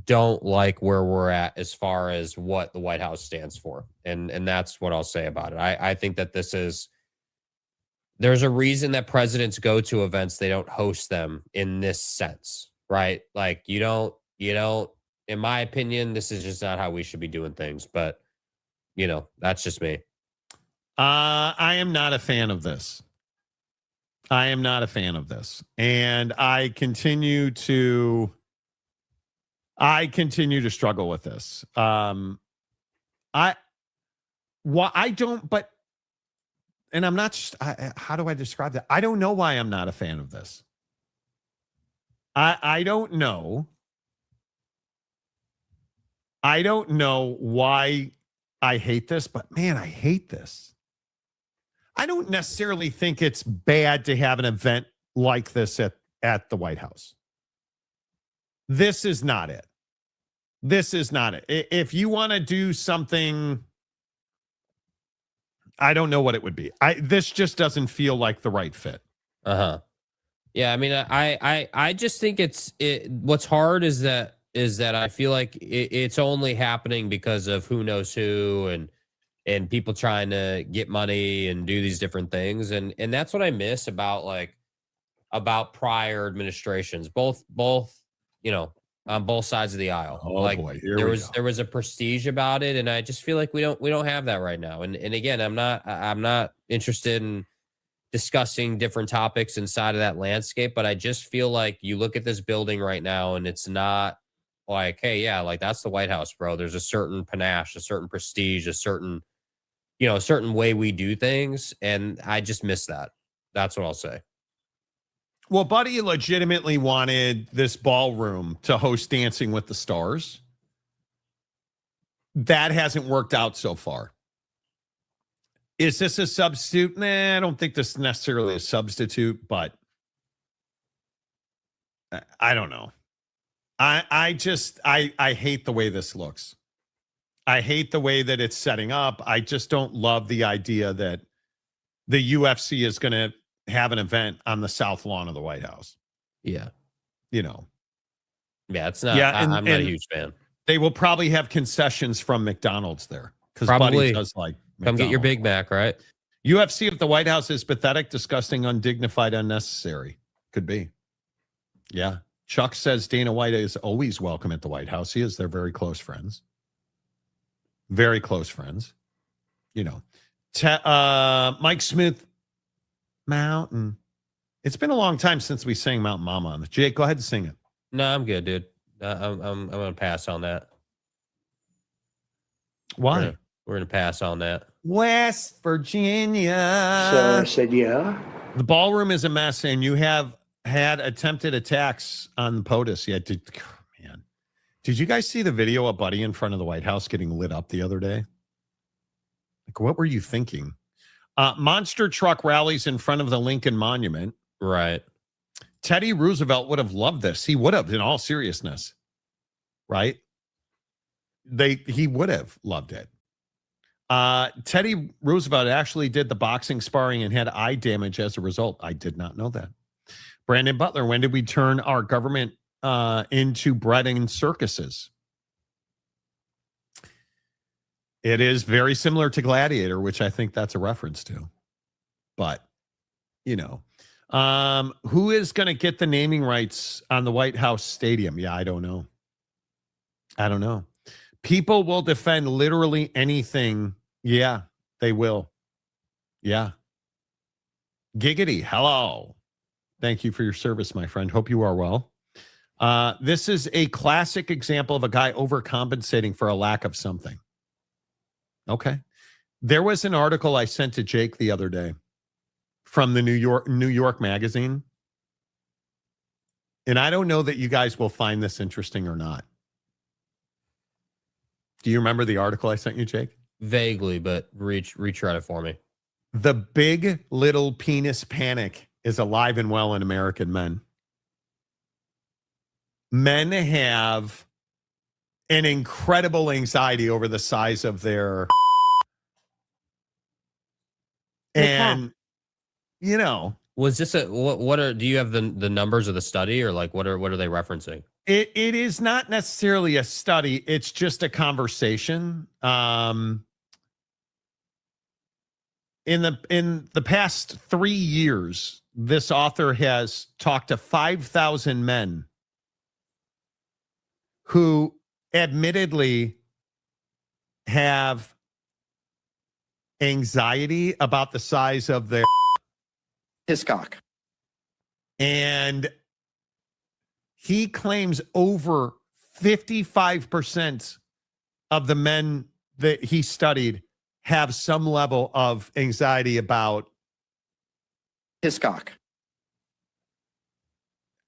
don't like where we're at as far as what the White House stands for. And that's what I'll say about it. I think that there's a reason that presidents go to events. They don't host them in this sense, right? Like you don't, in my opinion, this is just not how we should be doing things. But, that's just me. I am not a fan of this. And I continue to struggle with this. And I'm not just, how do I describe that? I don't know why I'm not a fan of this. I don't know. I don't know why I hate this, but man, I hate this. I don't necessarily think it's bad to have an event like this at the White House. This is not it. If you want to do something, I don't know what it would be. This just doesn't feel like the right fit. Yeah, I mean, I just think what's hard is that I feel like it's only happening because of who knows who and people trying to get money and do these different things. And that's what I miss about prior administrations, both, on both sides of the aisle. Boy, there was a prestige about it. And I just feel like we don't have that right now. And again, I'm not interested in discussing different topics inside of that landscape, but I just feel like you look at this building right now and it's not like, hey, yeah, like that's the White House, bro. There's a certain panache, a certain prestige, a certain way we do things. And I just miss that. That's what I'll say. Well, Buddy legitimately wanted this ballroom to host Dancing with the Stars. That hasn't worked out so far. Is this a substitute? Nah, I don't think this is necessarily a substitute, but I don't know. I hate the way this looks. I hate the way that it's setting up. I just don't love the idea that the UFC is going to have an event on the south lawn of the White House. Yeah. Yeah, it's not. Yeah, I'm not a huge fan. They will probably have concessions from McDonald's there because Buddy does like McDonald's. Come get your Big Mac, right? UFC at the White House is pathetic, disgusting, undignified, unnecessary. Could be. Yeah. Chuck says Dana White is always welcome at the White House. He is. They're very close friends. Very close friends. Mike Smith, Mountain. It's been a long time since we sang Mountain Mama on this. Jake, go ahead and sing it. No, I'm good, dude. I'm gonna pass on that. Why? We're gonna pass on that. West Virginia. Sarah said, yeah. The ballroom is a mess, and you have had attempted attacks on the POTUS. Yeah, did you guys see the video of Buddy in front of the White House getting lit up the other day? Like, what were you thinking? Monster truck rallies in front of the Lincoln Monument. Right. Teddy Roosevelt would have loved this. He would have, in all seriousness. Right? He would have loved it. Teddy Roosevelt actually did the boxing sparring and had eye damage as a result. I did not know that. Brandon Butler, when did we turn our government into bread and circuses? It is very similar to Gladiator, which I think that's a reference to. But, who is going to get the naming rights on the White House Stadium? Yeah, I don't know. People will defend literally anything. Yeah, they will. Yeah. Giggity, hello. Thank you for your service, my friend. Hope you are well. This is a classic example of a guy overcompensating for a lack of something. Okay. There was an article I sent to Jake the other day from the New York Magazine. And I don't know that you guys will find this interesting or not. Do you remember the article I sent you, Jake? Vaguely, but retread it for me. The big little penis panic is alive and well in American men. Men have an incredible anxiety over the size of their and you know, was this a what are do you have the numbers of the study, or like what are they referencing? it is not necessarily a study, it's just a conversation. In the past 3 years, this author has talked to 5,000 men who admittedly have anxiety about the size of their cock. And he claims over 55% of the men that he studied have some level of anxiety about his cock.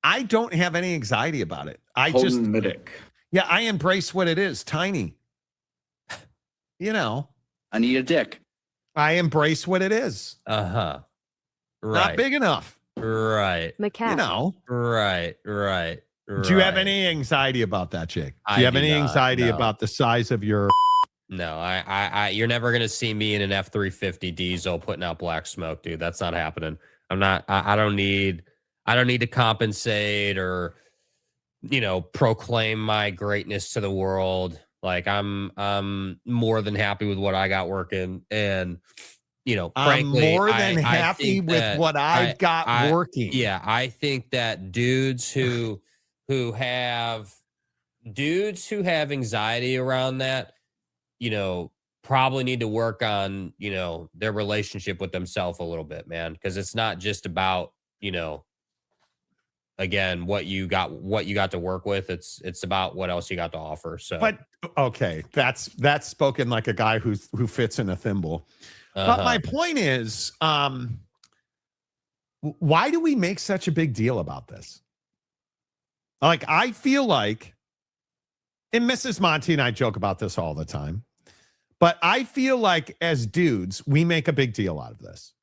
I don't have any anxiety about it. I embrace what it is, tiny. You know, I need a dick. I embrace what it is. Right. Not big enough. Right. You know. Right. Do you have any anxiety about that, Jake? Do you have any anxiety about the size of your? No, I you're never gonna see me in an F-350 diesel putting out black smoke, dude. That's not happening. I'm not. I don't need to compensate or, proclaim my greatness to the world. Like I'm more than happy with what I got working, and I'm frankly, more than happy with what I've got working. Yeah, I think that dudes who have anxiety around that, probably need to work on, their relationship with themselves a little bit, man. Because it's not just about, again, what you got to work with. It's about what else you got to offer. So, but okay, that's spoken like a guy who fits in a thimble. But my point is, why do we make such a big deal about this? Like, I feel like, and Mrs. Monty and I joke about this all the time, but I feel like as dudes, we make a big deal out of this.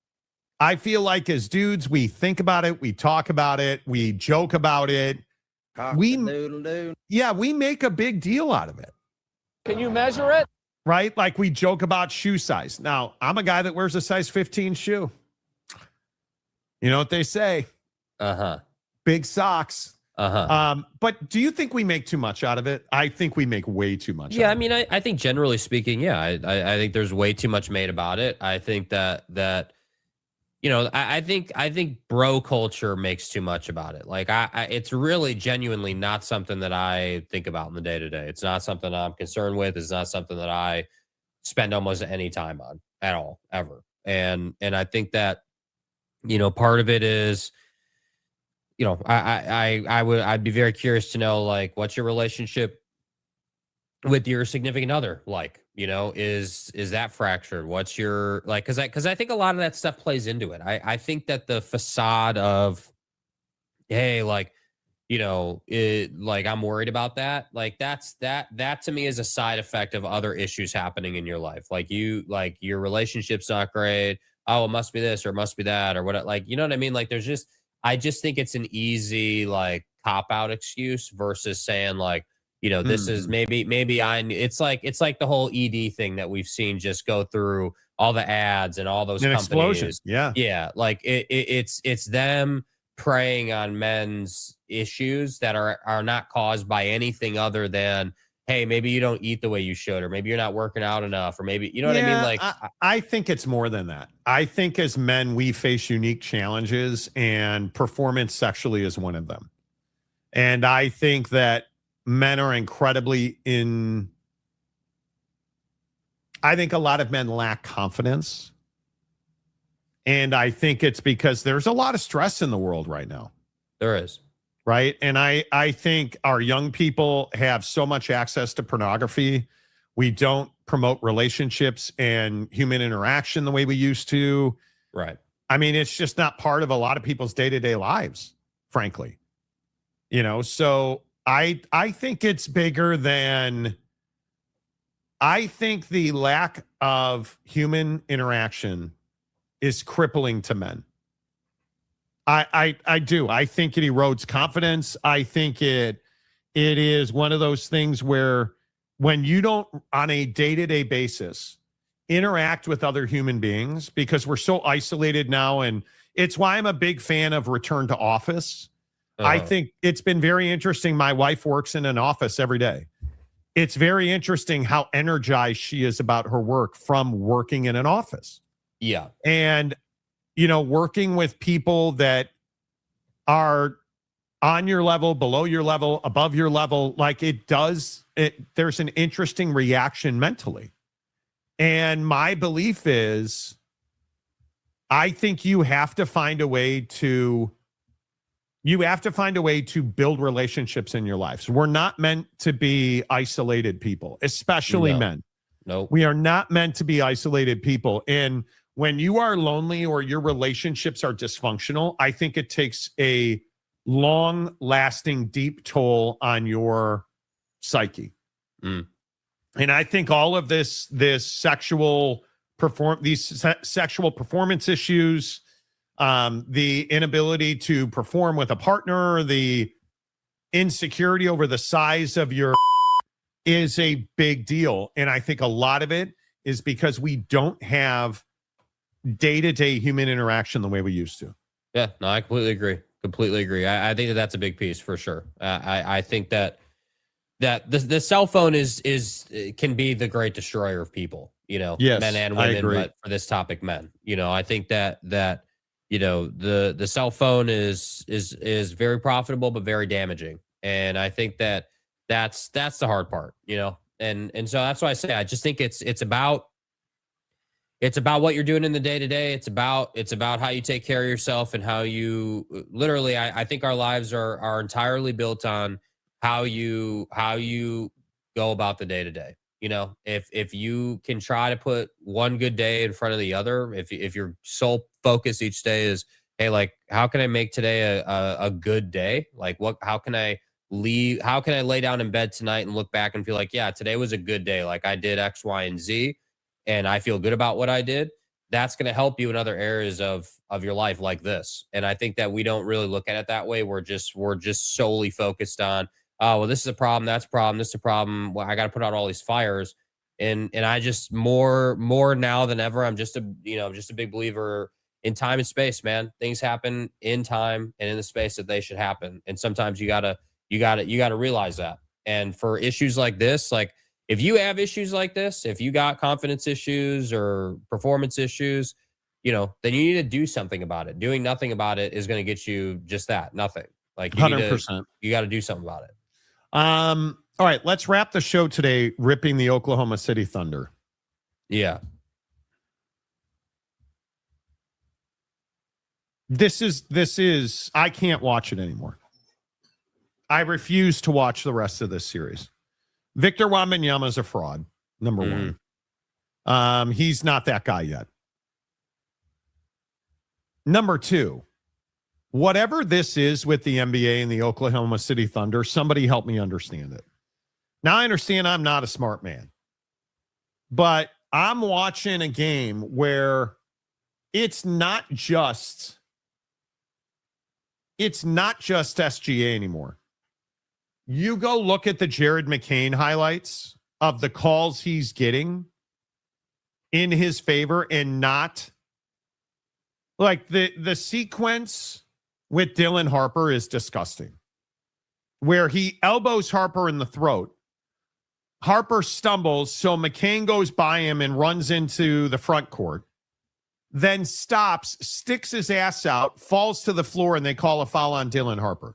I feel like as dudes, we think about it, we talk about it, we joke about it. We make a big deal out of it. Can you measure it? Right? Like we joke about shoe size. Now, I'm a guy that wears a size 15 shoe. You know what they say? Big socks. But do you think we make too much out of it? I think we make way too much. Yeah, I mean, I think generally speaking, yeah, I think there's way too much made about it. I think that I think bro culture makes too much about it. Like it's really genuinely not something that I think about in the day to day. It's not something I'm concerned with. It's not something that I spend almost any time on at all, ever. And I think that, part of it is, I'd be very curious to know, like, what's your relationship with your significant other like? Is that fractured? What's your because I think a lot of that stuff plays into it. I think that the facade of, hey, I'm worried about that. Like that to me is a side effect of other issues happening in your life. Like your relationship's not great. Oh, it must be this or it must be that or what? Like, you know what I mean? Like I just think it's an easy cop out excuse versus saying this is maybe it's like the whole ED thing that we've seen just go through all the ads and all those companies. Explosion. Yeah. Yeah. Like it's them preying on men's issues that are not caused by anything other than, hey, maybe you don't eat the way you should, or maybe you're not working out enough, or maybe, what I mean? Like, I think it's more than that. I think as men, we face unique challenges, and performance sexually is one of them. And I think that men are incredibly I think a lot of men lack confidence. And I think it's because there's a lot of stress in the world right now. There is. Right. And I think our young people have so much access to pornography. We don't promote relationships and human interaction the way we used to. Right. I mean, it's just not part of a lot of people's day-to-day lives, frankly. So I think it's bigger than I think the lack of human interaction is crippling to men. I do. I think it erodes confidence. I think it is one of those things where when you don't, on a day-to-day basis, interact with other human beings, because we're so isolated now, and it's why I'm a big fan of return to office. I think it's been very interesting. My wife works in an office every day. It's very interesting how energized she is about her work from working in an office. Yeah. And, working with people that are on your level, below your level, above your level, like there's an interesting reaction mentally. And my belief is, I think you have to find a way to build relationships in your lives. We're not meant to be isolated people, especially men. No, we are not meant to be isolated people. And when you are lonely or your relationships are dysfunctional, I think it takes a long-lasting, deep toll on your psyche. Mm. And I think all of these sexual performance issues, the inability to perform with a partner, the insecurity over the size of your is a big deal. And I think a lot of it is because we don't have day-to-day human interaction the way we used to. Yeah, no, I completely agree. I think that's a big piece for sure. I think that the cell phone can be the great destroyer of people, Yes, men and women, but for this topic, men. I think that the cell phone is very profitable but very damaging. And I think that's the hard part, and so that's why I say I just think it's about what you're doing in the day-to-day. It's about how you take care of yourself and how you literally, I think our lives are entirely built on how you go about the day-to-day. If you can try to put one good day in front of the other, if your sole focus each day is, hey, like, how can I make today a good day? Like, how can I lay down in bed tonight and look back and feel like, yeah, today was a good day. Like, I did X, Y, and Z, and I feel good about what I did. That's going to help you in other areas of your life like this. And I think that we don't really look at it that way. We're just solely focused on, oh, well, this is a problem, that's a problem, this is a problem. Well, I got to put out all these fires. And I just more now than ever, I'm just a big believer in time and space, man. Things happen in time and in the space that they should happen. And sometimes you gotta realize that. And for issues like this, like, if you have issues like this, if you got confidence issues or performance issues, then you need to do something about it. Doing nothing about it is going to get you just that, nothing. Like, 100%. You got to do something about it. All right, let's wrap the show today ripping the Oklahoma City Thunder. Yeah. This is I can't watch it anymore. I refuse to watch the rest of this series. Victor Wembanyama is a fraud, number one. He's not that guy yet. Number two, whatever this is with the NBA and the Oklahoma City Thunder, somebody help me understand it. Now, I understand I'm not a smart man, but I'm watching a game where it's not just SGA anymore. You go look at the Jared McCain highlights of the calls he's getting in his favor, and not like the sequence with Dylan Harper is disgusting, where he elbows Harper in the throat. Harper stumbles, so McCain goes by him and runs into the front court, then stops, sticks his ass out, falls to the floor, and they call a foul on Dylan Harper.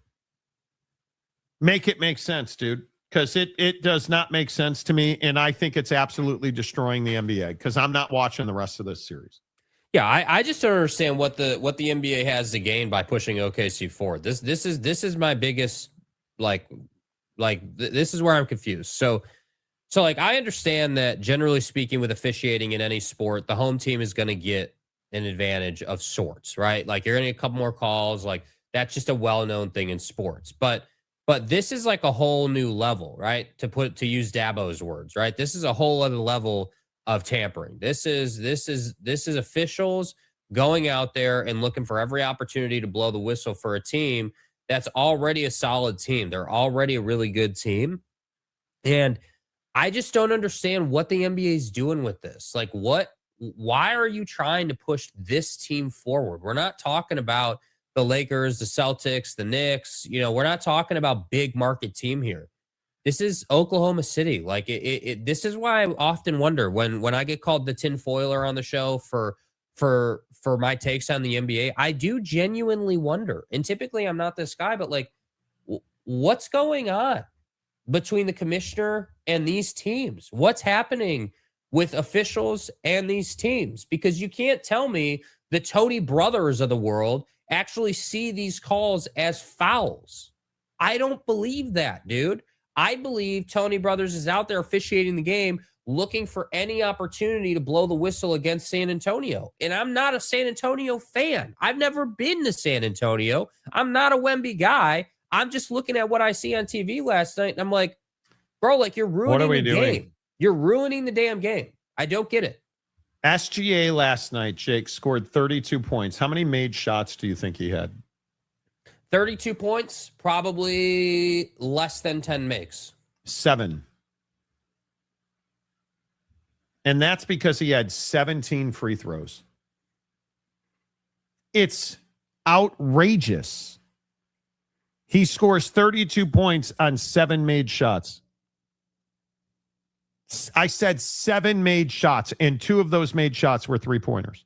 Make it make sense, dude, because it does not make sense to me, and I think it's absolutely destroying the NBA because I'm not watching the rest of this series. Yeah, I just don't understand what the NBA has to gain by pushing OKC forward. This is my biggest this is where I'm confused. So like, I understand that generally speaking with officiating in any sport, the home team is going to get an advantage of sorts, right? Like, you're going to get a couple more calls. Like, that's just a well-known thing in sports. But But this is like a whole new level, right? To use Dabo's words, right? This is a whole other level of tampering. This is officials going out there and looking for every opportunity to blow the whistle for a team that's already a solid team. They're already a really good team. And I just don't understand what the NBA is doing with this. Like, why are you trying to push this team forward? We're not talking about the Lakers, the Celtics, the Knicks. We're not talking about big market team here. This is Oklahoma City. Like, this is why I often wonder when I get called the tinfoiler on the show for my takes on the NBA. I do genuinely wonder. And typically I'm not this guy, but like, what's going on between the commissioner and these teams? What's happening with officials and these teams? Because you can't tell me the Tony brothers of the world actually see these calls as fouls. I don't believe that, dude. I believe Tony Brothers is out there officiating the game, looking for any opportunity to blow the whistle against San Antonio. And I'm not a San Antonio fan. I've never been to San Antonio. I'm not a Wemby guy. I'm just looking at what I see on TV last night, and I'm like, bro, like, you're ruining the game. You're ruining the damn game. I don't get it. SGA last night, Jake, scored 32 points. How many made shots do you think he had? 32 points, probably less than 10 makes. 7. And that's because he had 17 free throws. It's outrageous. He scores 32 points on 7 made shots. I said 7 made shots, and 2 of those made shots were 3-pointers.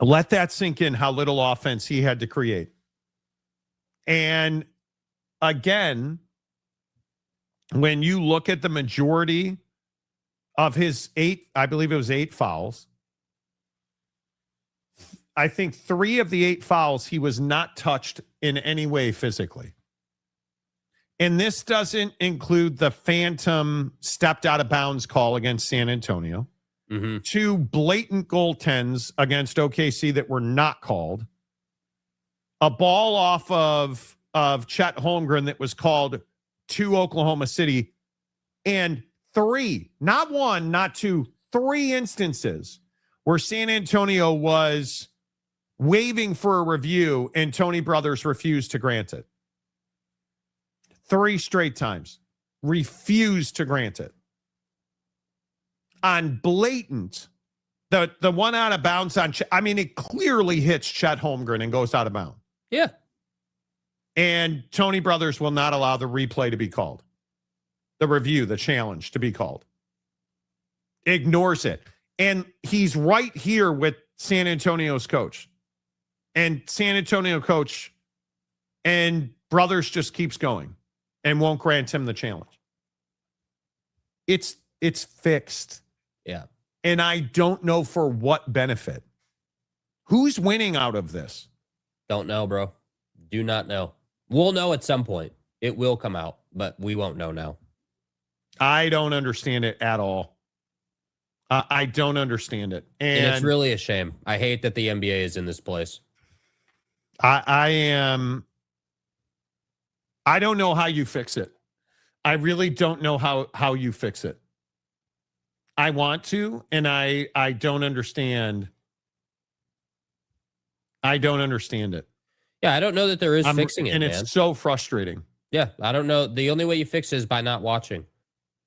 Let that sink in, how little offense he had to create. And again, when you look at the majority of his 8, I believe it was 8 fouls, I think 3 of the 8 fouls, he was not touched in any way physically. And this doesn't include the phantom stepped out of bounds call against San Antonio. 2 blatant goaltends against OKC that were not called. A ball off of Chet Holmgren that was called to Oklahoma City. And 3, not 1, not 2, 3 instances where San Antonio was waiting for a review and Tony Brothers refused to grant it. 3 straight times. Refused to grant it. On blatant, the one out of bounds on, I mean, it clearly hits Chet Holmgren and goes out of bounds. Yeah. And Tony Brothers will not allow the replay to be called. The review, the challenge to be called. Ignores it. And he's right here with San Antonio's coach. And San Antonio coach and Brothers just keeps going and won't grant him the challenge. It's fixed. Yeah. And I don't know for what benefit. Who's winning out of this? Don't know, bro. Do not know. We'll know at some point. It will come out, but we won't know now. I don't understand it at all. I don't understand it. And it's really a shame. I hate that the NBA is in this place. I don't know how you fix it. I really don't know how you fix it. I want to, and I don't understand. I don't understand it. Yeah, I don't know that there is fixing it, and man. It's so frustrating. Yeah, I don't know. The only way you fix it is by not watching.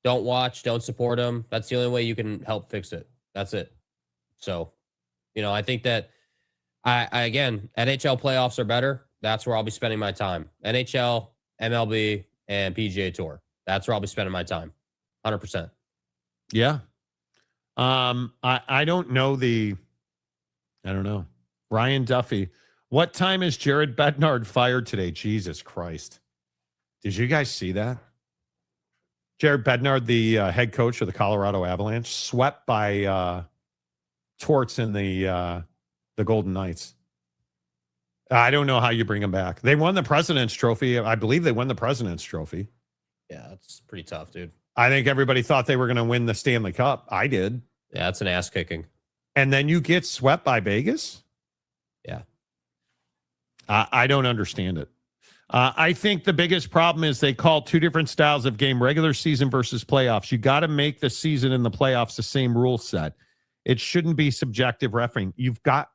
Don't watch, don't support them. That's the only way you can help fix it. That's it. So, I think that I again, NHL playoffs are better. That's where I'll be spending my time. NHL, MLB, and PGA Tour. That's where I'll be spending my time. 100%. Yeah. I don't know I don't know. Ryan Duffy. What time is Jared Bednard fired today? Jesus Christ. Did you guys see that? Jared Bednard, the head coach of the Colorado Avalanche, swept by Torts in the Golden Knights. I don't know how you bring him back. They won the President's Trophy. I believe they won the President's Trophy. Yeah, that's pretty tough, dude. I think everybody thought they were going to win the Stanley Cup. I did. Yeah, that's an ass kicking. And then you get swept by Vegas? Yeah. I don't understand it. I think the biggest problem is they call two different styles of game, regular season versus playoffs. You got to make the season and the playoffs the same rule set. It shouldn't be subjective refereeing. You've got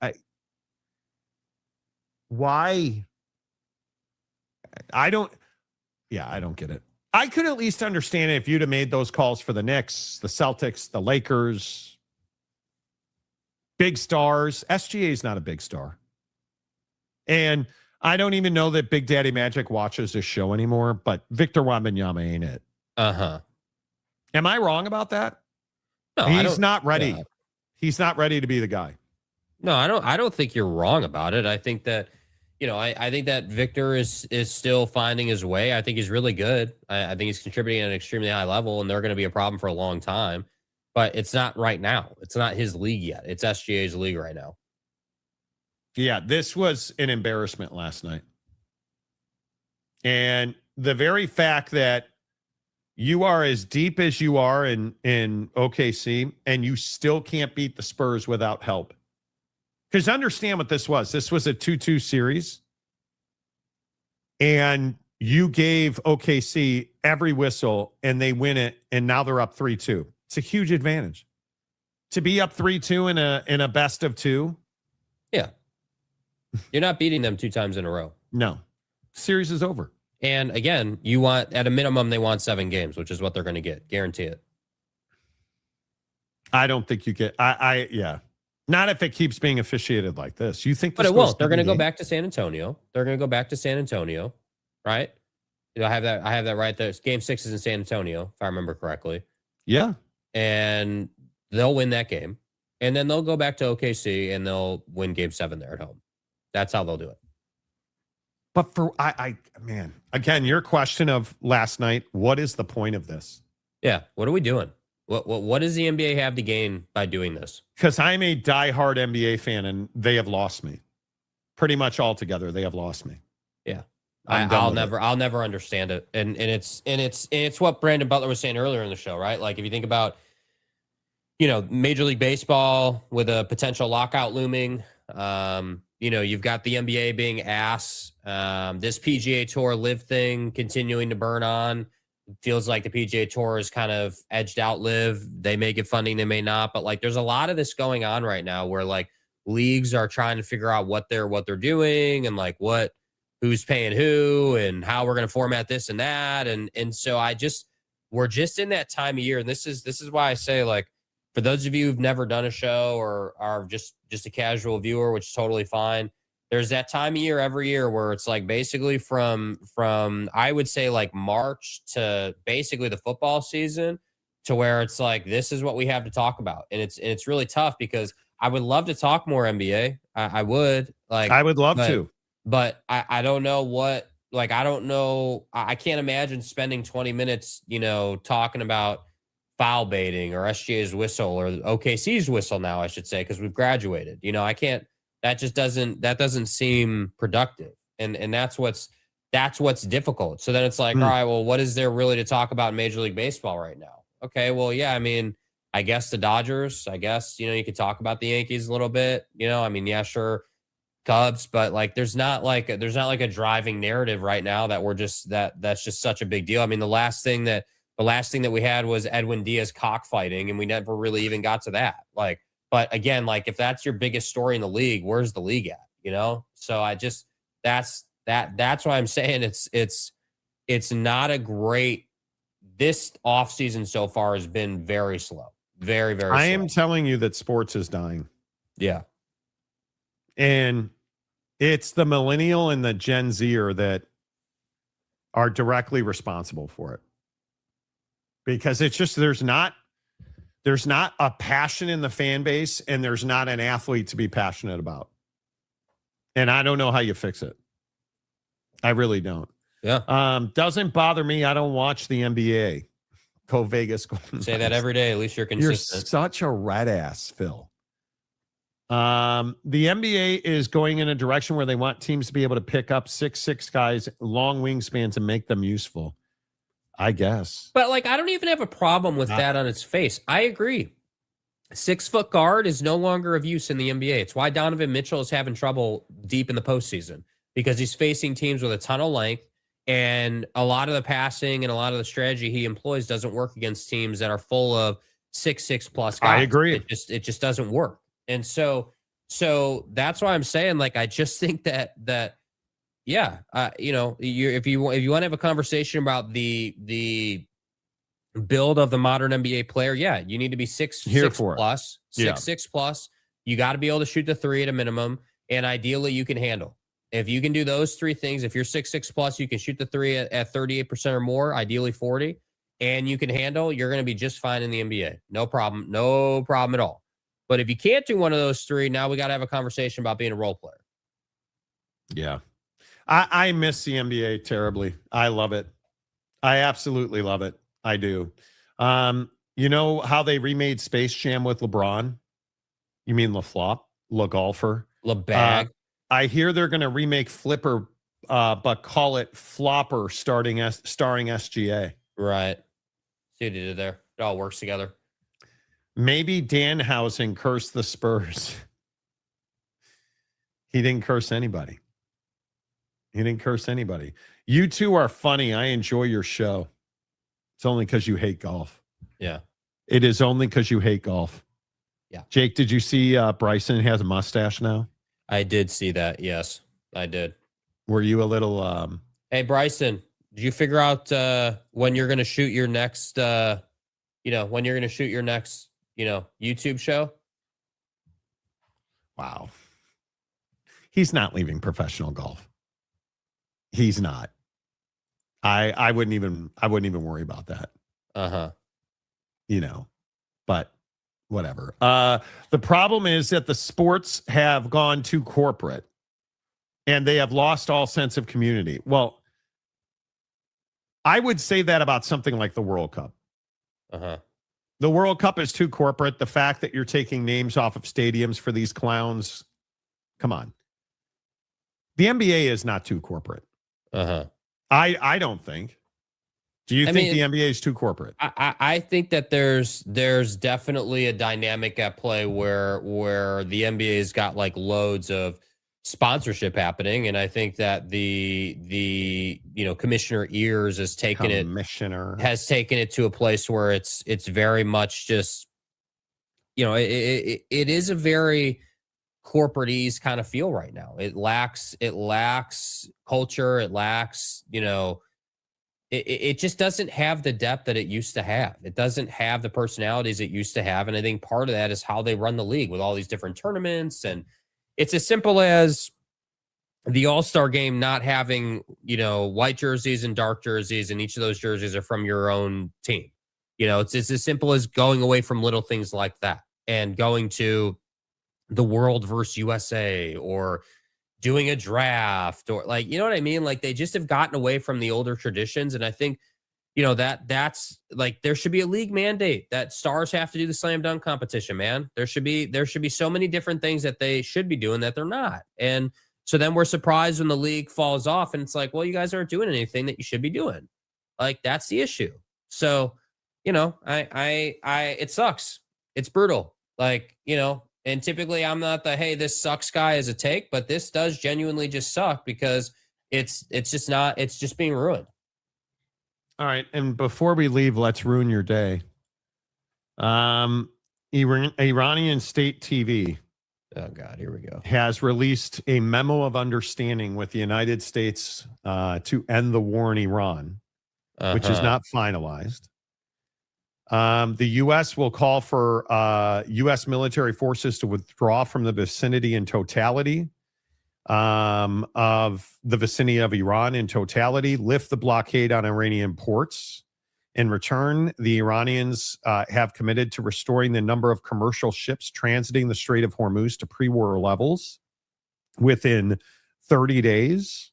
why? I don't get it. I could at least understand it if you'd have made those calls for the Knicks, the Celtics, the Lakers, big stars. SGA is not a big star. And I don't even know that Big Daddy Magic watches this show anymore, but Victor Wembanyama ain't it. Uh-huh. Am I wrong about that? No, he's not ready. Yeah. He's not ready to be the guy. No, I don't think you're wrong about it. I think that, I think that Victor is still finding his way. I think he's really good. I think he's contributing at an extremely high level, and they're going to be a problem for a long time. But it's not right now. It's not his league yet. It's SGA's league right now. Yeah, this was an embarrassment last night. And the very fact that you are as deep as you are in OKC and you still can't beat the Spurs without help. Because understand what this was. This was a 2-2 series. And you gave OKC every whistle and they win it. And now they're up 3-2. It's a huge advantage. To be up 3-2 in a best of two. Yeah. You're not beating them 2 times in a row. No. Series is over. And again, you want, at a minimum, they want 7 games, which is what they're going to get. Guarantee it. I don't think you get, yeah. Not if it keeps being officiated like this. You think, but it won't. They're going to go back to San Antonio. They're going to go back to San Antonio, right? I have that right there. Game 6 is in San Antonio, if I remember correctly. Yeah. And they'll win that game. And then they'll go back to OKC and they'll win game 7 there at home. That's how they'll do it. But for man, again, your question of last night, what is the point of this? Yeah, what are we doing? What does the NBA have to gain by doing this? Because I'm a diehard NBA fan, and they have lost me. Pretty much altogether, they have lost me. Yeah, I'll never understand it. And it's what Brandon Butler was saying earlier in the show, right? Like if you think about, Major League Baseball with a potential lockout looming. You've got the NBA being ass. This PGA Tour live thing continuing to burn on. It feels like the PGA Tour is kind of edged out live. They may get funding, they may not. But like, there's a lot of this going on right now where like leagues are trying to figure out what they're doing and like who's paying who and how we're going to format this and that. And so we're just in that time of year. And this is why I say, like, for those of you who've never done a show or are just a casual viewer, which is totally fine, there's that time of year every year where it's like basically from I would say like March to basically the football season to where it's like, this is what we have to talk about. And it's really tough because I would love to talk more NBA. I would love to, but I don't know what, like, I don't know. I can't imagine spending 20 minutes, talking about foul baiting or SGA's whistle or OKC's whistle now, I should say, because we've graduated. I can't. That doesn't seem productive, and that's what's difficult. So then it's like, all right, well, what is there really to talk about in Major League Baseball right now? Okay, well, yeah, I mean, I guess the Dodgers. I guess you could talk about the Yankees a little bit. I mean, yeah, sure, Cubs, but like, there's not like a driving narrative right now that that's just such a big deal. I mean, the last thing that we had was Edwin Diaz cockfighting, and we never really even got to that. Like, but again, like if that's your biggest story in the league, where's the league at? So that's why I'm saying it's not a great. This offseason so far has been very slow, very, very slow. I am telling you that sports is dying. Yeah, and it's the millennial and the Gen Zer that are directly responsible for it. Because it's just there's not a passion in the fan base, and there's not an athlete to be passionate about. And I don't know how you fix it. I really don't. Yeah. Doesn't bother me. I don't watch the NBA. Go Vegas. Say that every day. At least you're consistent. You're such a red ass, Phil. The NBA is going in a direction where they want teams to be able to pick up 6'6" guys, long wingspans, and make them useful. I guess. But like, I don't even have a problem with that on its face. I agree. 6-foot guard is no longer of use in the NBA. It's why Donovan Mitchell is having trouble deep in the postseason. because he's facing teams with a ton of length, and a lot of the passing and a lot of the strategy he employs doesn't work against teams that are full of 6'6" plus guys. I agree. It just doesn't work. And so that's why I'm saying, like, I just think that yeah, if you want to have a conversation about the build of the modern NBA player, yeah, you need to be 6'6" plus, 6'6" plus. You got to be able to shoot the three at a minimum, and ideally you can handle. If you can do those three things, if you're 6'6" plus, you can shoot the three at 38% or more, ideally 40, and you can handle, you're going to be just fine in the NBA. No problem at all. But if you can't do one of those three, now we got to have a conversation about being a role player. Yeah. I miss the NBA terribly. I love it. I absolutely love it. I do. You know how they remade Space Jam with LeBron? You mean LaFlop? LaGolfer? LeBag? I hear they're going to remake Flipper, but call it Flopper, starring SGA. Right. See what you did there. It all works together. Maybe Danhausen cursed the Spurs. He didn't curse anybody. You two are funny. I enjoy your show. It's only because you hate golf. Yeah. It is only because you hate golf. Yeah. Jake, did you see Bryson has a mustache now? I did see that. Yes, I did. Were you a little... Hey, Bryson, did you figure out when you're going to shoot your next, YouTube show? Wow. He's not leaving professional golf. He's not. I wouldn't even worry about that. But whatever. The problem is that the sports have gone too corporate and they have lost all sense of community. Well, I would say that about something like the World Cup. The World Cup is too corporate. The fact that you're taking names off of stadiums for these clowns, come on. The NBA is not too corporate. I don't think. Do you think the NBA is too corporate? I think that there's definitely a dynamic at play where the NBA's got like loads of sponsorship happening, and I think that the Commissioner Ears has taken it to a place where it's very much just it is a very corporate-ese kind of feel right now. It lacks culture. It lacks, it just doesn't have the depth that it used to have. It doesn't have the personalities it used to have. And I think part of that is how they run the league with all these different tournaments. And it's as simple as the All-Star game not having, white jerseys and dark jerseys, and each of those jerseys are from your own team. It's as simple as going away from little things like that and going to the World versus USA or doing a draft or like, you know what I mean? Like they just have gotten away from the older traditions. And I think, that's like, there should be a league mandate that stars have to do the slam dunk competition, man. There should be so many different things that they should be doing that they're not. And so then we're surprised when the league falls off and it's like, well, you guys aren't doing anything that you should be doing. Like that's the issue. So, it sucks. It's brutal. Like, and typically I'm not the, hey, this sucks guy as a take, but this does genuinely just suck because it's just being ruined. All right. And before we leave, let's ruin your day. Iranian state TV. Oh God, here we go. Has released a memo of understanding with the United States to end the war in Iran, which is not finalized. The U.S. will call for U.S. military forces to withdraw from the vicinity in totality of the vicinity of Iran in totality, lift the blockade on Iranian ports. In return, the Iranians have committed to restoring the number of commercial ships transiting the Strait of Hormuz to pre-war levels within 30 days.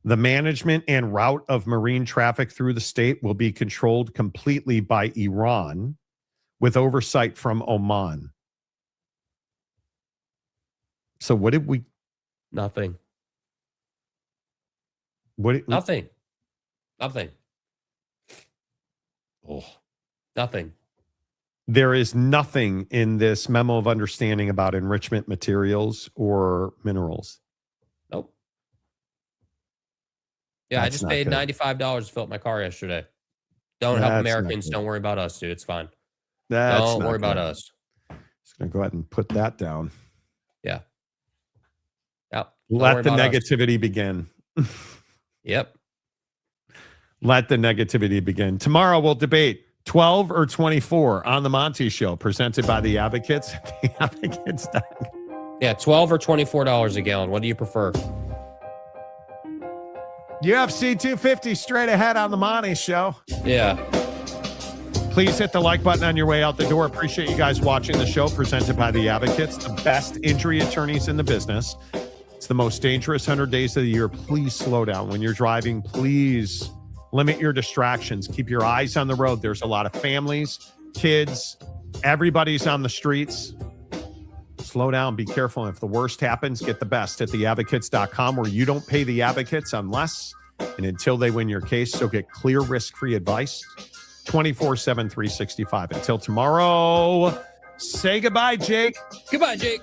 The management and route of marine traffic through the state will be controlled completely by Iran with oversight from Oman. So what did we... Nothing. Nothing. Oh, nothing. There is nothing in this memo of understanding about enrichment materials or minerals. Nope. Yeah, I That's just not paid good. $95 to fill up my car yesterday. Don't help That's not Americans. good. Don't worry about us, dude. It's fine. That's Don't not worry about good. us. Just gonna go ahead and put that down. Yeah. Yep. Don't Let worry the about us. negativity begin. Yep. Let the negativity begin. Tomorrow we'll debate 12 or 24 on the Monty Show, presented by the Advocates. The Advocates. Yeah, $12 or $24 a gallon. What do you prefer? UFC 250 straight ahead on the Monty Show. Yeah. Please hit the like button on your way out the door. Appreciate you guys watching the show, presented by the Advocates, the best injury attorneys in the business. It's the most dangerous 100 days of the year. Please slow down when you're driving. Please limit your distractions. Keep your eyes on the road. There's a lot of families, kids, everybody's on the streets. Slow down. Be careful. And if the worst happens, get the best at theadvocates.com, where you don't pay the advocates unless and until they win your case. So get clear, risk-free advice 24/7, 365. Until tomorrow, say goodbye, Jake. Goodbye, Jake.